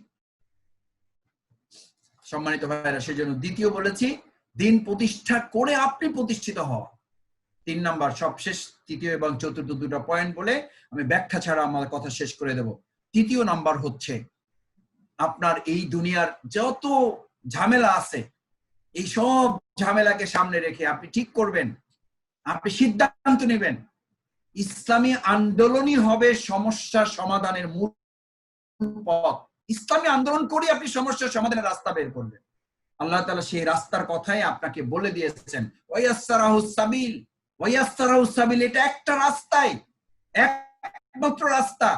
Speaker 1: সম্মানিত ভাইরা, সেজন্য দ্বিতীয় বলেছি, দিন প্রতিষ্ঠা করে আপনি প্রতিষ্ঠিত হওয়া। 3 নাম্বার, সবশেষ তৃতীয় এবং চতুর্থ দুটো পয়েন্ট বলে আমি ব্যাখ্যা ছাড়া আমার কথা শেষ করে দেব। তৃতীয় নাম্বার হচ্ছে, আপনার এই দুনিয়ার যত ঝামেলা আছে, এই সব ঝামেলাকে সামনে রেখে আপনি ঠিক করবেন, আপনি সিদ্ধান্ত নেবেন, ইসলামী আন্দোলনই হবে সমস্যা সমাধানের মূল পথ। ইসলামী আন্দোলন করে আপনি সমস্যার সমাধানের রাস্তা বের করবেন। আল্লাহ তাআলা সেই রাস্তার কথাই আপনাকে বলে দিয়েছেন, ওয়ায়াসসারাহুস সাবিল, ওয়ায়াসসারাহুস সাবিল, এটা একটা রাস্তাই, একমাত্র রাস্তা।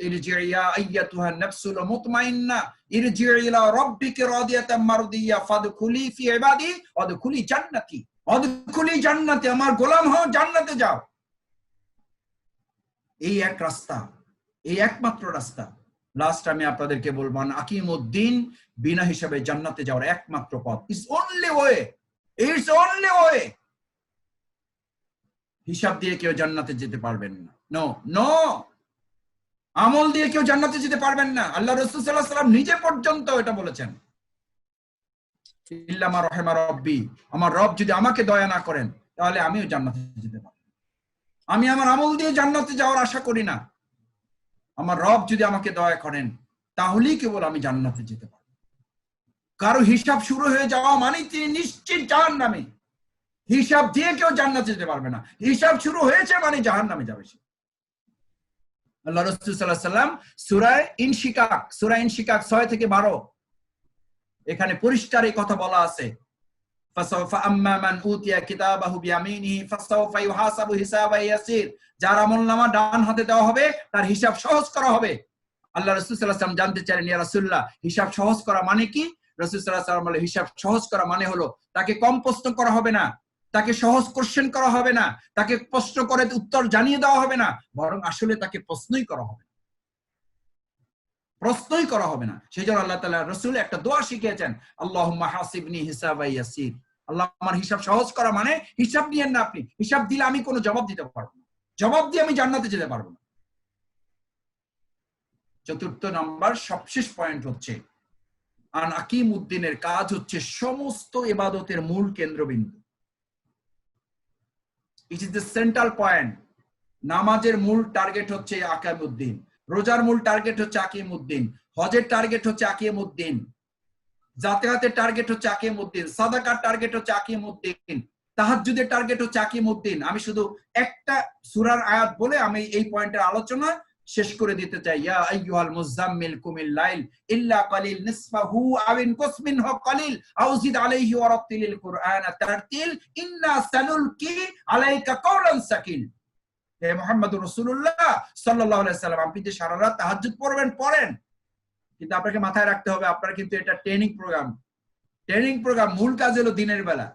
Speaker 1: ইরজিইয়া আইয়াতুহান নাফসুল মুতমাইন্না, ইরজিই ইলা রাব্বিকা রাদিয়াতাম মারদিয়া ফাদখুলি ফি ইবাদি ওয়াদখুলি জান্নাতি, ওয়াদখুলি জান্নাতি, আমার গোলাম হও, জান্নাতে যাও। এই এক রাস্তা, এই একমাত্র রাস্তা। লাস্ট আমি আপনাদেরকে বলবো, আকিমুদ্দিন বিনা হিসাবে জান্নাতে যাওয়ার একমাত্র পথ, it's only way, it's only way. হিসাব দিয়ে কেউ জান্নাতে যেতে পারবেন না, নো নো, আমল দিয়ে কেউ জান্নাতে যেতে পারবেন না। আল্লাহ রাসূল সাল্লাল্লাহু আলাইহি ওয়াসাল্লাম নিজে পর্যন্ত এটা বলেছেন, ইল্লা মা রাহিমা রাব্বি, আমার রব যদি আমাকে দয়া না করেন তাহলে আমিও জান্নাতে যেতে পারবো। আমি আমার আমল দিয়ে জান্নাতে যাওয়ার আশা করি না, আমার রব যদি আমাকে দয়া করেন তাহলেই কেবল আমি জান্নাতে যেতে পারবো। কারো হিসাব শুরু হয়ে যাওয়া মানে তিনি নিশ্চিত জাহান্নামে। হিসাব দিয়ে কেউ জান্নাতে যেতে পারবে না। হিসাব শুরু হয়েছে মানে জাহান্নামে যাবে সে। আল্লাহ রাসূল সাল্লাল্লাহু আলাইহি ওয়াসাল্লাম সূরা ইনশিকাক 6 থেকে 12 এখানে পরিষ্কার এই কথা বলা আছে, ফাসাওফা আম্মা মান উতিয়া কিতাবাহু বিয়ামিনিহি ফাসাওফা ইউহাসাবু হিসাবান ইয়াসির। যার আমলনামা ডান হাতে দেওয়া হবে তার হিসাব সহজ করা হবে। আল্লাহ রাসূল সাল্লাল্লাহু আলাইহি ওয়াসাল্লাম জানতে চাইলেন, ইয়া রাসূলুল্লাহ, হিসাব সহজ করা মানে কি? রাসূল সাল্লাল্লাহু আলাইহি ওয়াসাল্লাম বলে, হিসাব সহজ করা মানে হলো তাকে কম প্রশ্ন করা হবে না, তাকে সহজ কোশ্চেন করা হবে না, তাকে প্রশ্ন করে উত্তর জানিয়ে দেওয়া হবে না, বরং আসলে তাকে প্রশ্নই করা হবে না। সেই জন্য আল্লাহ তাআলা রাসূল একটা দোয়া শিখিয়েছেন, আল্লাহুম্মা হাসিবনি হিসাবান ইয়াসির। আল্লাহ আমার হিসাব সহজ করা মানে হিসাব নিয়েন না আপনি। হিসাব দিলে আমি কোনো জবাব দিতে পারবো না, জবাব দিয়ে আমি জান্নাতে যেতে পারবো না। চতুর্থ নাম্বার সবশেষ পয়েন্ট হচ্ছে, আন আকিমউদ্দিনের কাজ হচ্ছে সমস্ত ইবাদতের মূল কেন্দ্রবিন্দু। It is the central point. নামাজের মূল টার্গেট হচ্ছে আকিমউদ্দিন, রোজার মূল টার্গেট হচ্ছে আকিমউদ্দিন, হজের টার্গেট হচ্ছে আকিমউদ্দিন, যাতায়াতের টার্গেট হচ্ছে আকিমউদ্দিন, সাদাকার টার্গেট হচ্ছে আকিমউদ্দিন, তাহাজ্জুদের টার্গেট হচ্ছে আকিমউদ্দিন। আমি শুধু একটা সূরার আয়াত বলে আমি এই পয়েন্টের আলোচনা শেষ করে দিতে চাই। ইয়া আইয়ুহাল মুযাম্মিল কুমিল লাইল ইল্লা কালিল নিসফাহু আও ইনকুস মিনহু কালিল আও জিদ আলাইহি ওয়া রাত্তিলিল কুরআনা তারতিল ইন্না সানুলকি আলাইকা কাওলান সাকিল। হে মুহাম্মদুর রাসূলুল্লাহ সাল্লাল্লাহু আলাইহি সাল্লাম, আপনি যে সারা রাত তাহাজ্জুদ পড়েন, কিন্তু আপনাকে মাথায় রাখতে হবে আপনার কিন্তু এটা ট্রেনিং প্রোগ্রাম। মূল কাজ হলো দিনের বেলা,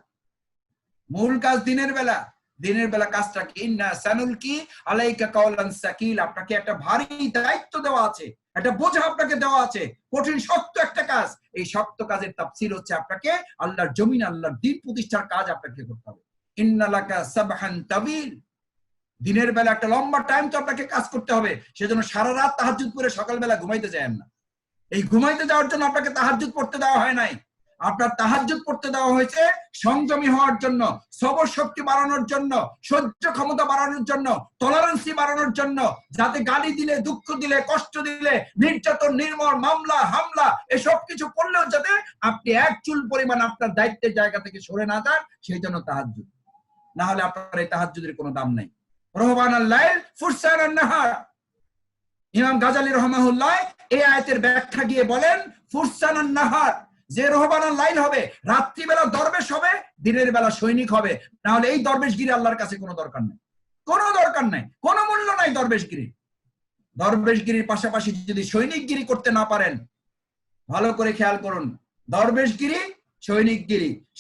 Speaker 1: দিনের বেলা কাজটা কি? ইন্না সানুলকি আলাইকা কাওলান সাকিল। আপনাকে একটা ভারী দায়িত্ব দেওয়া আছে, একটা বোঝা আপনাকে দেওয়া আছে, কঠিন শক্ত একটা কাজ। এই শক্ত কাজের তাফসীর হচ্ছে আপনাকে আল্লাহর জমিন, আল্লাহর দ্বীন প্রতিষ্ঠার কাজ আপনাকে করতে হবে। ইন্নালাকা সাবহান তাবিল। দিনের বেলা একটা লম্বা টাইম তো আপনাকে কাজ করতে হবে। সেজন্য সারা রাত তাহাজ্জুদ পড়ে সকালবেলা ঘুমাইতে যাবেন না। এই ঘুমাইতে যাওয়ার জন্য আপনাকে তাহাজ্জুদ পড়তে দেওয়া হয় নাই। আপনার তাহাজ্জুদ পড়তে দেওয়া হয়েছে সংযমী হওয়ার জন্য, সবর শক্তি বাড়ানোর জন্য, সহ্য ক্ষমতা বাড়ানোর জন্য, টলারেন্সি বাড়ানোর জন্য, যাতে গালি দিলে, দুঃখ দিলে, কষ্ট দিলে, নির্যাতন, নির্মম, মামলা, হামলা এসব কিছু করলেও যাতে আপনি এক চুল পরিমাণ আপনার দায়িত্বের জায়গা থেকে সরে না যান, সেই জন্য তাহাজ্জুদ। না হলে আপনার এই তাহাজ্জুদের কোনো দাম নাই। রহবানাল লাইল ফুরসানান নাহার। ইমাম গাজালি রাহমাহুল্লাহ এই আয়াতের ব্যাখ্যা গিয়ে বলেন, ফুরসানান নাহার, যে রহবানাল লাইল হবে, রাত্রিবেলা দরবেশ হবে, দিনের বেলা সৈনিক হবে। না হলে এই দরবেশগিরি আল্লাহর কাছে কোনো দরকার নাই, কোনো মূল্য নাই দরবেশগিরির পাশাপাশি যদি সৈনিকগিরি করতে না পারেন, ভালো করে খেয়াল করুন, দরবেশগিরি,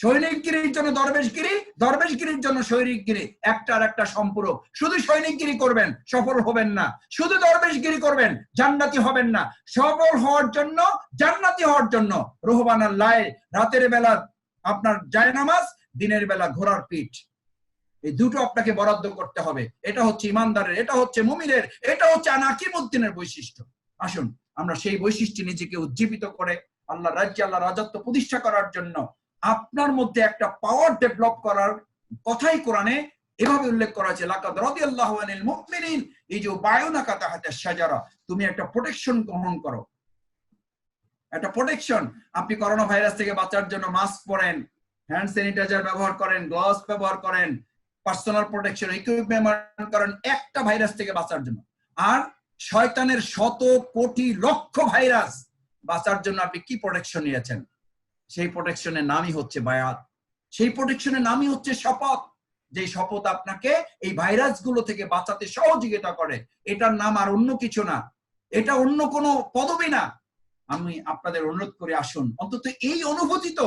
Speaker 1: সৈনিকগিরির জন্য দরবেশগিরি, দরবেশগিরির জন্য সৈনিকগিরি, একটার একটা সম্পূরক। শুধু সৈনিকগিরি করবেন সফল হবেন না, শুধু দরবেশগিরি করবেন জান্নাতি হবেন না। সফল হওয়ার জন্য, জান্নাতি হওয়ার জন্য রহবানাল লাইল, রাতের বেলা আপনার জায়নামাজ, দিনের বেলা ঘোড়ার পিঠ, এই দুটো আপনাকে বরাদ্দ করতে হবে। এটা হচ্ছে ইমানদারের, এটা হচ্ছে মুমিনের, এটা হচ্ছে আন আকিমউদ্দিনের বৈশিষ্ট্য। আসুন আমরা সেই বৈশিষ্ট্য নিজেকে উজ্জীবিত করে আল্লাহর রাজ্যে, আল্লাহর রাজত্ব প্রতিষ্ঠা করার জন্য আপনার মধ্যে একটা পাওয়ার ডেভেলপ করার কথাই কোরআনে এভাবে উল্লেখ করা আছে, লাকাদ রাদিয়াল্লাহু আনিল মুমিনিন ইযুবায়ুনাকা তাহতা শাজারা। তুমি একটা প্রোটেকশন গ্রহণ করো, একটা প্রোটেকশন। আপনি করোনা ভাইরাস থেকে বাঁচার জন্য মাস্ক পরেন, হ্যান্ড স্যানিটাইজার ব্যবহার করেন, গ্লাভস ব্যবহার করেন, পার্সোনাল প্রোটেকশন ইকুইপমেন্ট করেন একটা ভাইরাস থেকে বাঁচার জন্য। আর শয়তানের শত কোটি লক্ষ ভাইরাস বাঁচার জন্য আপনি কি প্রোটেকশন নিয়েছেন? সেই প্রোটেকশনের নামই হচ্ছে বায়াত, সেই প্রোটেকশনের নামই হচ্ছে শপথ। যে শপথ আপনাকে এই ভাইরাস গুলো থেকে বাঁচাতে সহযোগিতা করে। এটার নাম আর অন্য কিছু না, এটা অন্য কোনো পদবি না। আমি আপনাদের অনুরোধ করে আসুন, অন্তত এই অনুভূতি তো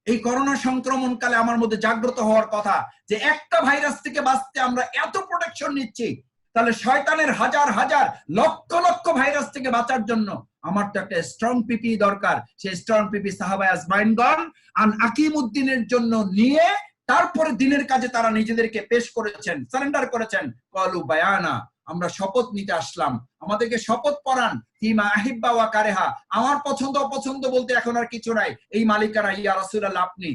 Speaker 1: এই করোনা সংক্রমণ কালে আমার মধ্যে জাগ্রত হওয়ার কথা, যে একটা ভাইরাস থেকে বাঁচতে আমরা এত প্রোটেকশন নিচ্ছি, তাহলে শয়তানের হাজার হাজার লক্ষ লক্ষ ভাইরাস থেকে বাঁচার জন্য আমার তো একটা স্ট্রং পিপি দরকার। সেই স্ট্রং পিপি সাহাবায়ে আজমাইনগণ আন আকিমউদ্দিনের জন্য নিয়ে তারপরে দিনের কাজে তারা নিজেদেরকে পেশ করেছেন, সারেন্ডার করেছেন। কলু বায়ানা, আমরা শপথ নিতে আসলাম, আমাদেরকে শপথ পড়ান। ফিমা আহিব্বা ওয়া কারেহা, আমার পছন্দ অপছন্দ বলতে এখন আর কিছু নাই। এই মালিকানা, ইয়া রাসূলুল্লাহ আপনি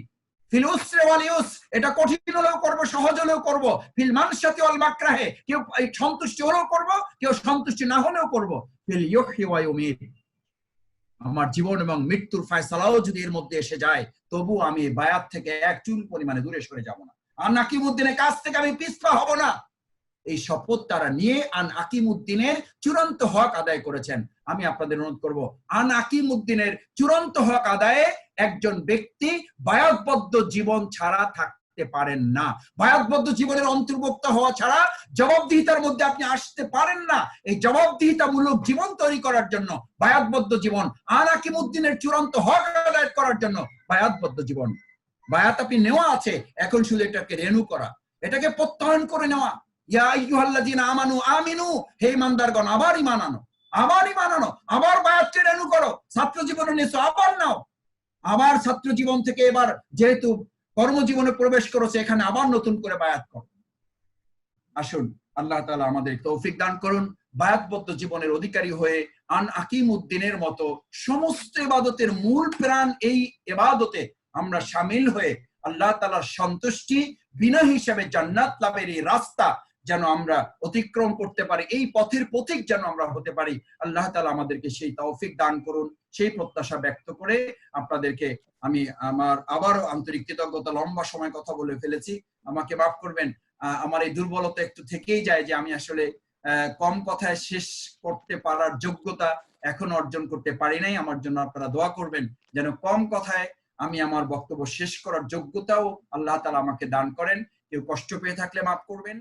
Speaker 1: ফিল উসরি ওয়াল ইউস, এটা কঠিন হলেও করব, সহজ হলেও করব। ফিল মানশাতি ওয়াল মাকরাহে, কেউ সন্তুষ্টি হলেও করব, কেউ সন্তুষ্টি না হলেও করব। ফিল ইউহি ওয়া ইউমিত, আমার জীবন এবং মৃত্যুর ফয়সালাও যদি এর মধ্যে এসে যায়, তবু আমি বায়াত থেকে এক চুল পরিমাণে দূরে সরে যাব না। আন আকিমুদ্দিনের কাছ থেকে আমি পিছপা হব না, এই শপথ তারা নিয়ে আন আকিমুদ্দিনের চূড়ান্ত হক আদায় করেছেন। আমি আপনাদের অনুরোধ করব, আন আকিমুদ্দিনের চূড়ান্ত হক আদায়ে একজন ব্যক্তি বায়াতবদ্ধ জীবন ছাড়া থাকতে পারেন না। বায়াতবদ্ধ জীবনের অন্তর্ভুক্ত হওয়া ছাড়া জবাবদিহিতার মধ্যে আপনি আসতে পারেন না। এই জবাবদিহিতামূলক জীবন তৈরি করার জন্য বায়াতবদ্ধ জীবন, আন আকিমুদ্দিনের চূড়ান্ত হক আদায় করার জন্য বায়াতবদ্ধ জীবন। বায়াত আপনি নেওয়া আছে, এখন শুধু এটাকে রেনু করা, এটাকে প্রত্যয়ন করে নেওয়া। ইয়া আইয়ুহাল্লাযীনা আমানু আমিনু, হে ঈমানদারগণ আবার ঈমান আনো, আবার ঈমান আনো, আবার বায়াতকে রেনু করো। ছাত্র জীবনে নিয়েছো, আবার নাও, আবার ছাত্র জীবন থেকে এবার যেহেতু কর্মজীবনে প্রবেশ করেছে, এখানে আবার নতুন করে বায়াত করো। আসুন আল্লাহ তাআলা আমাদের তৌফিক দান করুন, বায়াতবদ্ধ জীবনের অধিকারী হয়ে আন আকিমুদ্দিনের মতো সমস্ত ইবাদতের মূল প্রাণ এই ইবাদতে আমরা শামিল হয়ে আল্লাহ তাআলার সন্তুষ্টি বিনা হিসাবে জান্নাত লাভের এই রাস্তা যেন আমরা অতিক্রম করতে পারি, এই পথের পথিক যেন আমরা হতে পারি। আল্লাহ তাআলা আমাদেরকে সেই তৌফিক দান করুন, সেই প্রত্যাশা ব্যক্ত করে আপনাদেরকে আমি আমার আবারও আন্তরিক কৃতজ্ঞতা, লম্বা সময় কথা বলে ফেলেছি, আমাকে মাফ করবেন। আমার এই দুর্বলতা একটু থেকেই যায় যে আমি আসলে কম কথায় শেষ করতে পারার যোগ্যতা এখন অর্জন করতে পারি নাই। আমার জন্য আপনারা দোয়া করবেন যেন কম কথায় আমি আমার বক্তব্য শেষ করার যোগ্যতাও আল্লাহ তাআলা আমাকে দান করেন। কেউ কষ্ট পেয়ে থাকলে মাফ করবেন।